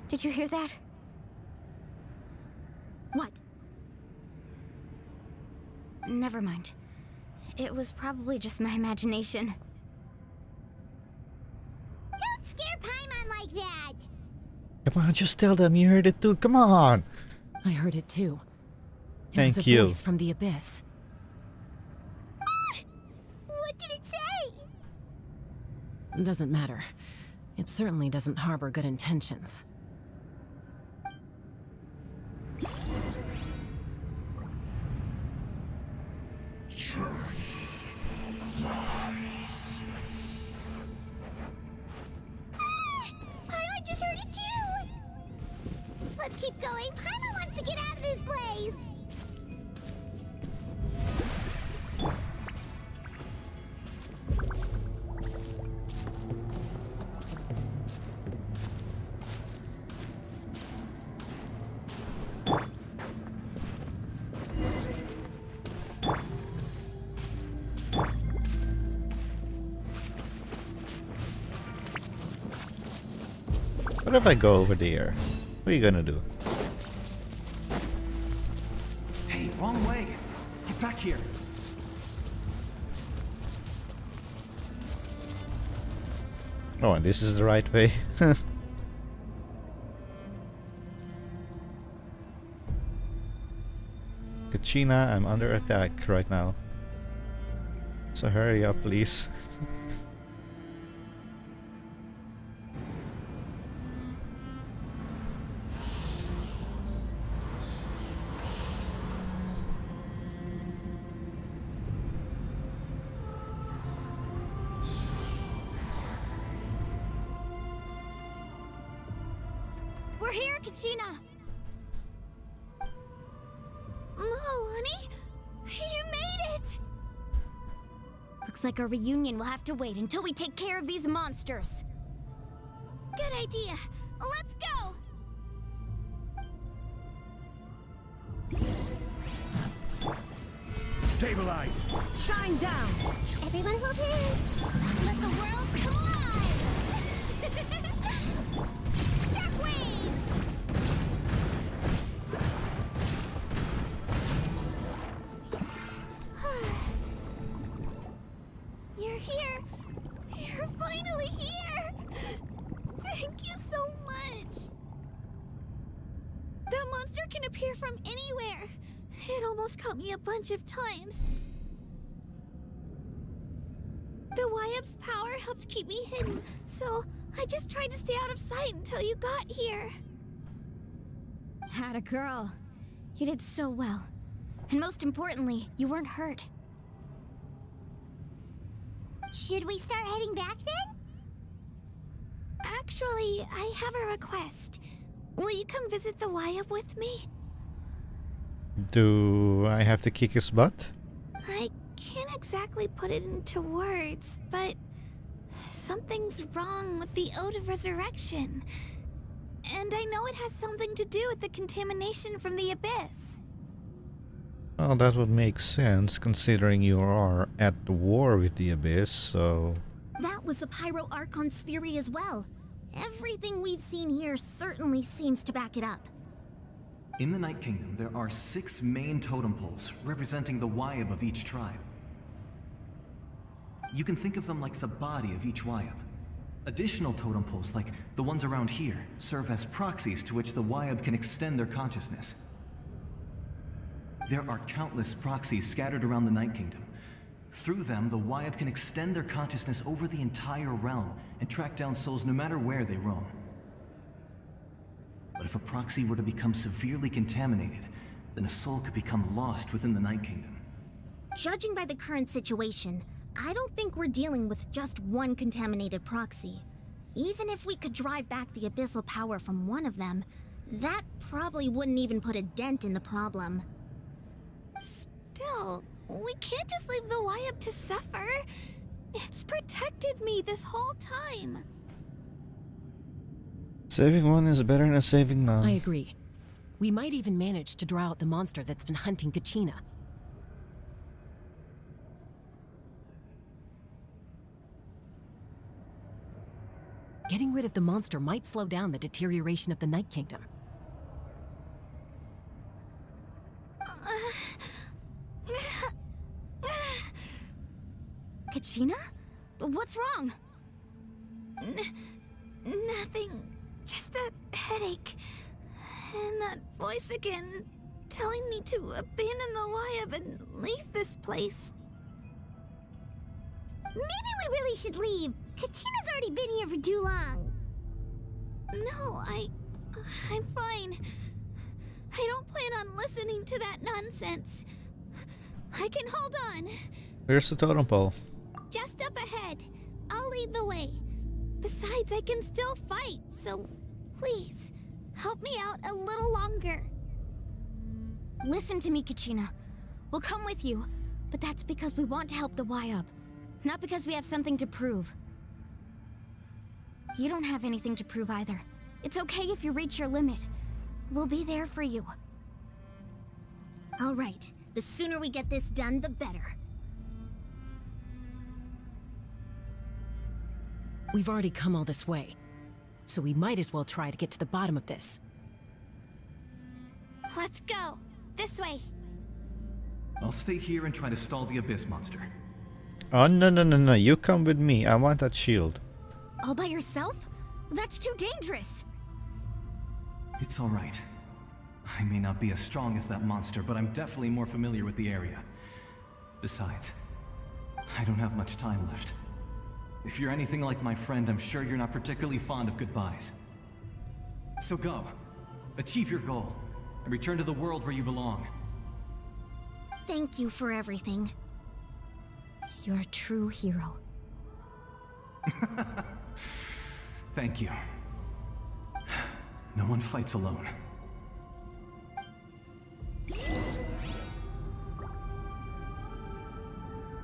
Did you hear that? What? Never mind. It was probably just my imagination. Don't scare Paimon like that! Come on, just tell them you heard it too. Come on. I heard it too. It Thank was a you. voice from the abyss. What did it say? Doesn't matter. It certainly doesn't harbor good intentions. Paimon just heard it too! Let's keep going. Paimon wants to get out of this place! What if I go over there? What are you gonna do? Hey, wrong way! Get back here! Oh, and this is the right way. Kachina, I'm under attack right now. So hurry up, please. We're here, Kachina! Oh, honey! You made it! Looks like our reunion will have to wait until we take care of these monsters. Good idea. Let's go! Stabilize! Shine down! Everyone hold hands! Let the world come alive! Shockwave! You're here! You're finally here! Thank you so much! That monster can appear from anywhere! It almost caught me a bunch of times. The Wyap's power helped keep me hidden, so I just tried to stay out of sight until you got here. Atta girl. You did so well. And most importantly, you weren't hurt. Should we start heading back then? Actually, I have a request. Will you come visit the Wyap with me? Do I have to kick his butt? I can't exactly put it into words, but something's wrong with the Ode of Resurrection. And I know it has something to do with the contamination from the Abyss. Well, that would make sense considering you are at war with the Abyss, so... That was the Pyro Archon's theory as well. Everything we've seen here certainly seems to back it up. In the Night Kingdom, there are 6 main totem poles representing the Wyap of each tribe. You can think of them like the body of each Wyap. Additional totem poles, like the ones around here, serve as proxies to which the Wyap can extend their consciousness. There are countless proxies scattered around the Night Kingdom. Through them, the Wyap can extend their consciousness over the entire realm and track down souls no matter where they roam. But if a proxy were to become severely contaminated, then a soul could become lost within the Night Kingdom. Judging by the current situation, I don't think we're dealing with just one contaminated proxy. Even if we could drive back the abyssal power from one of them, that probably wouldn't even put a dent in the problem. Still, we can't just leave the Wyap to suffer. It's protected me this whole time. Saving one is better than saving none. I agree. We might even manage to draw out the monster that's been hunting Kachina. Getting rid of the monster might slow down the deterioration of the Night Kingdom. Kachina? What's wrong? Nothing. Just a headache. And that voice again, telling me to abandon the Wayab and leave this place. Maybe we really should leave. Kachina's already been here for too long. No, I'm fine. I don't plan on listening to that nonsense. I can hold on. Where's the totem pole? Just up ahead. I'll lead the way. Besides, I can still fight, so please, help me out a little longer. Listen to me, Kachina. We'll come with you, but that's because we want to help the Wayab, not because we have something to prove. You don't have anything to prove either. It's okay if you reach your limit. We'll be there for you. All right. The sooner we get this done, the better. We've already come all this way, so we might as well try to get to the bottom of this. Let's go. This way. I'll stay here and try to stall the Abyss monster. Oh, no. You come with me. I want that shield. All by yourself? That's too dangerous. It's all right. I may not be as strong as that monster, but I'm definitely more familiar with the area. Besides, I don't have much time left. If you're anything like my friend, I'm sure you're not particularly fond of goodbyes. So go. Achieve your goal, and return to the world where you belong. Thank you for everything. You're a true hero. Thank you. No one fights alone.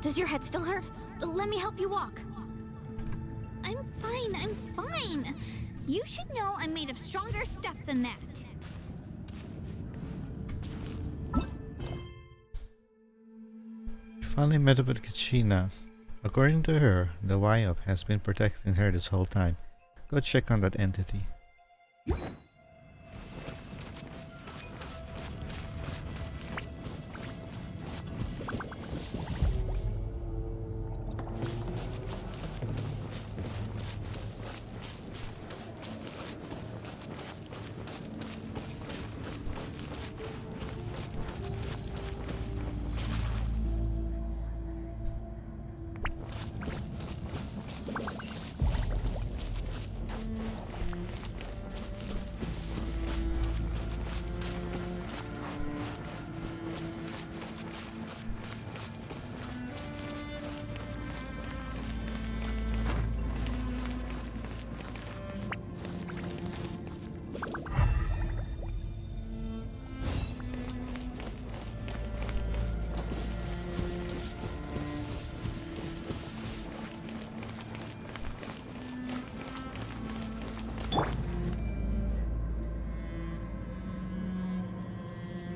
Does your head still hurt? Let me help you walk. I'm fine. You should know I'm made of stronger stuff than that. Finally met up with Kachina. According to her, the Wayab has been protecting her this whole time. Go check on that entity.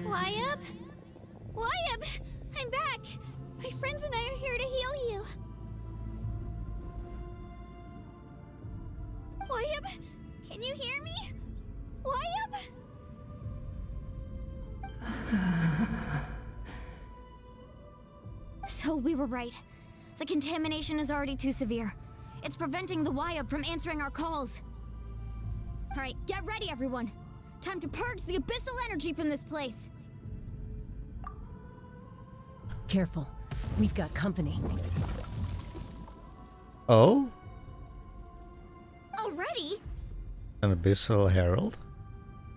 Wayab! I'm back! My friends and I are here to heal you. Wayab? Can you hear me? Wayab? So we were right. The contamination is already too severe. It's preventing the Wayab from answering our calls. Alright, get ready everyone. Time to purge the abyssal energy from this place. Careful. We've got company. Oh? Already? An abyssal herald?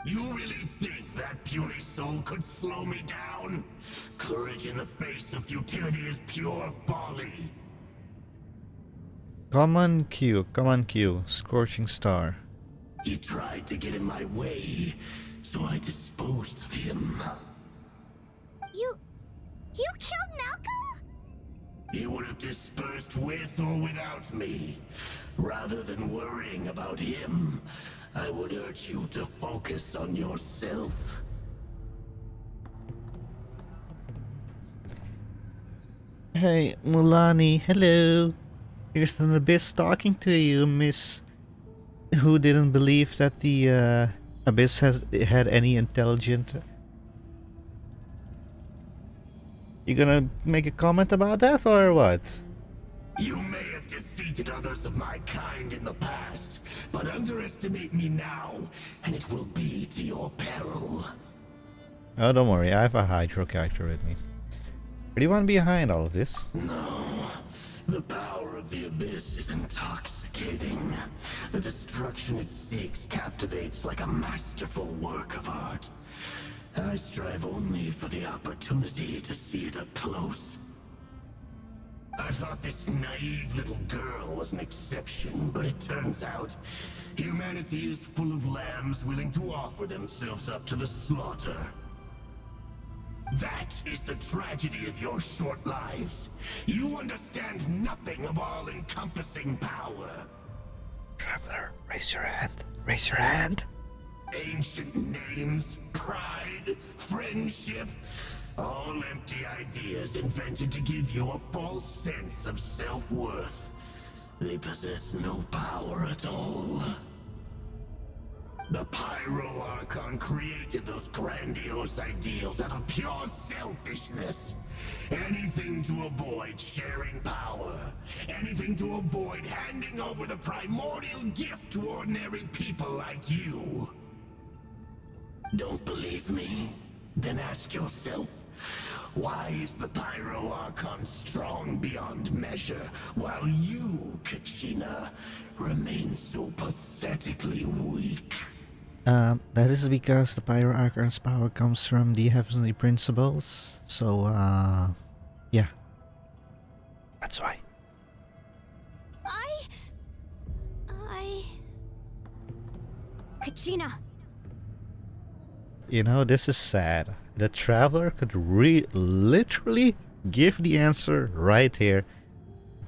You really think that puny soul could slow me down? Courage in the face of futility is pure folly. Come on, Q. Scorching Star. He tried to get in my way, so I disposed of him. You killed Malco? He would have dispersed with or without me. Rather than worrying about him, I would urge you to focus on yourself. Hey, Mulani, hello. Here's an abyss talking to you, miss. Who didn't believe that the abyss had any intelligent. You gonna make a comment about that or what? You may have defeated others of my kind in the past, but underestimate me now, and it will be to your peril. Oh, don't worry, I have a Hydro character with me. What do you want behind all of this? No. The power of the Abyss is intoxicating. The destruction it seeks captivates like a masterful work of art. I strive only for the opportunity to see it up close. I thought this naive little girl was an exception, but it turns out humanity is full of lambs willing to offer themselves up to the slaughter. That is the tragedy of your short lives. You understand nothing of all-encompassing power. Traveler, raise your hand. Raise your hand. Ancient names, pride, friendship, all empty ideas invented to give you a false sense of self-worth. They possess no power at all. The Pyro Archon created those grandiose ideals out of pure selfishness. Anything to avoid sharing power. Anything to avoid handing over the primordial gift to ordinary people like you. Don't believe me? Then ask yourself, why is the Pyro Archon strong beyond measure, while you, Kachina, remain so pathetically weak? That is because the Pyro Archon's power comes from the heavenly principles. So, yeah. That's why. Kachina! You know, this is sad. The Traveler could literally give the answer right here,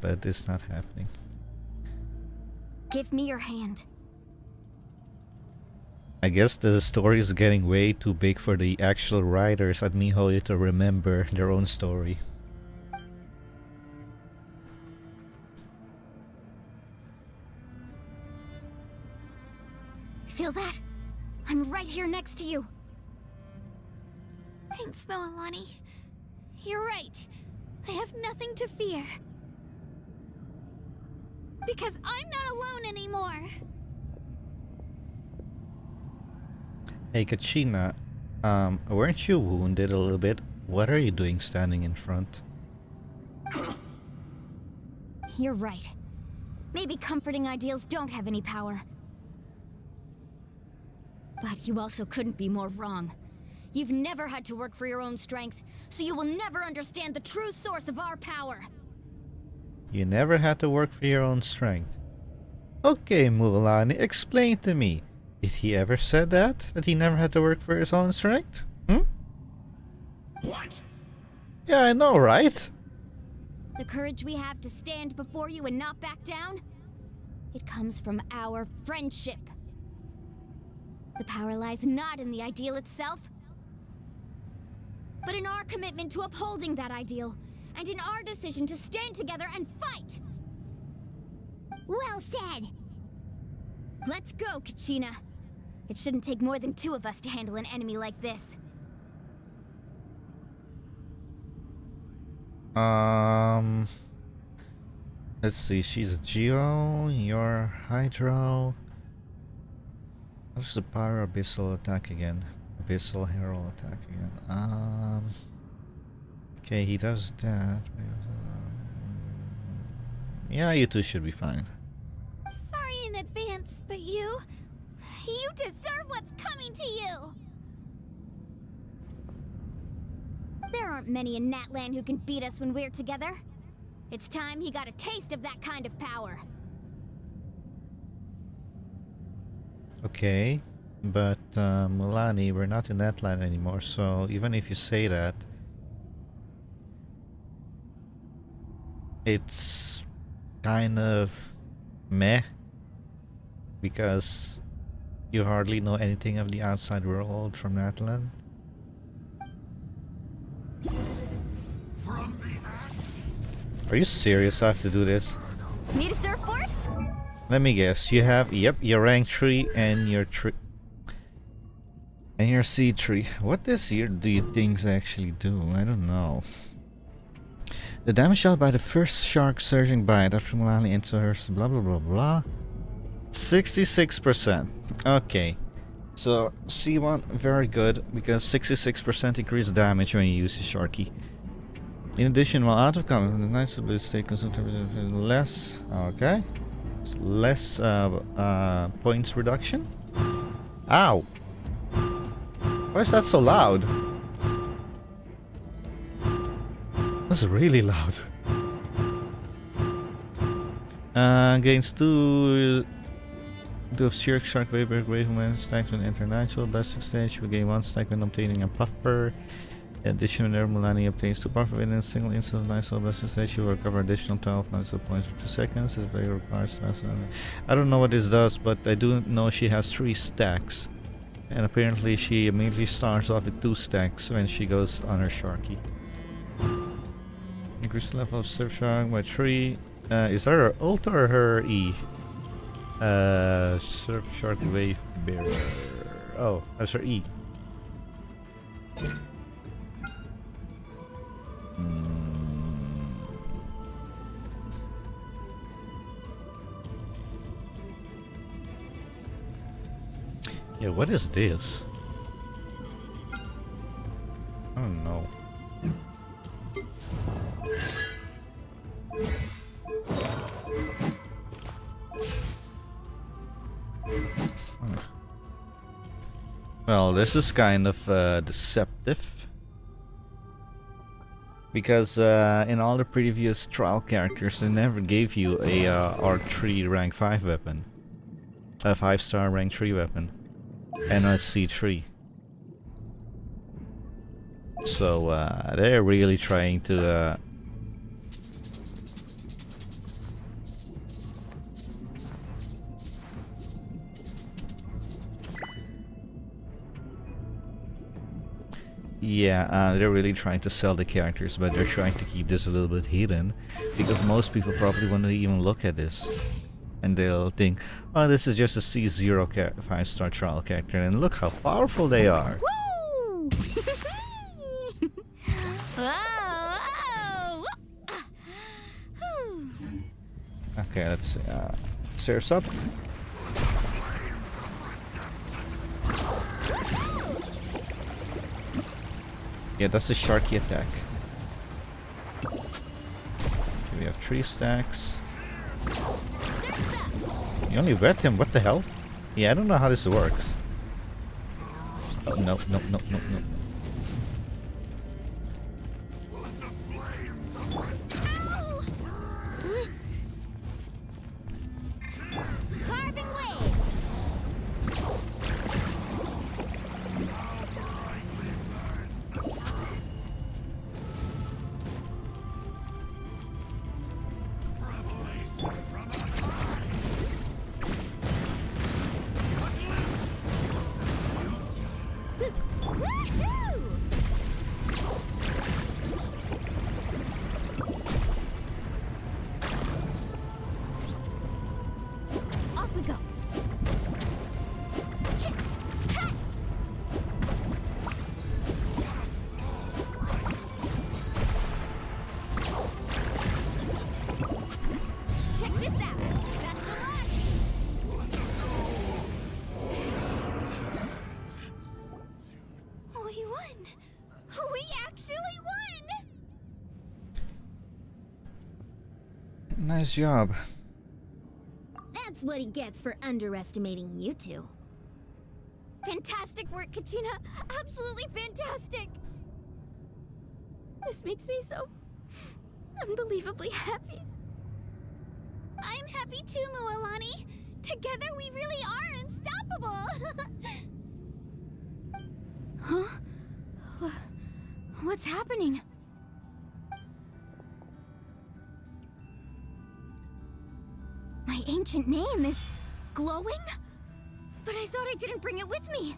but it's not happening. Give me your hand. I guess the story is getting way too big for the actual writers at Mihoyo to remember their own story. Feel that? I'm right here next to you. Thanks, Moalani. You're right. I have nothing to fear. Because I'm not alone anymore. Hey Kachina, weren't you wounded a little bit? What are you doing standing in front? You're right. Maybe comforting ideals don't have any power. But you also couldn't be more wrong. You've never had to work for your own strength, so you will never understand the true source of our power. You never had to work for your own strength. Okay, Mulani, explain to me. Did he ever said that? That he never had to work for his own strength? What? Yeah, I know, right? The courage we have to stand before you and not back down? It comes from our friendship. The power lies not in the ideal itself, but in our commitment to upholding that ideal, and in our decision to stand together and fight! Well said! Let's go, Kachina. It shouldn't take more than 2 of us to handle an enemy like this. Let's see, she's Geo, you're Hydro. What's the Pyro Abyssal attack again? Abyssal Herald attack again. Okay, he does that. Yeah, you two should be fine. Sorry in advance, but you deserve what's coming to you! There aren't many in Natlan who can beat us when we're together. It's time he got a taste of that kind of power. Okay, but Mulani, we're not in that land anymore, so even if you say that, it's kind of meh, because you hardly know anything of the outside world from Natlan. Are you serious? I have to do this? Need a surfboard? Let me guess. You have, yep, your rank 3 and your C3. What this year do you things actually do? I don't know. The damage dealt by the first shark surging bite after Milani into her blah blah blah blah. 66%. Okay. So C1 very good because 66% increased damage when you use the Sharky. In addition, while out of combat, the nice ability stay consumed less. Okay. Less points reduction. Ow! Why is that so loud? That's really loud. Gains 2 of Shark Wave when stacks when international best stage. We gain 1 stack when obtaining a puffer. In addition, whenever Milani obtains 2 puffer within a single instant of nice best stage, you will recover additional 12 nice points for 2 seconds. This value requires I don't know what this does, but I do know she has 3 stacks. And apparently she immediately starts off with 2 stacks when she goes on her Sharky. Increase the level of Surf Shark by 3. Is that her ult or her E? Surf Shark Wave Bearer. Oh, that's her E. Yeah, what is this? I don't know. Well, this is kind of deceptive. Because in all the previous trial characters, they never gave you a R3 rank 5 weapon. A 5-star rank 3 weapon. And a C3. So they're really trying to yeah, they're really trying to sell the characters, but they're trying to keep this a little bit hidden because most people probably won't even look at this. And they'll think, oh, this is just a C0 5-star trial character, and look how powerful they are. Woo! Okay, let's see. Stairs up. Yeah, that's a Sharky attack. Okay, we have 3 stacks. You only wet him, what the hell? Yeah, I don't know how this works. Oh, no, no, no, no, no. Nice job. That's what he gets for underestimating you two. Fantastic work, Kachina. Absolutely fantastic. This makes me so unbelievably happy. I'm happy too, Mualani. Together we really are unstoppable. Huh? What's happening? My ancient name is glowing? But I thought I didn't bring it with me.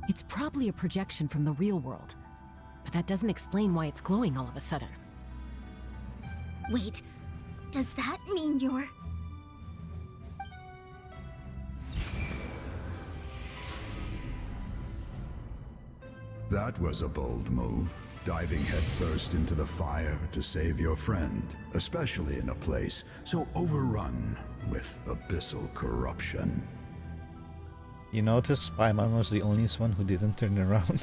It's probably a projection from the real world, but that doesn't explain why it's glowing all of a sudden. Wait, does that mean you're... That was a bold move, diving headfirst into the fire to save your friend, especially in a place so overrun with abyssal corruption. You notice Paimon was the only one who didn't turn around.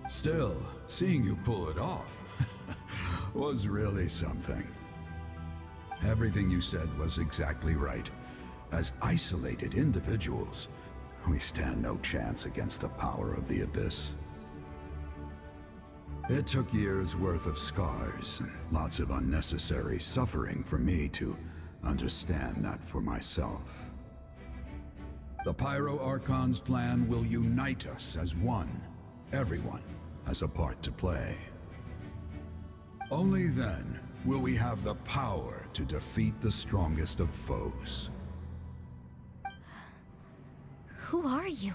Still, seeing you pull it off was really something. Everything you said was exactly right. As isolated individuals, we stand no chance against the power of the Abyss. It took years' worth of scars and lots of unnecessary suffering for me to understand that for myself. The Pyro Archon's plan will unite us as one. Everyone has a part to play. Only then will we have the power to defeat the strongest of foes. Who are you?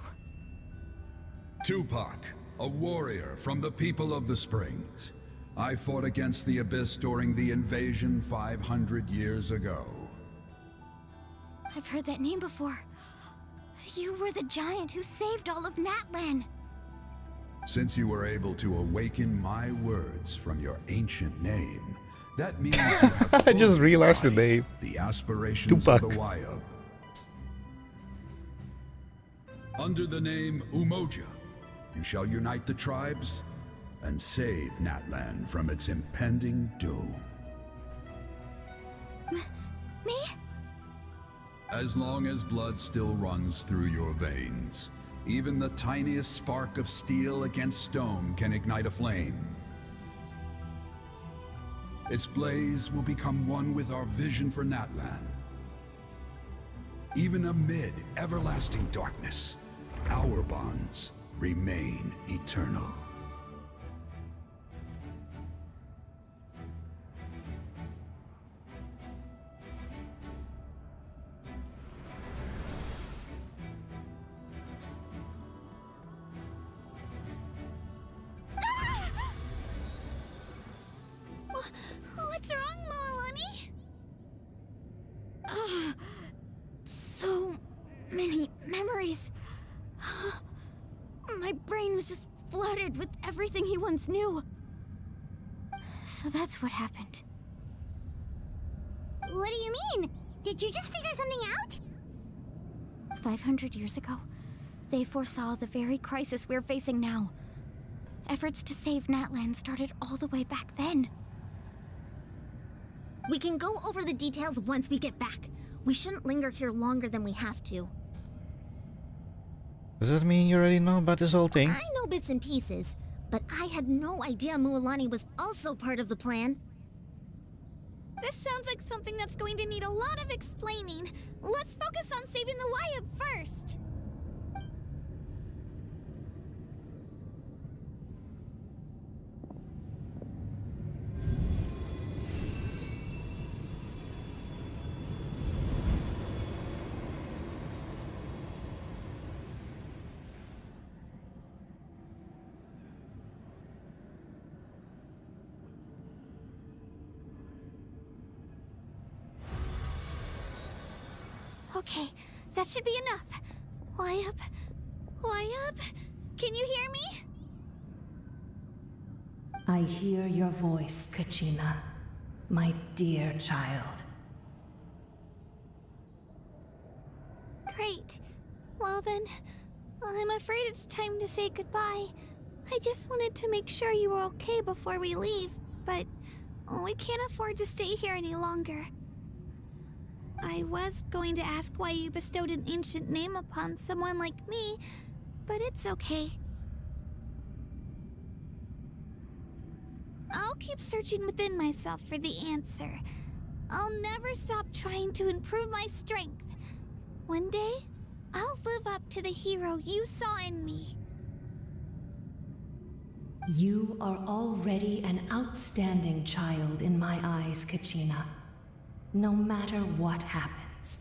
Tupac, a warrior from the people of the Springs. I fought against the Abyss during the invasion 500 years ago. I've heard that name before. You were the giant who saved all of Natlan. Since you were able to awaken my words from your ancient name, that means you have I just fully realized the name. embodied the aspirations Tupac. of the Wayab. Under the name Umoja, you shall unite the tribes and save Natlan from its impending doom. Me? As long as blood still runs through your veins, even the tiniest spark of steel against stone can ignite a flame. Its blaze will become one with our vision for Natlan. Even amid everlasting darkness, our bonds remain eternal. What's wrong, Moalani? So many memories. My brain was just flooded with everything he once knew. So that's what happened. What do you mean? Did you just figure something out? 500 years ago, they foresaw the very crisis we're facing now. Efforts to save Natlan started all the way back then. We can go over the details once we get back. We shouldn't linger here longer than we have to. Does that mean you already know about this whole thing? I know bits and pieces, but I had no idea Mualani was also part of the plan. This sounds like something that's going to need a lot of explaining. Let's focus on saving the Wayab first. Okay, that should be enough. Wayab? Wayab? Can you hear me? I hear your voice, Kachina, my dear child. Great. Well then, I'm afraid it's time to say goodbye. I just wanted to make sure you were okay before we leave, but we can't afford to stay here any longer. I was going to ask why you bestowed an ancient name upon someone like me, but it's okay. I'll keep searching within myself for the answer. I'll never stop trying to improve my strength. One day, I'll live up to the hero you saw in me. You are already an outstanding child in my eyes, Kachina. No matter what happens.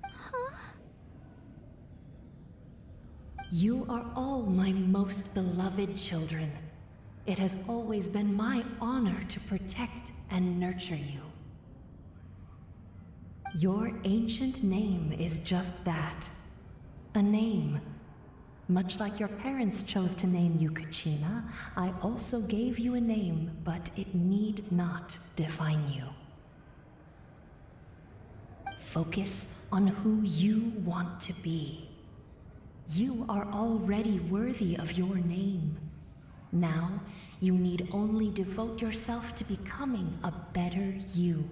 Huh? You are all my most beloved children. It has always been my honor to protect and nurture you. Your ancient name is just that. A name. Much like your parents chose to name you Kachina, I also gave you a name, but it need not define you. Focus on who you want to be. You are already worthy of your name. Now, you need only devote yourself to becoming a better you.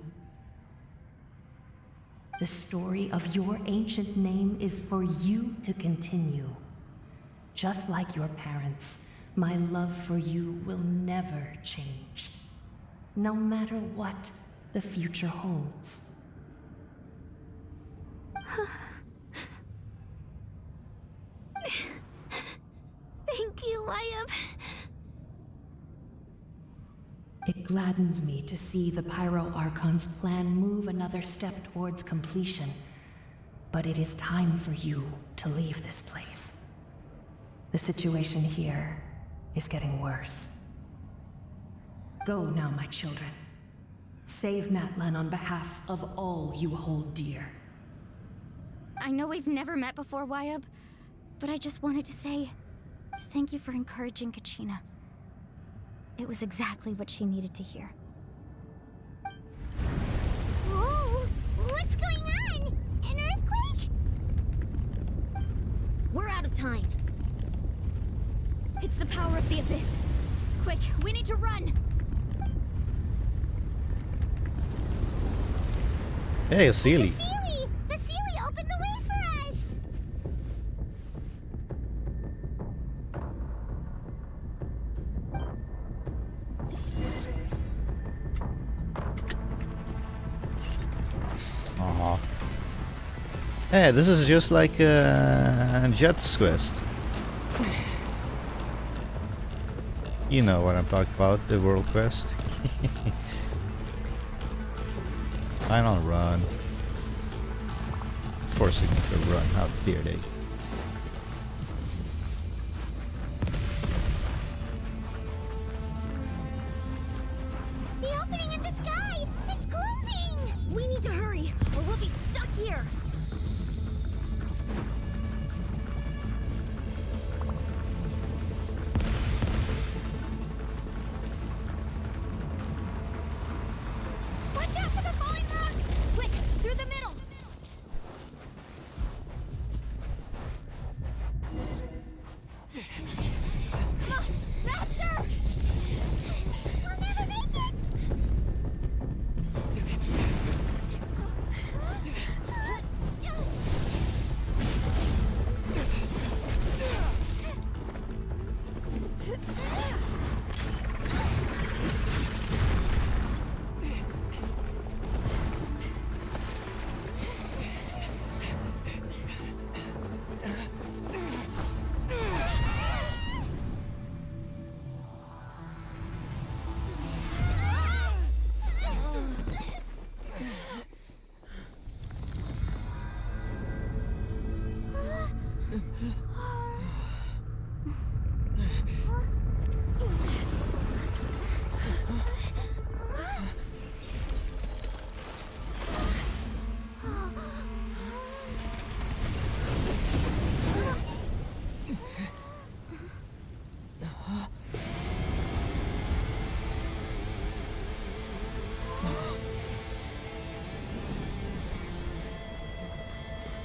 The story of your ancient name is for you to continue. Just like your parents, my love for you will never change, no matter what the future holds. Thank you, Wyatt. It gladdens me to see the Pyro Archon's plan move another step towards completion, but it is time for you to leave this place. The situation here is getting worse. Go now, my children. Save Natlan on behalf of all you hold dear. I know we've never met before, Wyatt, but I just wanted to say thank you for encouraging Kachina. It was exactly what she needed to hear. Whoa! What's going on? An earthquake? We're out of time. It's the power of the Abyss. Quick, we need to run! Hey, Sealy. The Sealy opened the way for us! Aw. Hey, this is just like Jet's quest. You know what I'm talking about, the world quest. Final run. Forcing me to run, how dare they. The opening in the sky! It's closing! We need to hurry, or we'll be stuck here! Watch out for the falling rocks! Quick, through the middle! Come on, faster! We'll never make it!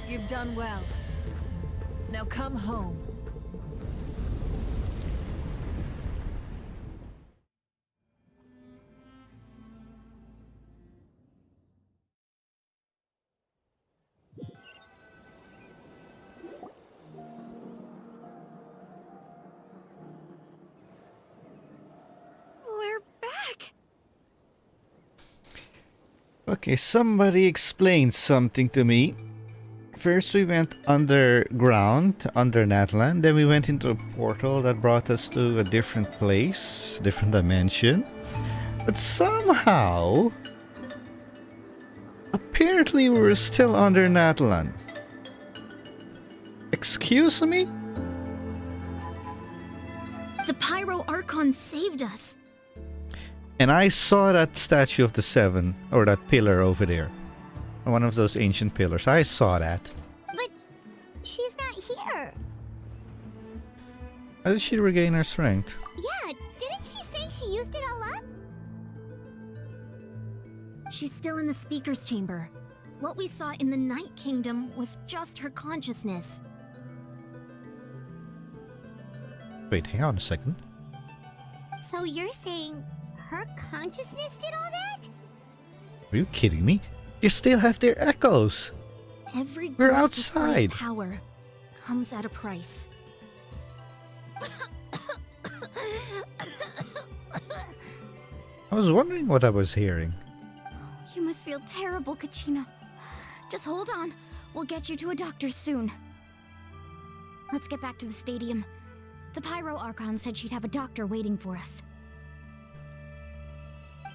You've done well. Now come home. We're back! Okay, somebody explain something to me. First we went underground, under Natlan, then we went into a portal that brought us to a different place, different dimension. But somehow, apparently we were still under Natlan. Excuse me? The Pyro Archon saved us. And I saw that statue of the Seven, or that pillar over there. One of those ancient pillars. I saw that. But she's not here. How did she regain her strength? Yeah, didn't she say she used it all up? She's still in the speaker's chamber. What we saw in the Night Kingdom was just her consciousness. Wait, hang on a second. So you're saying her consciousness did all that? Are you kidding me? You still have their echoes. Every We're great display of outside. power comes at a price. I was wondering what I was hearing. You must feel terrible, Kachina. Just hold on. We'll get you to a doctor soon. Let's get back to the stadium. The Pyro Archon said she'd have a doctor waiting for us.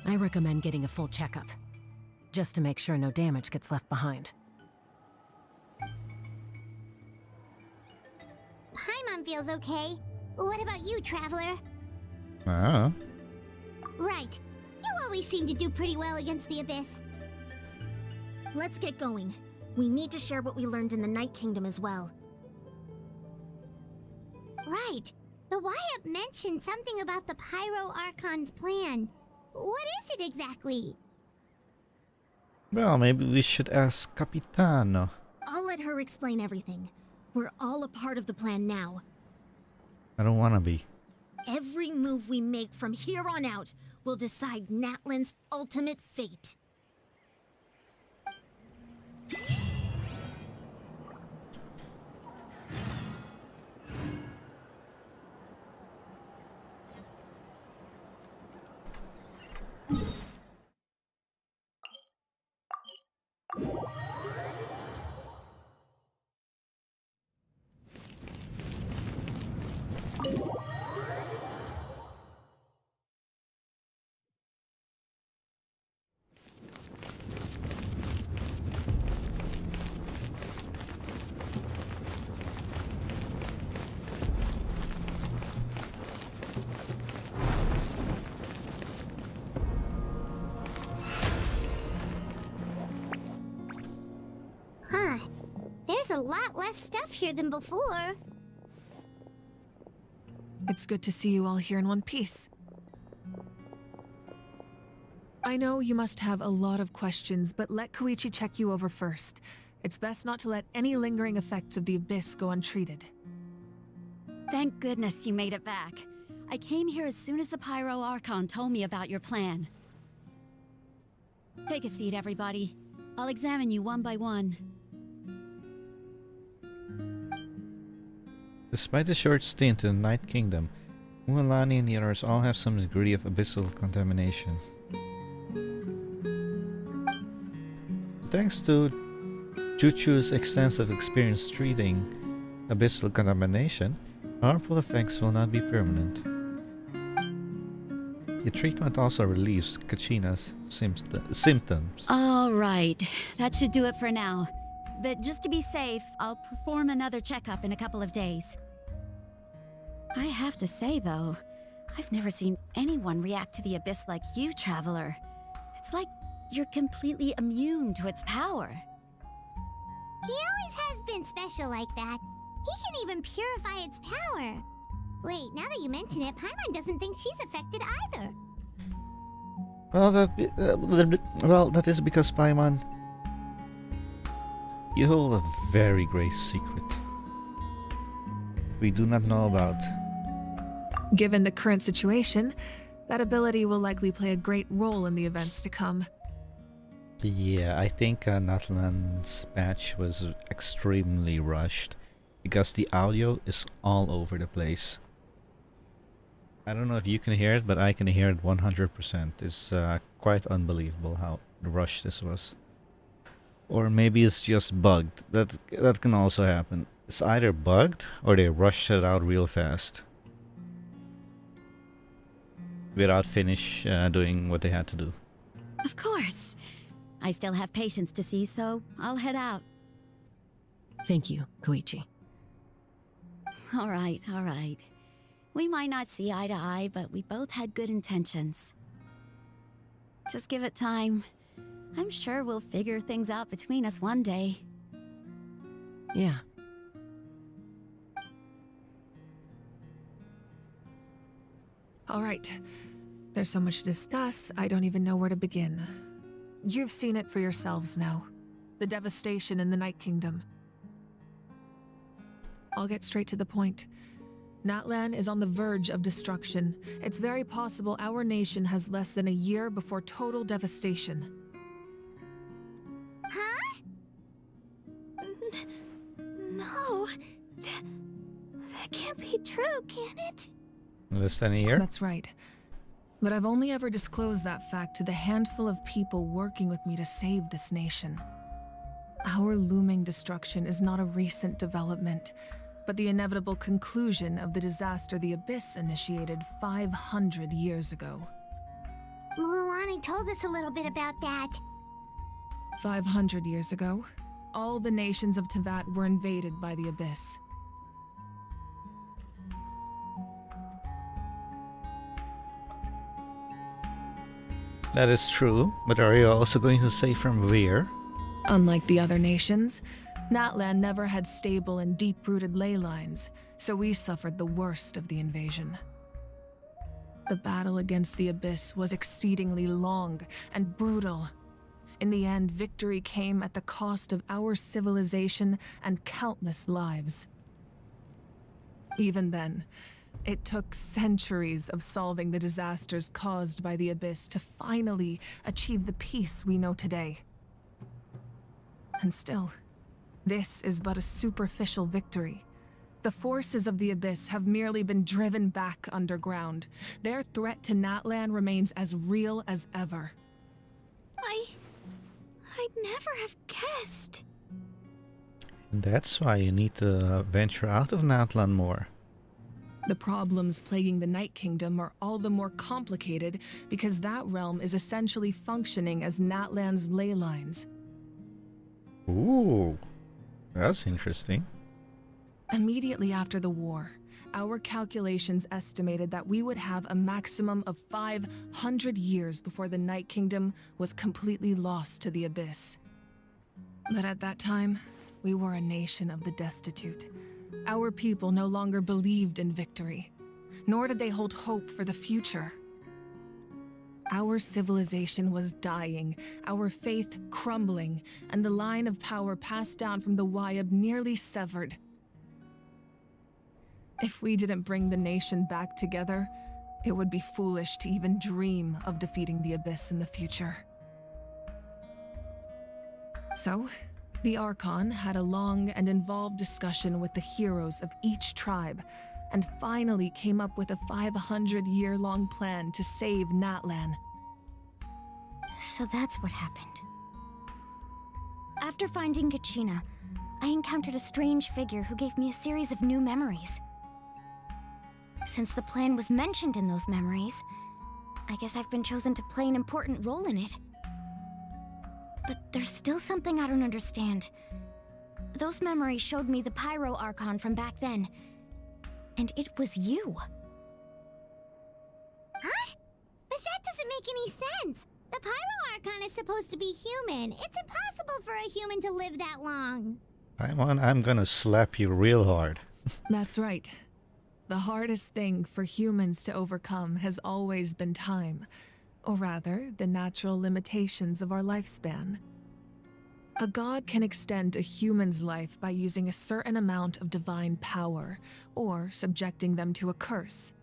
I recommend getting a full checkup, just to make sure no damage gets left behind. Paimon feels okay. What about you, Traveler? Ah. Right. You always seem to do pretty well against the Abyss. Let's get going. We need to share what we learned in the Night Kingdom as well. Right. The Wyatt mentioned something about the Pyro Archon's plan. What is it exactly? Well, maybe we should ask Capitano. I'll let her explain everything. We're all a part of the plan now. I don't wanna be. Every move we make from here on out will decide Natlan's ultimate fate. Huh. There's a lot less stuff here than before. It's good to see you all here in one piece. I know you must have a lot of questions, but let Koichi check you over first. It's best not to let any lingering effects of the Abyss go untreated. Thank goodness you made it back. I came here as soon as the Pyro Archon told me about your plan. Take a seat, everybody. I'll examine you one by one. Despite the short stint in the Night Kingdom, Mualani and the others all have some degree of abyssal contamination. Thanks to Chuchu's extensive experience treating abyssal contamination, harmful effects will not be permanent. The treatment also relieves Kachina's symptoms. All right, that should do it for now. But just to be safe, I'll perform another checkup in a couple of days. I have to say, though, I've never seen anyone react to the Abyss like you, Traveler. It's like you're completely immune to its power. He always has been special like that. He can even purify its power. Wait, now that you mention it, Paimon doesn't think she's affected either. Well, that is because Paimon, you hold a very great secret we do not know about. Given the current situation, that ability will likely play a great role in the events to come. Yeah, I think Natlan's match was extremely rushed because the audio is all over the place. I don't know if you can hear it, but I can hear it 100%. It's quite unbelievable how rushed this was. Or maybe it's just bugged. That can also happen. It's either bugged or they rushed it out real fast without finish doing what they had to do. Of course. I still have patients to see, so I'll head out. Thank you, Koichi. All right, all right. We might not see eye to eye, but we both had good intentions. Just give it time. I'm sure we'll figure things out between us one day. Yeah. All right. There's so much to discuss, I don't even know where to begin. You've seen it for yourselves now. The devastation in the Night Kingdom. I'll get straight to the point. Natlan is on the verge of destruction. It's very possible our nation has less than a year before total devastation. Huh? No. That can't be true, can it? Less than a year? That's right. But I've only ever disclosed that fact to the handful of people working with me to save this nation. Our looming destruction is not a recent development, but the inevitable conclusion of the disaster the Abyss initiated 500 years ago. Mulan told us a little bit about that. 500 years ago, all the nations of Teyvat were invaded by the Abyss. That is true, but are you also going to say from where? Unlike the other nations, Natlan never had stable and deep-rooted ley lines, so we suffered the worst of the invasion. The battle against the Abyss was exceedingly long and brutal. In the end, victory came at the cost of our civilization and countless lives. Even then, it took centuries of solving the disasters caused by the Abyss to finally achieve the peace we know today. And still, this is but a superficial victory. The forces of the Abyss have merely been driven back underground. Their threat to Natlan remains as real as ever. I'd never have guessed. That's why you need to venture out of Natlan more. The problems plaguing the Night Kingdom are all the more complicated because that realm is essentially functioning as Natlan's ley lines. Ooh, that's interesting. Immediately after the war, our calculations estimated that we would have a maximum of 500 years before the Night Kingdom was completely lost to the Abyss. But at that time, we were a nation of the destitute. Our people no longer believed in victory, nor did they hold hope for the future. Our civilization was dying, our faith crumbling, and the line of power passed down from the Wyab nearly severed. If we didn't bring the nation back together, it would be foolish to even dream of defeating the Abyss in the future. So, the Archon had a long and involved discussion with the heroes of each tribe, and finally came up with a 500-year-long plan to save Natlan. So that's what happened. After finding Kachina, I encountered a strange figure who gave me a series of new memories. Since the plan was mentioned in those memories, I guess I've been chosen to play an important role in it. But there's still something I don't understand. Those memories showed me the Pyro Archon from back then. And it was you. Huh? But that doesn't make any sense. The Pyro Archon is supposed to be human. It's impossible for a human to live that long. I'm gonna slap you real hard. That's right. The hardest thing for humans to overcome has always been time. Or rather, the natural limitations of our lifespan. A god can extend a human's life by using a certain amount of divine power, or subjecting them to a curse.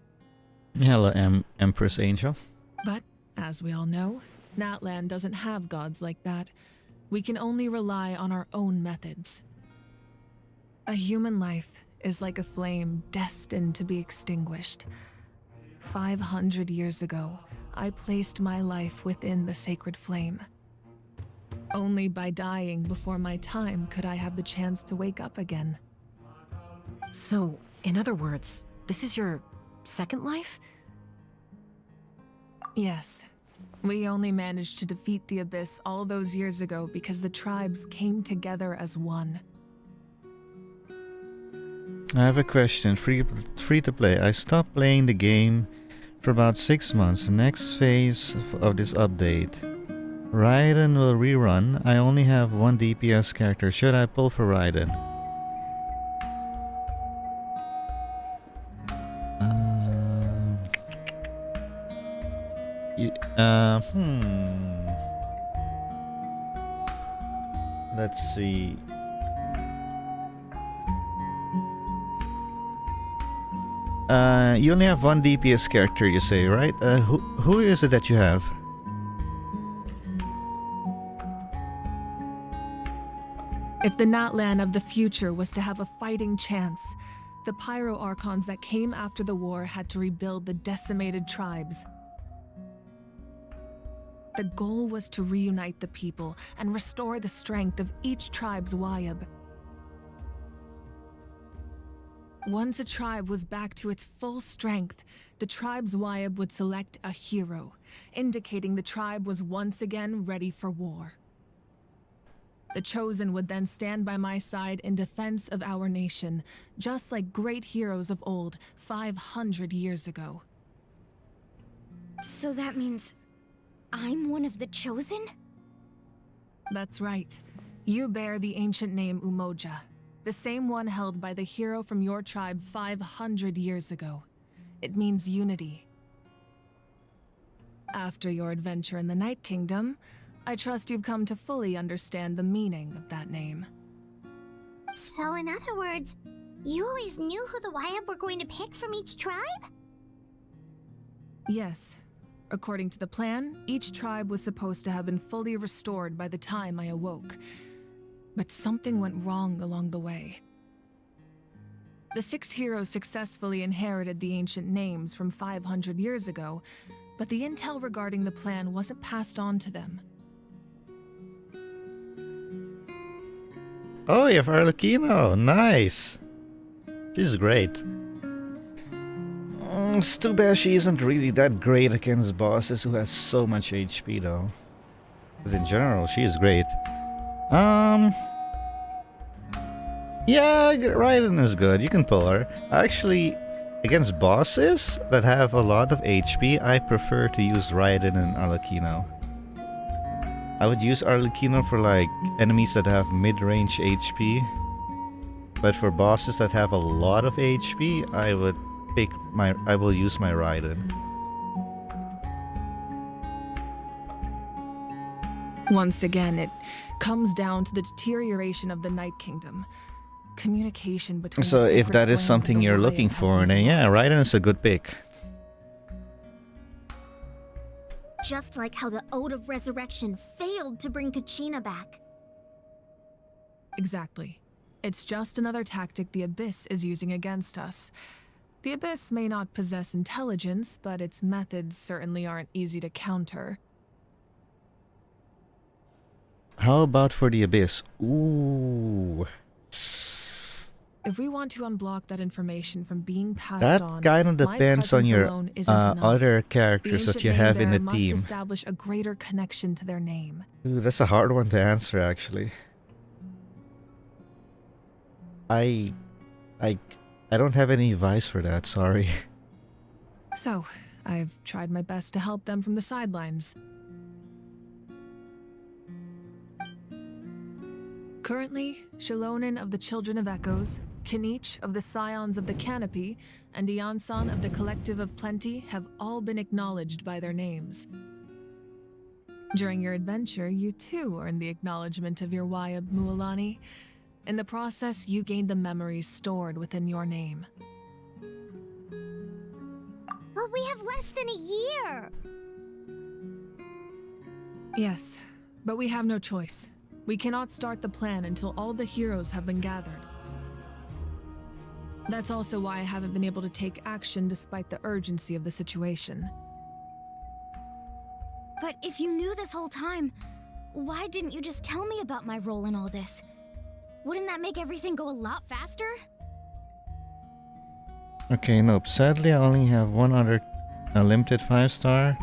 Hello, Empress Angel. But, as we all know, Natlan doesn't have gods like that. We can only rely on our own methods. A human life is like a flame destined to be extinguished. 500 years ago, I placed my life within the sacred flame. Only by dying before my time could I have the chance to wake up again. So, in other words, this is your second life? Yes. We only managed to defeat the Abyss all those years ago because the tribes came together as one. I have a question. Free to play. I stopped playing the game for about 6 months. The next phase of this update. Raiden will rerun. I only have one DPS character. Should I pull for Raiden? Let's see. You only have one DPS character, you say, right? Who is it that you have? If the Natlan of the future was to have a fighting chance, the Pyro Archons that came after the war had to rebuild the decimated tribes. The goal was to reunite the people and restore the strength of each tribe's Wayab. Once a tribe was back to its full strength, the tribe's Wayab would select a hero, indicating the tribe was once again ready for war. The Chosen would then stand by my side in defense of our nation, just like great heroes of old, 500 years ago. So that means I'm one of the Chosen? That's right. You bear the ancient name Umoja, the same one held by the hero from your tribe 500 years ago. It means unity. After your adventure in the Night Kingdom, I trust you've come to fully understand the meaning of that name. So in other words, you always knew who the Wayab were going to pick from each tribe? Yes. According to the plan, each tribe was supposed to have been fully restored by the time I awoke. But something went wrong along the way. The 6 heroes successfully inherited the ancient names from 500 years ago, but the intel regarding the plan wasn't passed on to them. Oh, you have Arlecchino. Nice. She's great. It's too bad she isn't really that great against bosses who has so much HP though. But in general, she is great. Yeah, Raiden is good. You can pull her. Actually, against bosses that have a lot of HP, I prefer to use Raiden and Arlecchino. I would use Arlecchino for like enemies that have mid-range HP. But for bosses that have a lot of HP, I will use my Raiden. Once again, it comes down to the deterioration of the Night Kingdom. Communication between So the if sacred that is flame something and the you're Wayab looking has for, been then yeah, Raiden is a good pick. Just like how the Ode of Resurrection failed to bring Kachina back. Exactly. It's just another tactic the Abyss is using against us. The Abyss may not possess intelligence, but its methods certainly aren't easy to counter. How about for the Abyss? Ooh. If we want to unblock that information from being passed That on, kind of my depends on presence your alone isn't enough. other The characters that ancient you have in the name-bearer must team. establish a greater connection to their name. Ooh, that's a hard one to answer actually. I don't have any advice for that, sorry. So, I've tried my best to help them from the sidelines. Currently, Shilonin of the Children of Echoes, Kinich of the Scions of the Canopy, and Iansan of the Collective of Plenty have all been acknowledged by their names. During your adventure, you too earned the acknowledgement of your Wayab, Mualani. In the process, you gained the memories stored within your name. But we have less than a year! Yes, but we have no choice. We cannot start the plan until all the heroes have been gathered. That's also why I haven't been able to take action despite the urgency of the situation. But if you knew this whole time, why didn't you just tell me about my role in all this? Wouldn't that make everything go a lot faster? Okay, nope. Sadly, I only have one other limited 5-star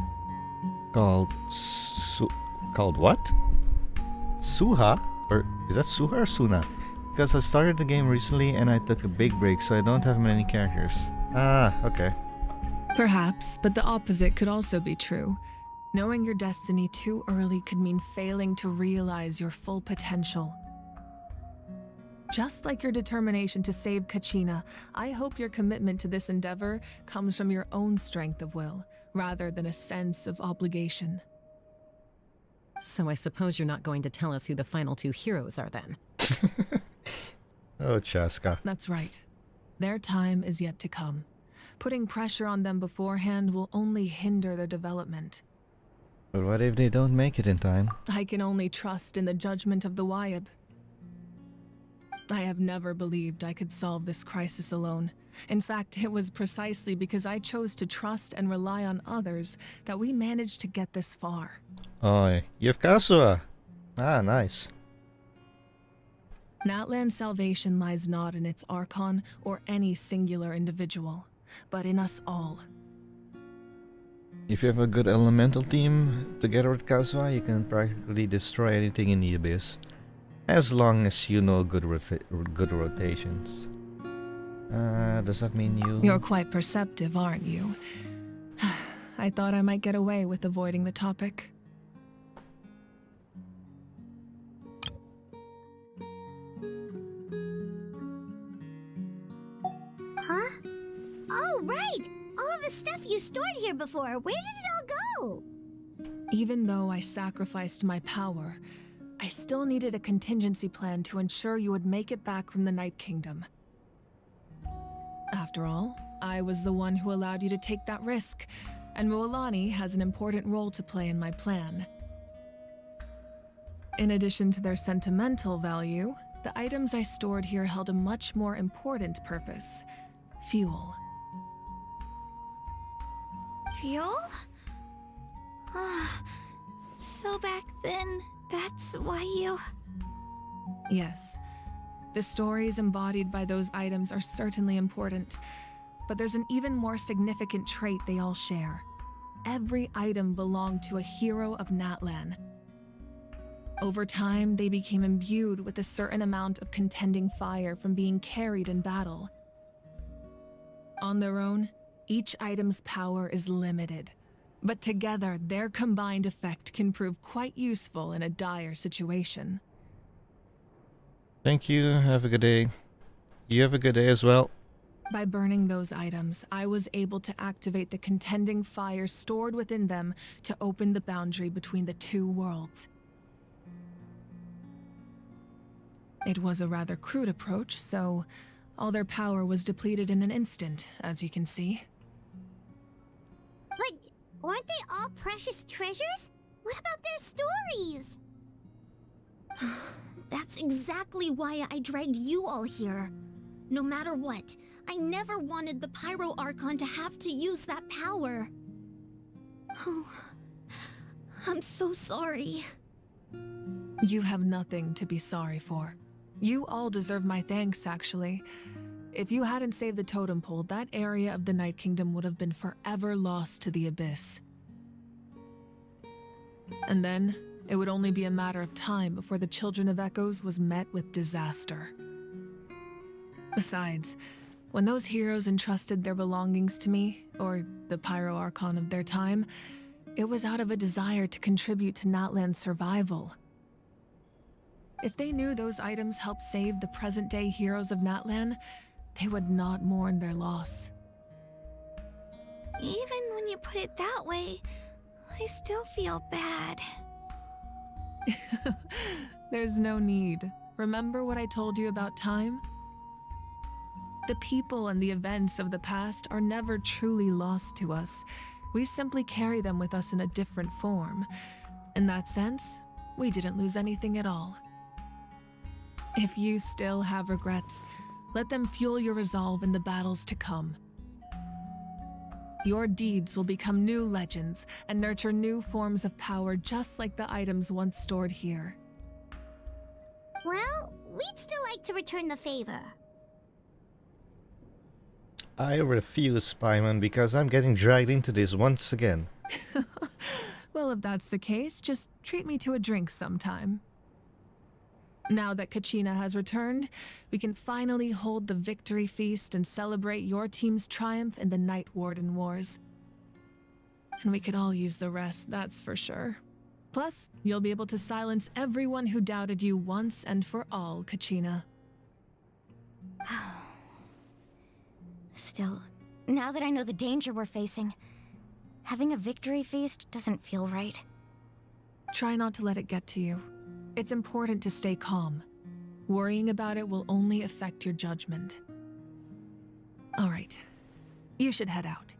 called called what? Suha? Or is that Suha or Suna? Because I started the game recently and I took a big break, so I don't have many characters. Ah, okay. Perhaps, but the opposite could also be true. Knowing your destiny too early could mean failing to realize your full potential. Just like your determination to save Kachina, I hope your commitment to this endeavor comes from your own strength of will, rather than a sense of obligation. So I suppose you're not going to tell us who the final two heroes are then? Oh, Chaska. That's right. Their time is yet to come. Putting pressure on them beforehand will only hinder their development. But what if they don't make it in time? I can only trust in the judgment of the Wyab. I have never believed I could solve this crisis alone. In fact, it was precisely because I chose to trust and rely on others that we managed to get this far. Oh, you've Kasua. Ah, nice. Natlan's salvation lies not in its Archon or any singular individual, but in us all. If you have a good elemental team together with Kasua, you can practically destroy anything in the Abyss. As long as you know good rotations. Does that mean you... You're quite perceptive, aren't you? I thought I might get away with avoiding the topic. Huh? Oh, right! All the stuff you stored here before, where did it all go? Even though I sacrificed my power, I still needed a contingency plan to ensure you would make it back from the Night Kingdom. After all, I was the one who allowed you to take that risk, and Mualani has an important role to play in my plan. In addition to their sentimental value, the items I stored here held a much more important purpose: fuel. Fuel? So back then, that's why you... Yes. The stories embodied by those items are certainly important, but there's an even more significant trait they all share. Every item belonged to a hero of Natlan. Over time, they became imbued with a certain amount of contending fire from being carried in battle. On their own, each item's power is limited, but together, their combined effect can prove quite useful in a dire situation. Thank you. Have a good day. You have a good day as well. By burning those items, I was able to activate the contending fire stored within them to open the boundary between the two worlds. It was a rather crude approach, so all their power was depleted in an instant, as you can see. But weren't they all precious treasures? What about their stories? That's exactly why I dragged you all here. No matter what, I never wanted the Pyro Archon to have to use that power. Oh, I'm so sorry. You have nothing to be sorry for. You all deserve my thanks, actually. If you hadn't saved the totem pole, that area of the Night Kingdom would have been forever lost to the Abyss. And then, it would only be a matter of time before the Children of Echoes was met with disaster. Besides, when those heroes entrusted their belongings to me, or the Pyro Archon of their time, it was out of a desire to contribute to Natlan's survival. If they knew those items helped save the present-day heroes of Natlan, they would not mourn their loss. Even when you put it that way, I still feel bad. There's no need. Remember what I told you about time? The people and the events of the past are never truly lost to us. We simply carry them with us in a different form. In that sense, we didn't lose anything at all. If you still have regrets, let them fuel your resolve in the battles to come. Your deeds will become new legends and nurture new forms of power just like the items once stored here. Well, we'd still like to return the favor. I refuse, Spyman, because I'm getting dragged into this once again. Well, if that's the case, just treat me to a drink sometime. Now that Kachina has returned, we can finally hold the victory feast and celebrate your team's triumph in the Night Warden Wars. And we could all use the rest, that's for sure. Plus, you'll be able to silence everyone who doubted you once and for all, Kachina. Still, now that I know the danger we're facing, Having a victory feast doesn't feel right. Try not to let it get to you. It's important to stay calm. Worrying about it will only affect your judgment. All right. You should head out.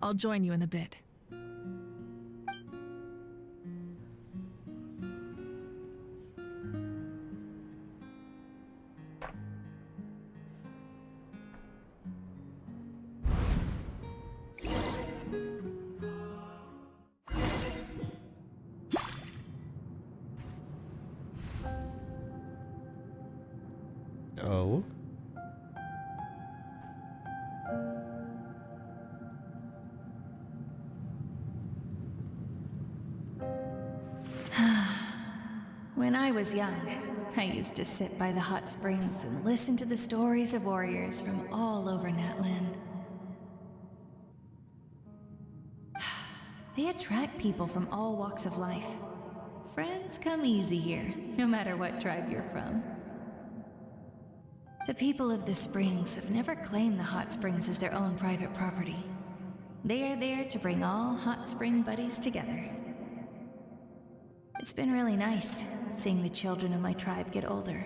I'll join you in a bit. Oh. When I was young, I used to sit by the hot springs and listen to the stories of warriors from all over Natland. They attract people from all walks of life. Friends come easy here, no matter what tribe you're from. The people of the springs have never claimed the hot springs as their own private property. They are there to bring all hot spring buddies together. It's been really nice, seeing the children of my tribe get older.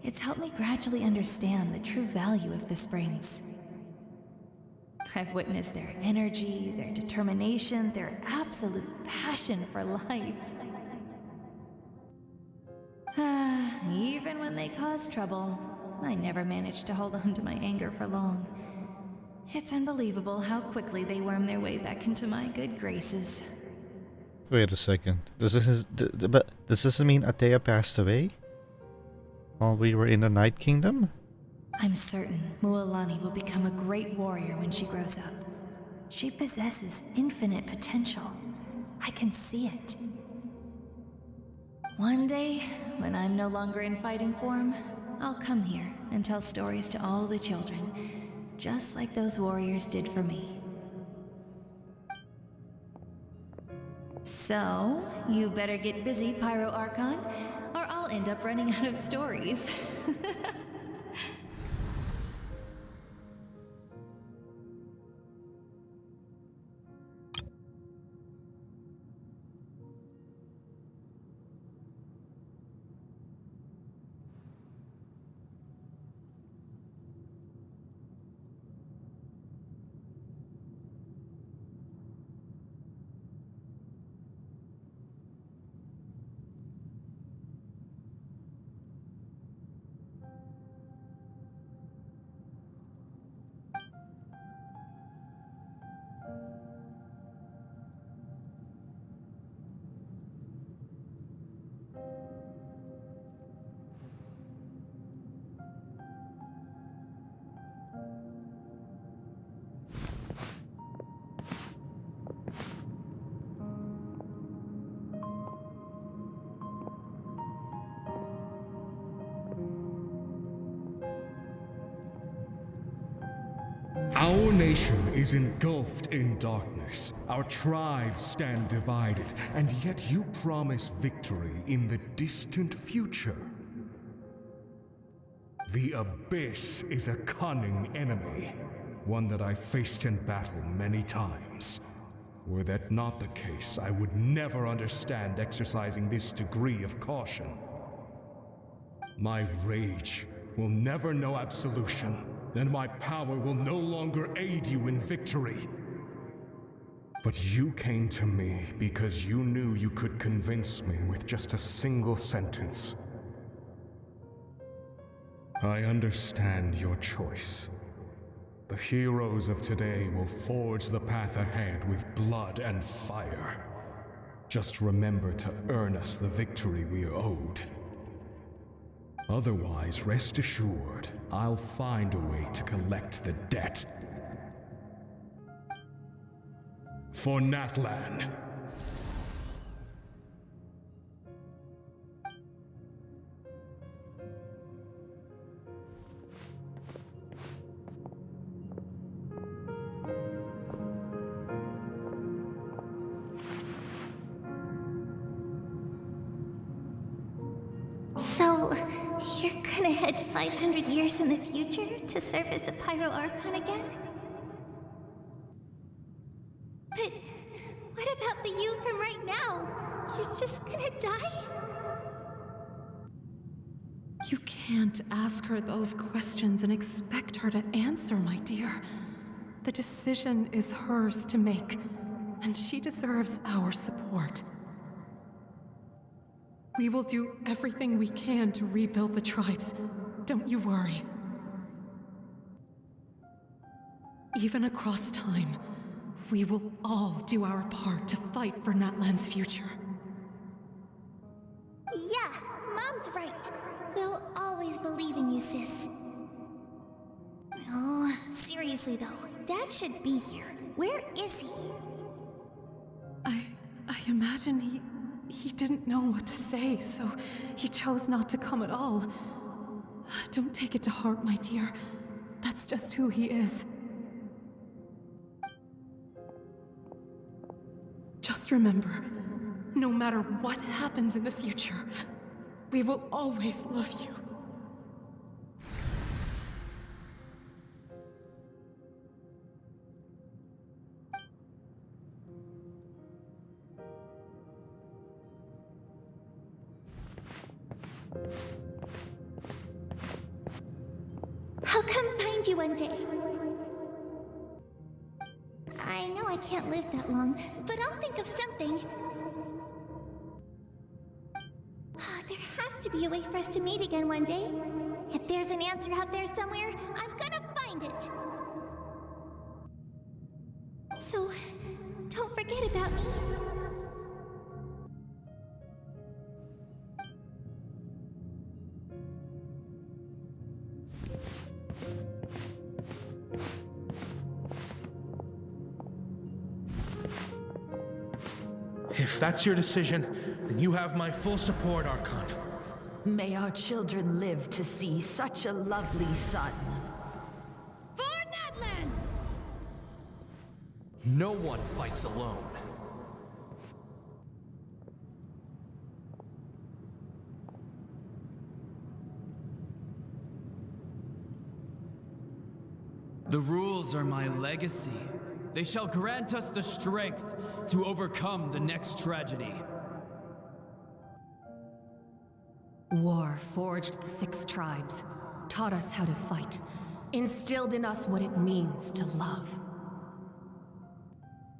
It's helped me gradually understand the true value of the springs. I've witnessed their energy, their determination, their absolute passion for life. Even when they cause trouble, I never managed to hold on to my anger for long. It's unbelievable how quickly they worm their way back into my good graces. Wait a second. Does this mean Atea passed away while we were in the Night Kingdom? I'm certain Mualani will become a great warrior when she grows up. She possesses infinite potential. I can see it. One day, when I'm no longer in fighting form, I'll come here and tell stories to all the children, just like those warriors did for me. So, you better get busy, Pyro Archon, or I'll end up running out of stories. Our nation is engulfed in darkness. Our tribes stand divided, and yet you promise victory in the distant future. The Abyss is a cunning enemy, one that I faced in battle many times. Were that not the case, I would never understand exercising this degree of caution. My rage will never know absolution, and my power will no longer aid you in victory. But you came to me because you knew you could convince me with just a single sentence. I understand your choice. The heroes of today will forge the path ahead with blood and fire. Just remember to earn us the victory we are owed. Otherwise, rest assured, I'll find a way to collect the debt. For Natlan. So, you're gonna head 500 years in the future to serve as the Pyro Archon again? But what about the you from right now? You're just gonna die? You can't ask her those questions and expect her to answer, my dear. The decision is hers to make, and she deserves our support. We will do everything we can to rebuild the tribes. Don't you worry. Even across time, we will all do our part to fight for Natlan's future. Yeah, Mom's right. We'll always believe in you, sis. Oh, seriously though, Dad should be here. Where is he? I imagine he didn't know what to say, so he chose not to come at all. Don't take it to heart, my dear. That's just who he is. Just remember, no matter what happens in the future, we will always love you. I'll come find you one day. I know I can't live that long, but I'll think of something. There has to be a way for us to meet again one day. If there's an answer out there somewhere, I'm gonna find it. So, don't forget about me. If that's your decision, then you have my full support, Archon. May our children live to see such a lovely son. For Natlan! No one fights alone. The rules are my legacy. They shall grant us the strength to overcome the next tragedy. War forged the 6 tribes, taught us how to fight, instilled in us what it means to love.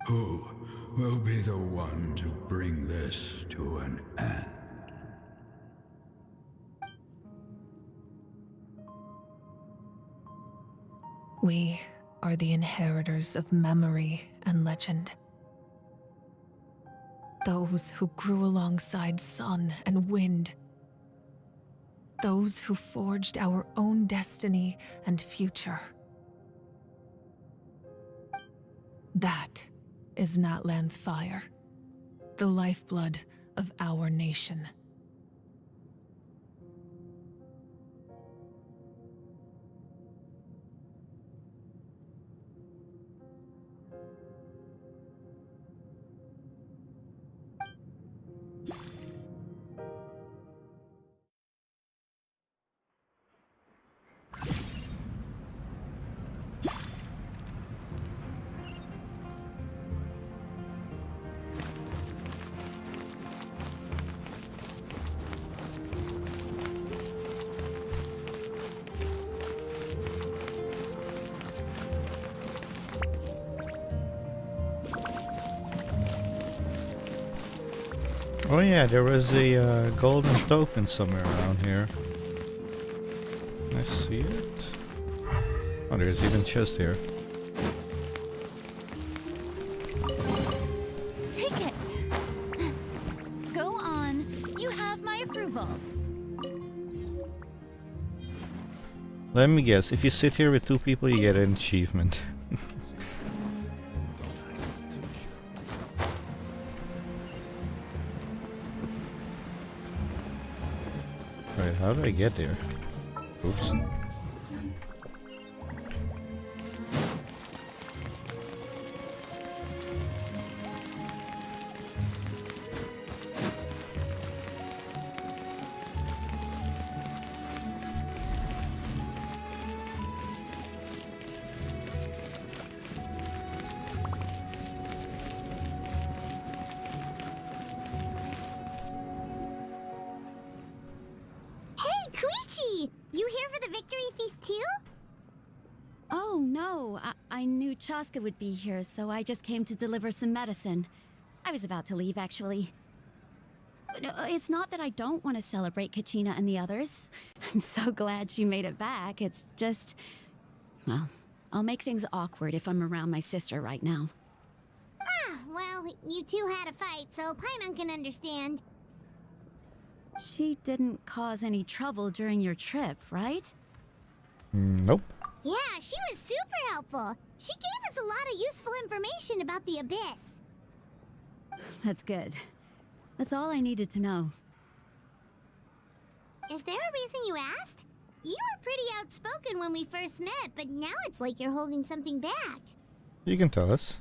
Who will be the one to bring this to an end? We are the inheritors of memory and legend. Those who grew alongside sun and wind. Those who forged our own destiny and future. That is Natlan's fire, the lifeblood of our nation. Oh yeah, there was a golden token somewhere around here. Can I see it? Oh, there's even a chest here. Take it. Go on. You have my approval. Let me guess, if you sit here with 2 people, you get an achievement. Right, how do I get there? Oops. No, I knew Chaska would be here, so I just came to deliver some medicine. I was about to leave, actually. No, it's not that I don't want to celebrate Kachina and the others. I'm so glad she made it back. It's just... well, I'll make things awkward if I'm around my sister right now. Ah, well, you two had a fight, so Paimon can understand. She didn't cause any trouble during your trip, right? Nope. Yeah, she was super helpful. She gave us a lot of useful information about the Abyss. That's good. That's all I needed to know. Is there a reason you asked? You were pretty outspoken when we first met, but now it's like you're holding something back. You can tell us.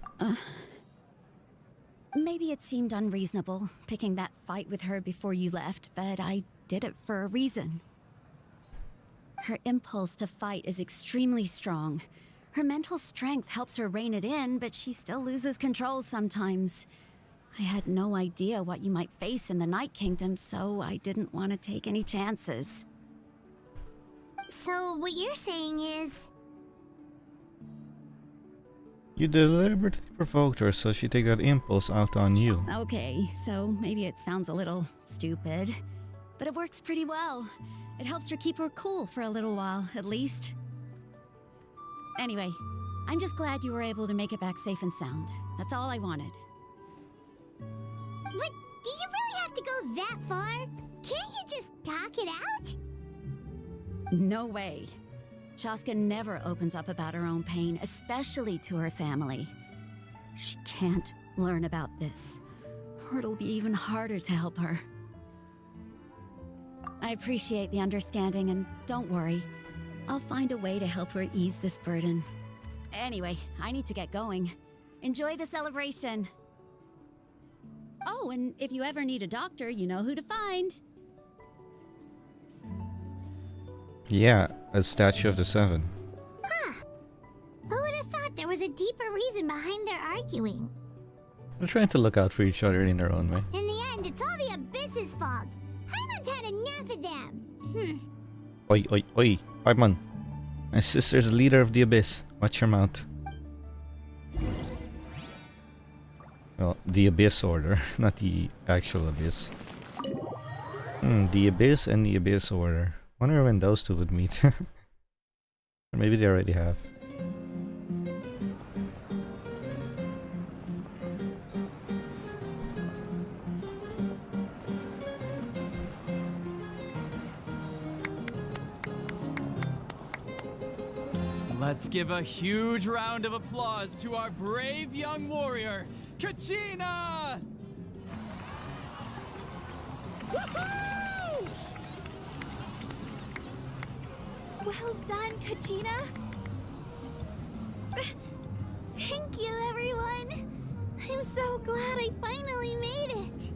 Maybe it seemed unreasonable, picking that fight with her before you left, but I did it for a reason. Her impulse to fight is extremely strong. Her mental strength helps her rein it in, but she still loses control sometimes. I had no idea what you might face in the Night Kingdom, so I didn't want to take any chances. So what you're saying is... You deliberately provoked her so she take that impulse out on you. Okay, so maybe it sounds a little stupid, but it works pretty well. It helps her keep her cool for a little while, at least. Anyway, I'm just glad you were able to make it back safe and sound. That's all I wanted. But do you really have to go that far? Can't you just talk it out? No way. Chaska never opens up about her own pain, especially to her family. She can't learn about this, or it'll be even harder to help her. I appreciate the understanding, and don't worry. I'll find a way to help her ease this burden. Anyway, I need to get going. Enjoy the celebration. Oh, and if you ever need a doctor, you know who to find. Yeah, a statue of the Seven. Huh. Who would have thought there was a deeper reason behind their arguing? They're trying to look out for each other in their own way. In the end, it's all the Abyss's fault. Paimon's had enough of them. Oi, oi, oi, Paimon. My sister's the leader of the Abyss. Watch your mouth. Well, the Abyss Order, not the actual Abyss. The Abyss and the Abyss Order. Wonder when those two would meet. Or maybe they already have. Let's give a huge round of applause to our brave young warrior, Kachina! Woohoo! Well done, Kachina! Thank you, everyone. I'm so glad I finally made it.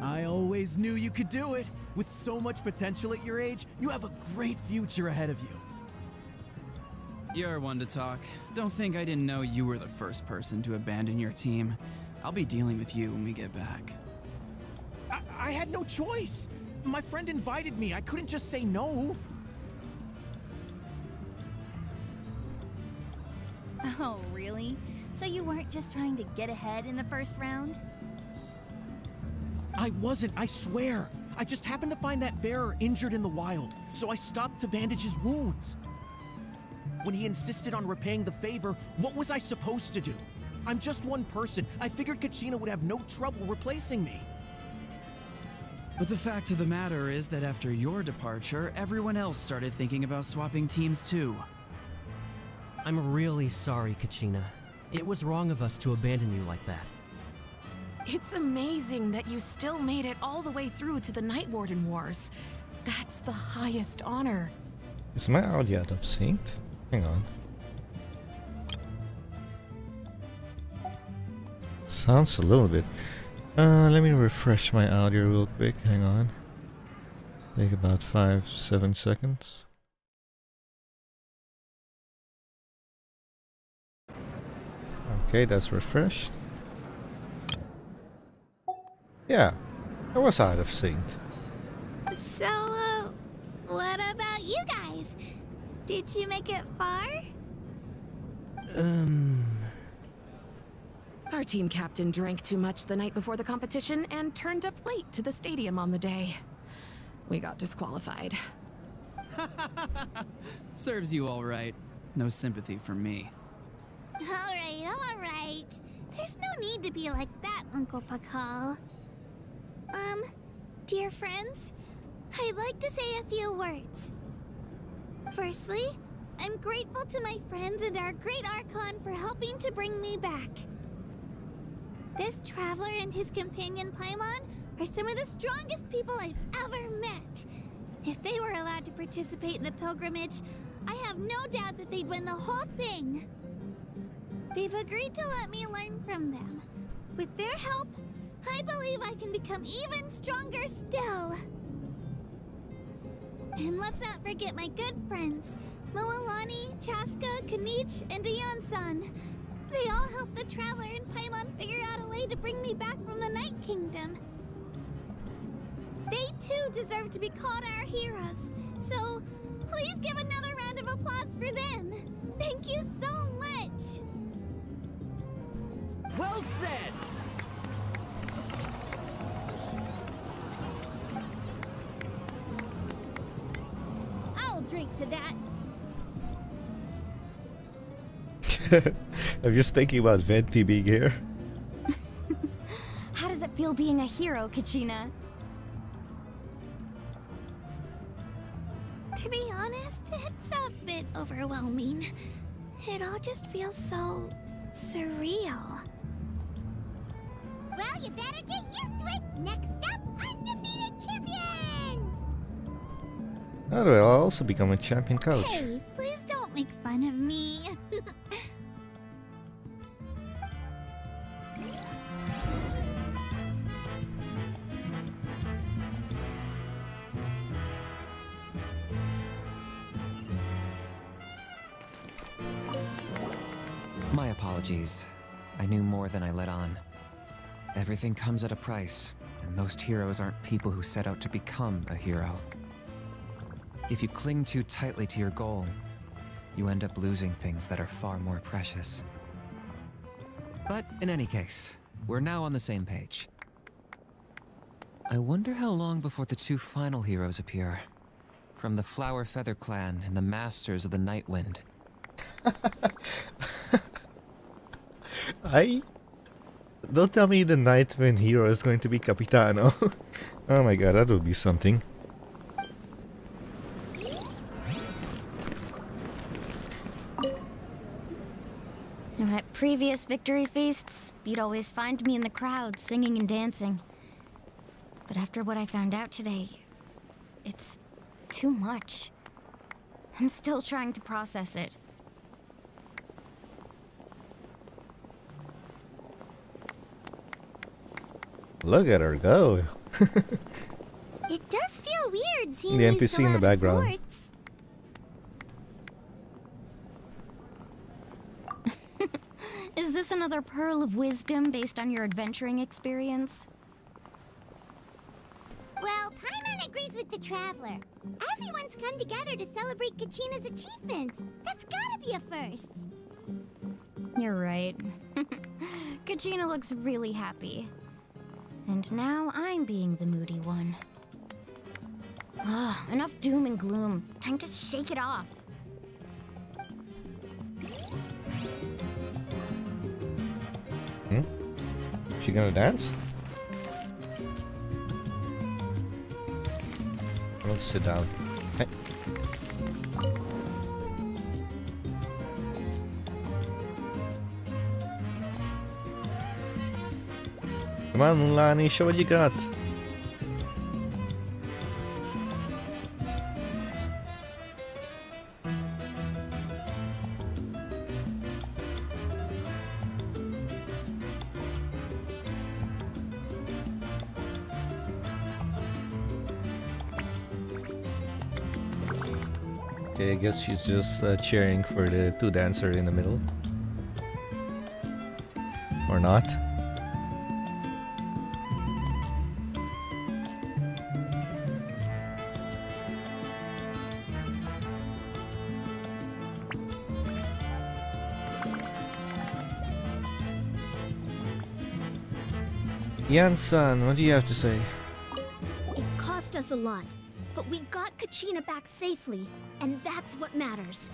I always knew you could do it. With so much potential at your age, you have a great future ahead of you. You're one to talk. Don't think I didn't know you were the first person to abandon your team. I'll be dealing with you when we get back. I had no choice. My friend invited me. I couldn't just say no. Oh, really? So you weren't just trying to get ahead in the first round? I wasn't, I swear. I just happened to find that bearer injured in the wild, so I stopped to bandage his wounds. When he insisted on repaying the favor, what was I supposed to do? I'm just one person. I figured Kachina would have no trouble replacing me. But the fact of the matter is that after your departure, everyone else started thinking about swapping teams too. I'm really sorry, Kachina. It was wrong of us to abandon you like that. It's amazing that you still made it all the way through to the Night Warden Wars. That's the highest honor. Is my audio out of sync? Hang on. Sounds a little bit. Let me refresh my audio real quick. Hang on. Take about 5-7 seconds. Okay, that's refreshed. Yeah, I was out of sync. So, what about you guys? Did you make it far? Our team captain drank too much the night before the competition and turned up late to the stadium on the day. We got disqualified. Serves you all right. No sympathy from me. All right. There's no need to be like that, Uncle Pakal. Dear friends, I'd like to say a few words. Firstly, I'm grateful to my friends and our great Archon for helping to bring me back. This traveler and his companion Paimon are some of the strongest people I've ever met. If they were allowed to participate in the pilgrimage, I have no doubt that they'd win the whole thing. They've agreed to let me learn from them. With their help, I believe I can become even stronger still. And let's not forget my good friends, Moalani, Chaska, Kanich, and Aeon-san. They all helped the Traveler and Paimon figure out a way to bring me back from the Night Kingdom. They too deserve to be called our heroes, so please give another round of applause for them. Thank you so much. Well said! I'll drink to that. I'm just thinking about Venti being here. How does it feel being a hero, Kachina? To be honest, it's a bit overwhelming. It all just feels so surreal. Well, you better get used to it. Next up, undefeated champion! How do I also become a champion coach? Hey, please don't make fun of me. My apologies. I knew more than I let on. Everything comes at a price, and most heroes aren't people who set out to become a hero. If you cling too tightly to your goal, you end up losing things that are far more precious. But in any case, we're now on the same page. I wonder how long before the two final heroes appear. From the Flower Feather Clan and the Masters of the Night Wind. Don't tell me the Nightwind hero is going to be Capitano. Oh my god, that would be something. At previous victory feasts, you'd always find me in the crowd singing and dancing. But after what I found out today, it's too much. I'm still trying to process it. Look at her go. It does feel weird seeing The you NPC so in the out background. of sorts. Is this another pearl of wisdom based on your adventuring experience? Well, Paimon agrees with the Traveler. Everyone's come together to celebrate Kachina's achievements. That's gotta be a first. You're right. Kachina looks really happy. And now I'm being the moody one. Ah, enough doom and gloom. Time to shake it off. She gonna dance? Let's sit down. Hey. Come on, Lani, show what you got. Okay, I guess she's just cheering for the two dancer in the middle. Or not. Yan-san, what do you have to say? It cost us a lot, but we got Kachina back safely, and that's what matters.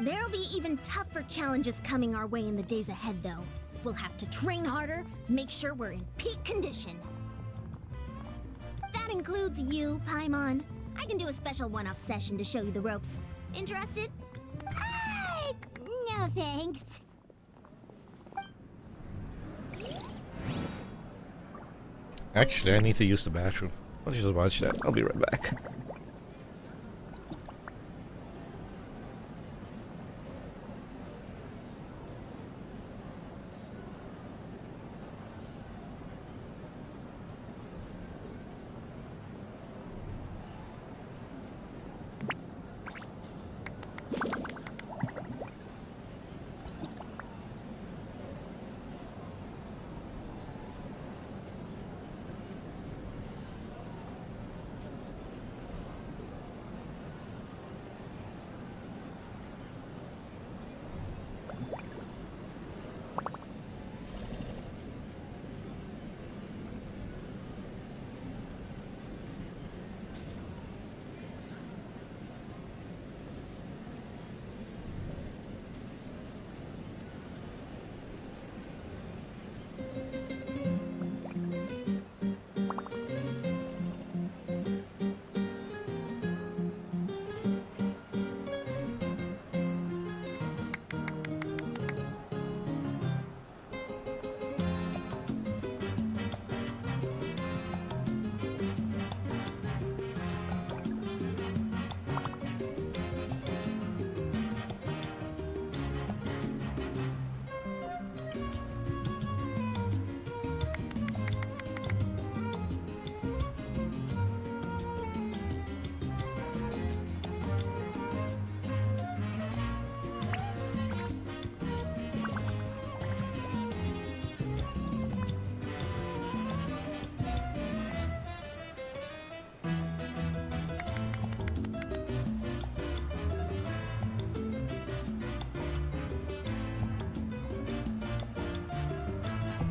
There'll be even tougher challenges coming our way in the days ahead, though. We'll have to train harder, make sure we're in peak condition. That includes you, Paimon. I can do a special one-off session to show you the ropes. Interested? No thanks. Actually, I need to use the bathroom. I'll just watch that. I'll be right back.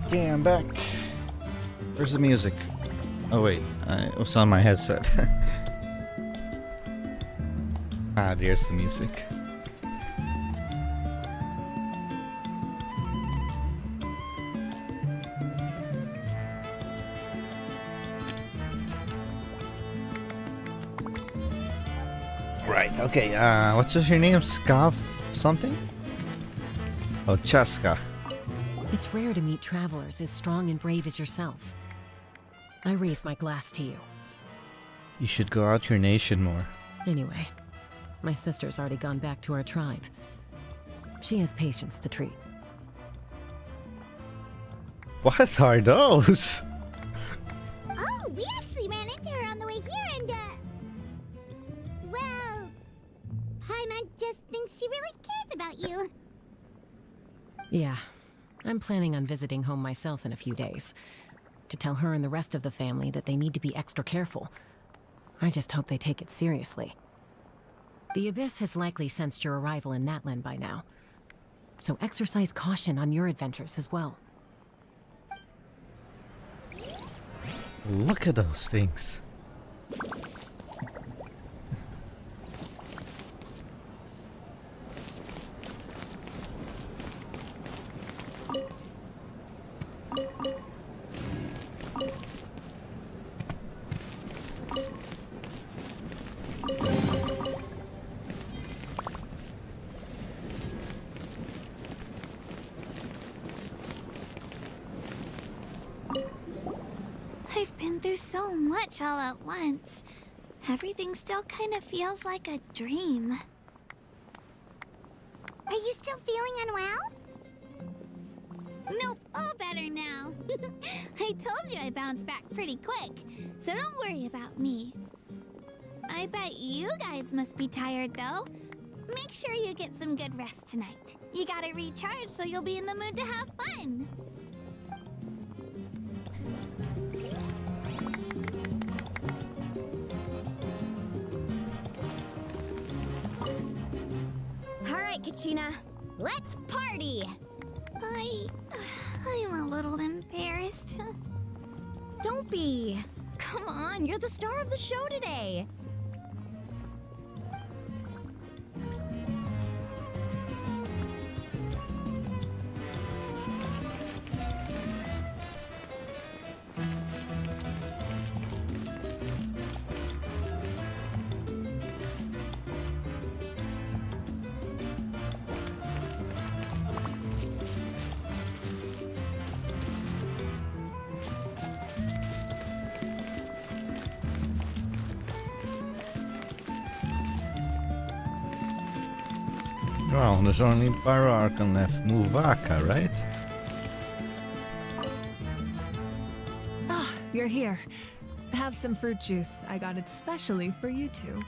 Okay, I'm back. Where's the music? Oh wait, it was on my headset. Ah, there's the music. Right, okay, what's your name? Scav something? Oh, Chaska. It's rare to meet travelers as strong and brave as yourselves. I raise my glass to you. You should go out your nation more. Anyway, my sister's already gone back to our tribe. She has patients to treat. What are those? Oh, we actually ran into her on the way here and, well, Paimon just thinks she really cares about you. Yeah, I'm planning on visiting home myself in a few days. To tell her and the rest of the family that they need to be extra careful. I just hope they take it seriously. The Abyss has likely sensed your arrival in Natlan by now. So exercise caution on your adventures as well. Look at those things. I've been through so much all at once. Everything still kind of feels like a dream. Are you still feeling unwell? Nope, all better now. I told you I bounced back pretty quick, so don't worry about me. I bet you guys must be tired, though. Make sure you get some good rest tonight. You gotta recharge so you'll be in the mood to have fun. All right, Kachina, let's party! I'm a little embarrassed. Don't be. Come on, you're the star of the show today. Well, there's only Pyro Archon left. Muvaka, right? Ah, you're here. Have some fruit juice. I got it specially for you two.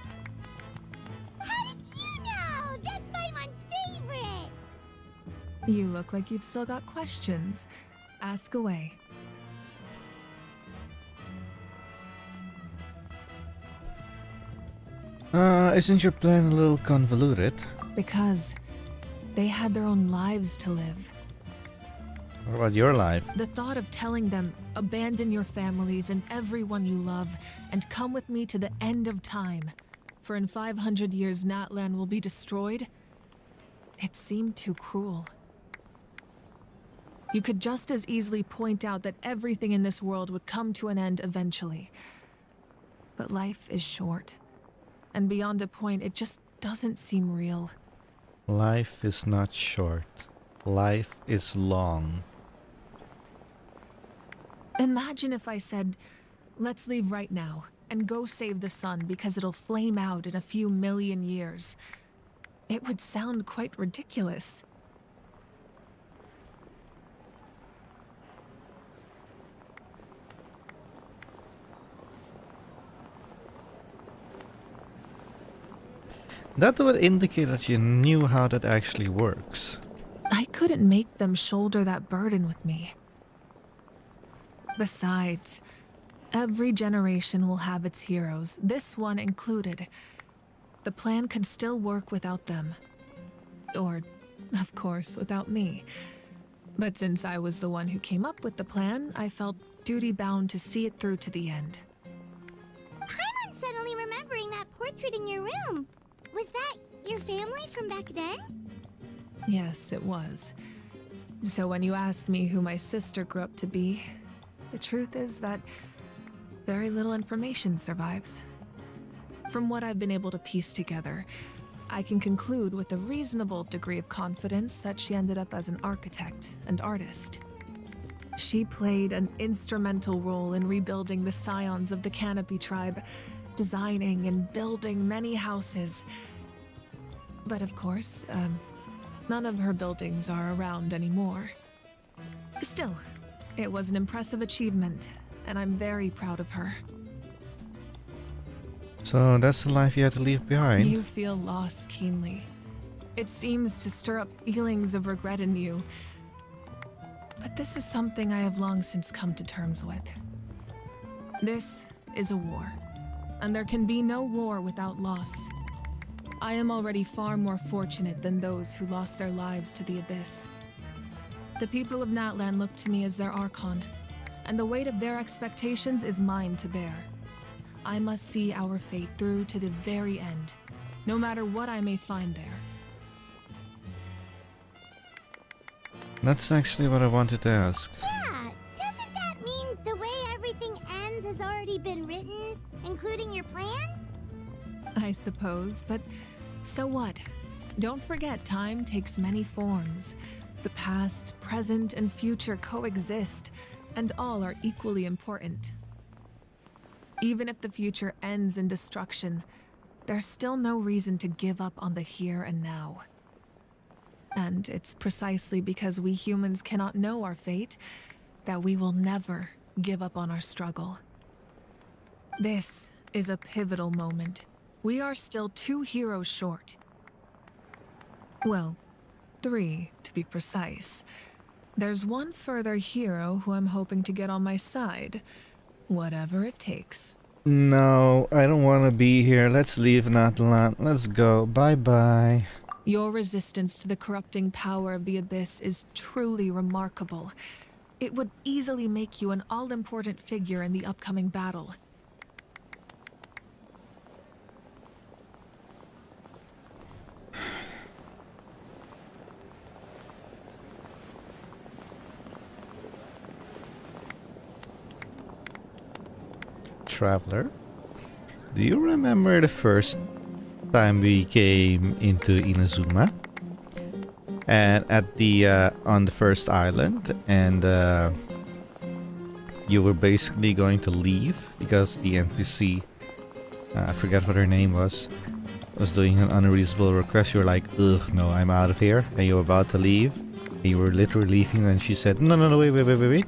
How did you know? That's Paimon's favorite! You look like you've still got questions. Ask away. Isn't your plan a little convoluted? Because they had their own lives to live. What about your life? The thought of telling them, abandon your families and everyone you love, and come with me to the end of time, for in 500 years Natlan will be destroyed, it seemed too cruel. You could just as easily point out that everything in this world would come to an end eventually. But life is short, and beyond a point, it just doesn't seem real. Life is not short. Life is long. Imagine if I said, let's leave right now and go save the sun because it'll flame out in a few million years. It would sound quite ridiculous. That would indicate that you knew how that actually works. I couldn't make them shoulder that burden with me. Besides, every generation will have its heroes, this one included. The plan could still work without them. Or, of course, without me. But since I was the one who came up with the plan, I felt duty-bound to see it through to the end. Paimon's suddenly remembering that portrait in your room. Was that your family from back then? Yes, it was. So when you asked me who my sister grew up to be, the truth is that very little information survives. From what I've been able to piece together, I can conclude with a reasonable degree of confidence that she ended up as an architect and artist. She played an instrumental role in rebuilding the scions of the Canopy tribe, designing and building many houses. But of course, none of her buildings are around anymore. Still, it was an impressive achievement, and I'm very proud of her. So that's the life you had to leave behind? You feel loss keenly. It seems to stir up feelings of regret in you. But this is something I have long since come to terms with. This is a war, and there can be no war without loss. I am already far more fortunate than those who lost their lives to the Abyss. The people of Natlan look to me as their Archon, and the weight of their expectations is mine to bear. I must see our fate through to the very end, no matter what I may find there. That's actually what I wanted to ask. Yeah, doesn't that mean the way everything ends has already been written, including your plan? I suppose, but so what? Don't forget, time takes many forms. The past, present, and future coexist, and all are equally important. Even if the future ends in destruction, there's still no reason to give up on the here and now. And it's precisely because we humans cannot know our fate that we will never give up on our struggle. This is a pivotal moment. We are still 2 heroes short. Well, 3 to be precise. There's one further hero who I'm hoping to get on my side, whatever it takes. No, I don't want to be here. Let's leave Natlan. Let's go. Your resistance to the corrupting power of the Abyss is truly remarkable, It would easily make you an all-important figure in the upcoming battle. Traveler, do you remember the first time we came into Inazuma? And at the on the first island, and you were basically going to leave because the NPC, I forgot what her name was doing an unreasonable request. You were like, ugh, no, I'm out of here. And you were about to leave. And you were literally leaving, and she said, no, wait.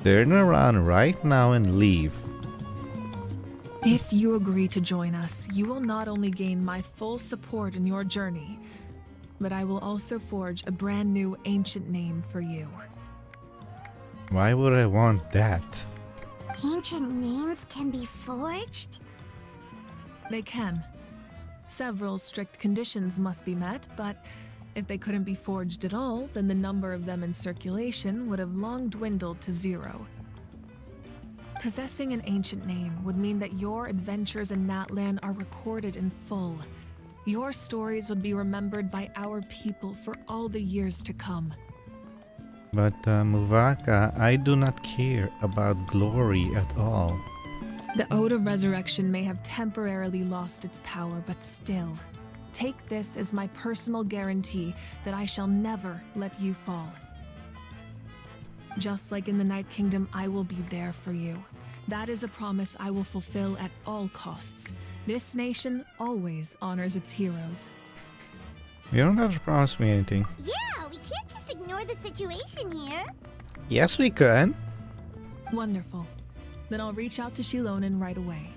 Turn around right now and leave. If you agree to join us, you will not only gain my full support in your journey, but I will also forge a brand new ancient name for you. Why would I want that? Ancient names can be forged? They can. Several strict conditions must be met, but if they couldn't be forged at all, then the number of them in circulation would have long dwindled to 0. Possessing an ancient name would mean that your adventures in Natlan are recorded in full. Your stories would be remembered by our people for all the years to come. But Muvaka, I do not care about glory at all. The Ode of Resurrection may have temporarily lost its power, but still, take this as my personal guarantee that I shall never let you fall. Just like in the Night Kingdom, I will be there for you. That is a promise I will fulfill at all costs. This nation always honors its heroes. You don't have to promise me anything. Yeah, we can't just ignore the situation here. Yes, we can. Wonderful. Then I'll reach out to Shilonen right away.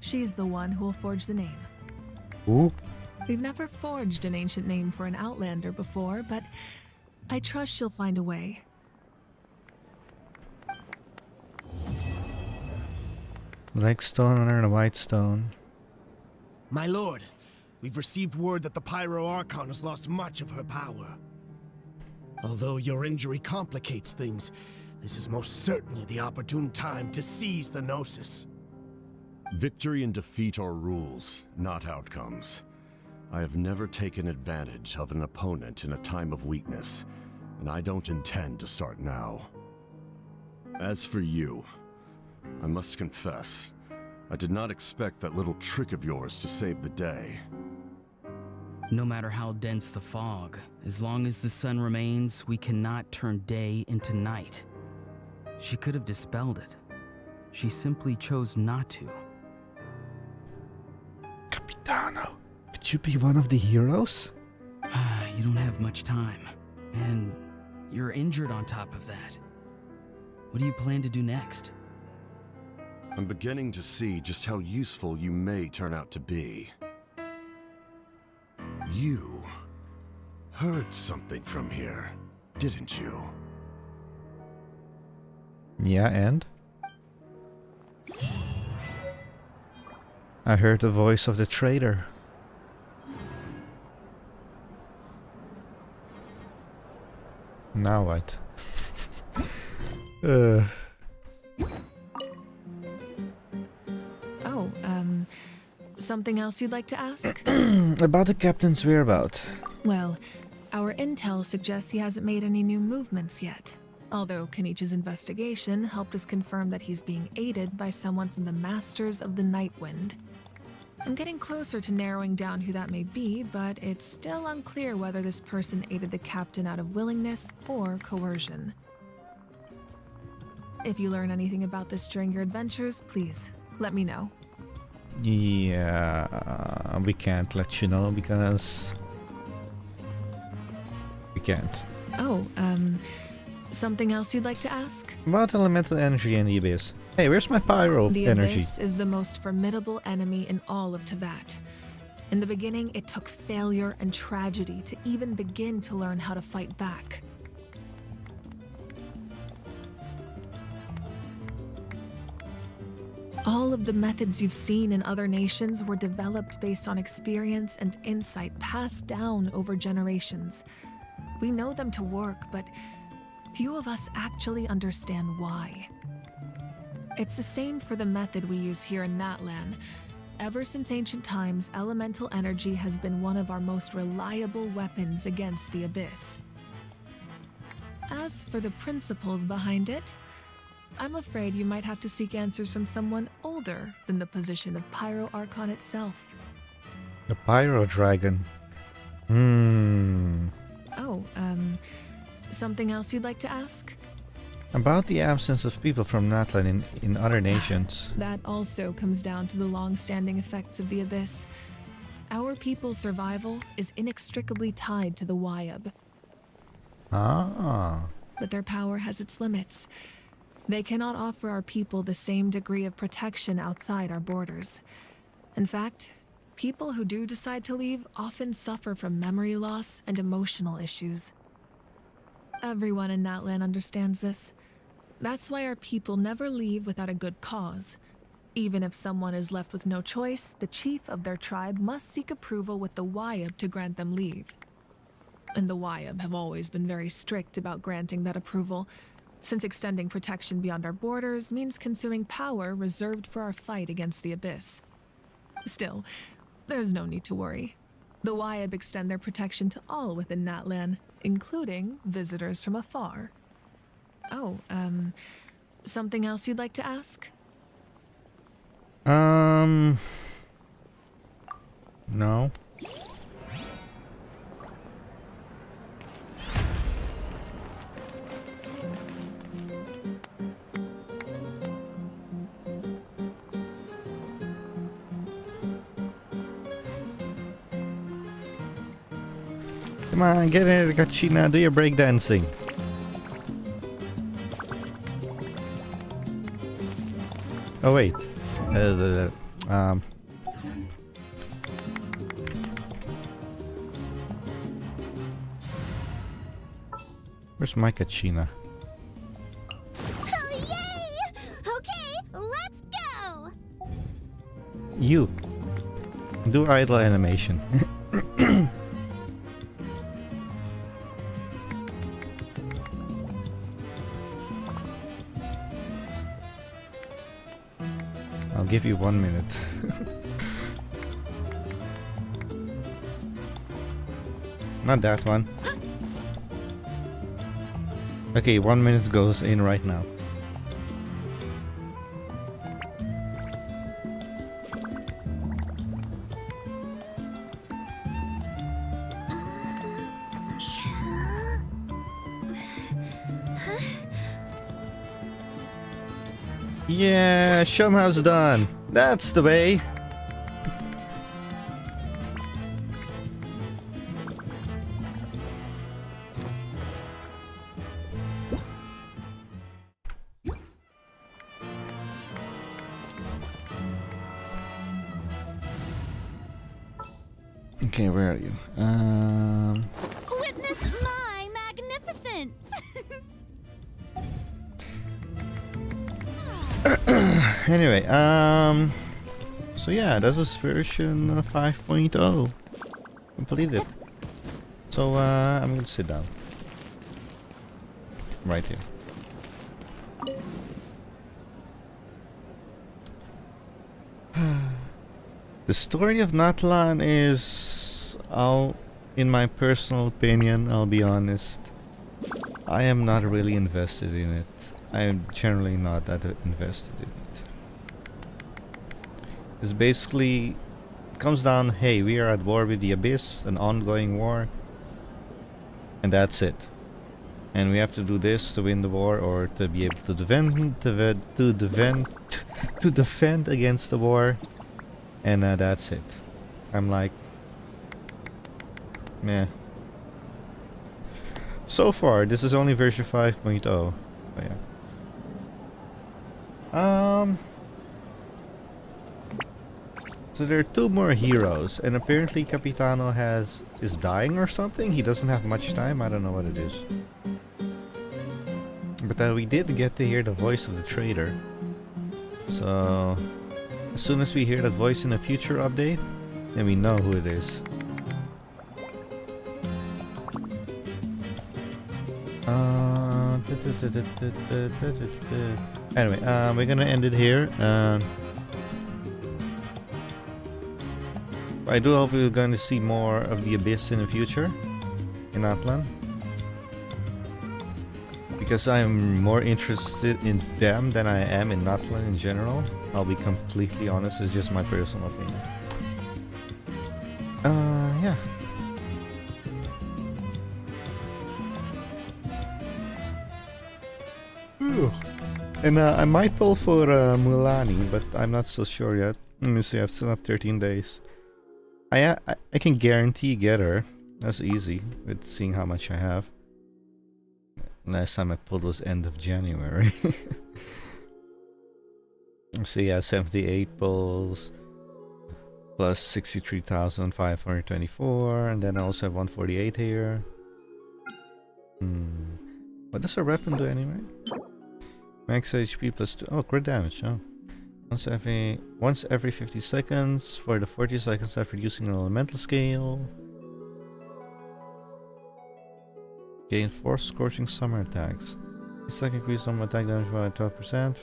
She's the one who will forge the name. Ooh. We've never forged an ancient name for an Outlander before, but I trust she'll find a way. Black stone and a white stone. My lord, we've received word that the Pyro Archon has lost much of her power. Although your injury complicates things, this is most certainly the opportune time to seize the Gnosis. Victory and defeat are rules, not outcomes. I have never taken advantage of an opponent in a time of weakness, and I don't intend to start now. As for you, I must confess, I did not expect that little trick of yours to save the day. No matter how dense the fog, as long as the sun remains, we cannot turn day into night. She could have dispelled it. She simply chose not to. Capitano, could you be one of the heroes? You don't have much time, and you're injured on top of that. What do you plan to do next? I'm beginning to see just how useful you may turn out to be. You heard something from here, didn't you? Yeah, and? I heard the voice of the traitor. Now what? Something else you'd like to ask? About the captain's whereabouts. Well, our intel suggests he hasn't made any new movements yet. Although Kenichi's investigation helped us confirm that he's being aided by someone from the Masters of the Nightwind. I'm getting closer to narrowing down who that may be, but it's still unclear whether this person aided the captain out of willingness or coercion. If you learn anything about this during your adventures, please let me know. Yeah, we can't let you know because we can't. Oh, something else you'd like to ask? About elemental energy in the Abyss. Hey, where's my pyro The energy? Abyss is the most formidable enemy in all of Teyvat. In the beginning, it took failure and tragedy to even begin to learn how to fight back. All of the methods you've seen in other nations were developed based on experience and insight passed down over generations. We know them to work, but few of us actually understand why. It's the same for the method we use here in Natlan. Ever since ancient times, elemental energy has been one of our most reliable weapons against the Abyss. As for the principles behind it, I'm afraid you might have to seek answers from someone older than the position of Pyro Archon itself. The Pyro Dragon. Oh, something else you'd like to ask? About the absence of people from Natlan in other nations. That also comes down to the long-standing effects of the Abyss. Our people's survival is inextricably tied to the Wyab. Ah. But their power has its limits. They cannot offer our people the same degree of protection outside our borders. In fact, people who do decide to leave often suffer from memory loss and emotional issues. Everyone in Natlan understands this. That's why our people never leave without a good cause. Even if someone is left with no choice, the chief of their tribe must seek approval with the Wyab to grant them leave. And the Wyab have always been very strict about granting that approval, since extending protection beyond our borders means consuming power reserved for our fight against the Abyss. Still, there's no need to worry. The Wyab extend their protection to all within Natlan, including visitors from afar. Oh, something else you'd like to ask? No. Come on, get in there, Kachina, do your breakdancing. Oh wait, where's my Kachina? Oh, yay! Okay, let's go! You do idle animation. I'll give you 1 minute. Not that one. Okay, 1 minute goes in right now. Yeah, show 'em how it's done. That's the way. Okay, where are you? Witness my magnificence! Anyway, so yeah, that was version 5.0 completed. So I'm gonna sit down right here. The story of Natlan is, in my personal opinion, I'll be honest, I am not really invested in it. I am generally not that invested in it. It's basically, it comes down, hey, we are at war with the Abyss, an ongoing war, and that's it. And we have to do this to win the war, or to be able to defend against the war, and that's it. I'm like, meh. So far, this is only version 5.0. But yeah. So there are 2 more heroes, and apparently Capitano is dying or something. He doesn't have much time. I don't know what it is. But we did get to hear the voice of the traitor. So as soon as we hear that voice in a future update, then we know who it is. Anyway, we're gonna end it here. I do hope we're going to see more of the Abyss in the future in Atlan, because I'm more interested in them than I am in Atlan in general. I'll be completely honest, it's just my personal opinion. Yeah. Ooh. And I might pull for Mulani, but I'm not so sure yet. Let me see, I still have 13 days. I can guarantee get her. That's easy with seeing how much I have. Last time I pulled was end of January. So yeah, 78 pulls plus 63,524, and then I also have 148 here. What does her weapon do anyway? Max HP plus 2. Oh, crit damage. Oh. Once every 50 seconds for the 40 seconds after using an elemental scale. Gain 4 scorching summer attacks. This attack increases normal attack damage by 12%.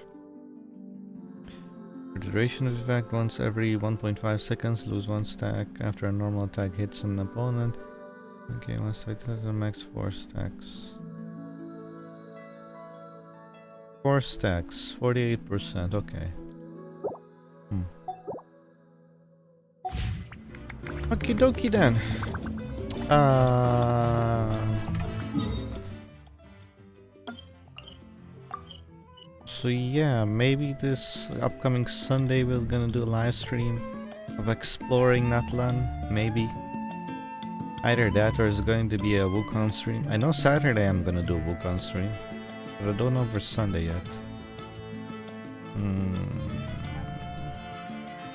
For the duration of the effect, once every 1.5 seconds, lose 1 stack after a normal attack hits an opponent. Okay, 1 stack to the max 4 stacks. 4 stacks, 48%, okay. Okie dokie then. So yeah, maybe this upcoming Sunday we're gonna do a live stream of exploring Natlan, maybe. Either that or it's going to be a Wukong stream. I know Saturday I'm gonna do a Wukong stream, but I don't know for Sunday yet.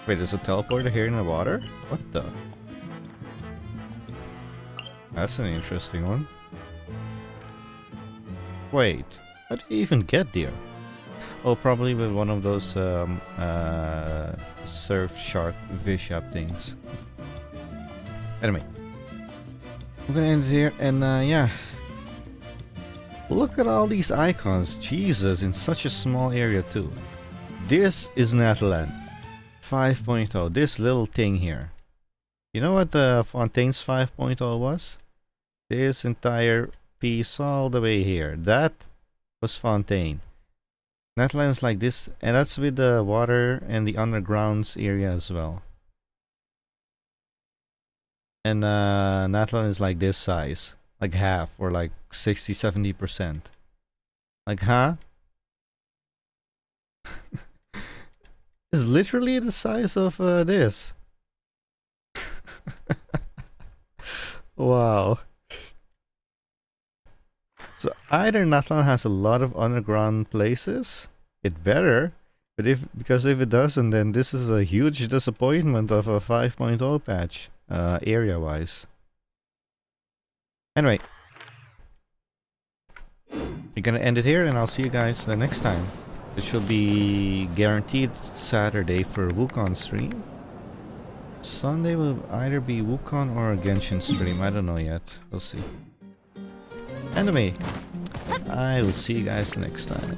Wait, there's a teleporter here in the water? What the? That's an interesting one. Wait, how do you even get there? Oh, probably with one of those surf shark fish up things. Anyway, we're gonna end it here, and yeah. Look at all these icons, Jesus, in such a small area too. This is Natlan 5.0, this little thing here. You know what the Fontaine's 5.0 was? This entire piece all the way here. That was Fontaine. Natlan is like this, and that's with the water and the undergrounds area as well. And Natlan is like this size, like half, or like 60-70%. Like, huh? It's literally the size of this. Wow. So either Natlan has a lot of underground places, it better, but because if it doesn't, then this is a huge disappointment of a 5.0 patch, area-wise. Anyway, we're gonna end it here, and I'll see you guys the next time. It should be guaranteed Saturday for Wukong stream. Sunday will either be Wukong or a Genshin stream. I don't know yet. We'll see. Anyway, I will see you guys next time.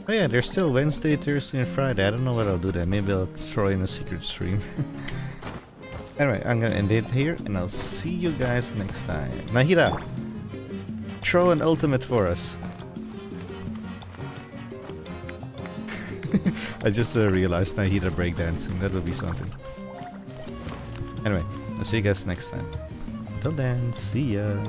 Oh yeah, there's still Wednesday, Thursday, and Friday. I don't know what I'll do then. Maybe I'll throw in a secret stream. Anyway, I'm gonna end it here, and I'll see you guys next time. Nahida, throw an ultimate for us. I just realized Nahida breakdancing. That would be something. Anyway, I'll see you guys next time. Until then, see ya.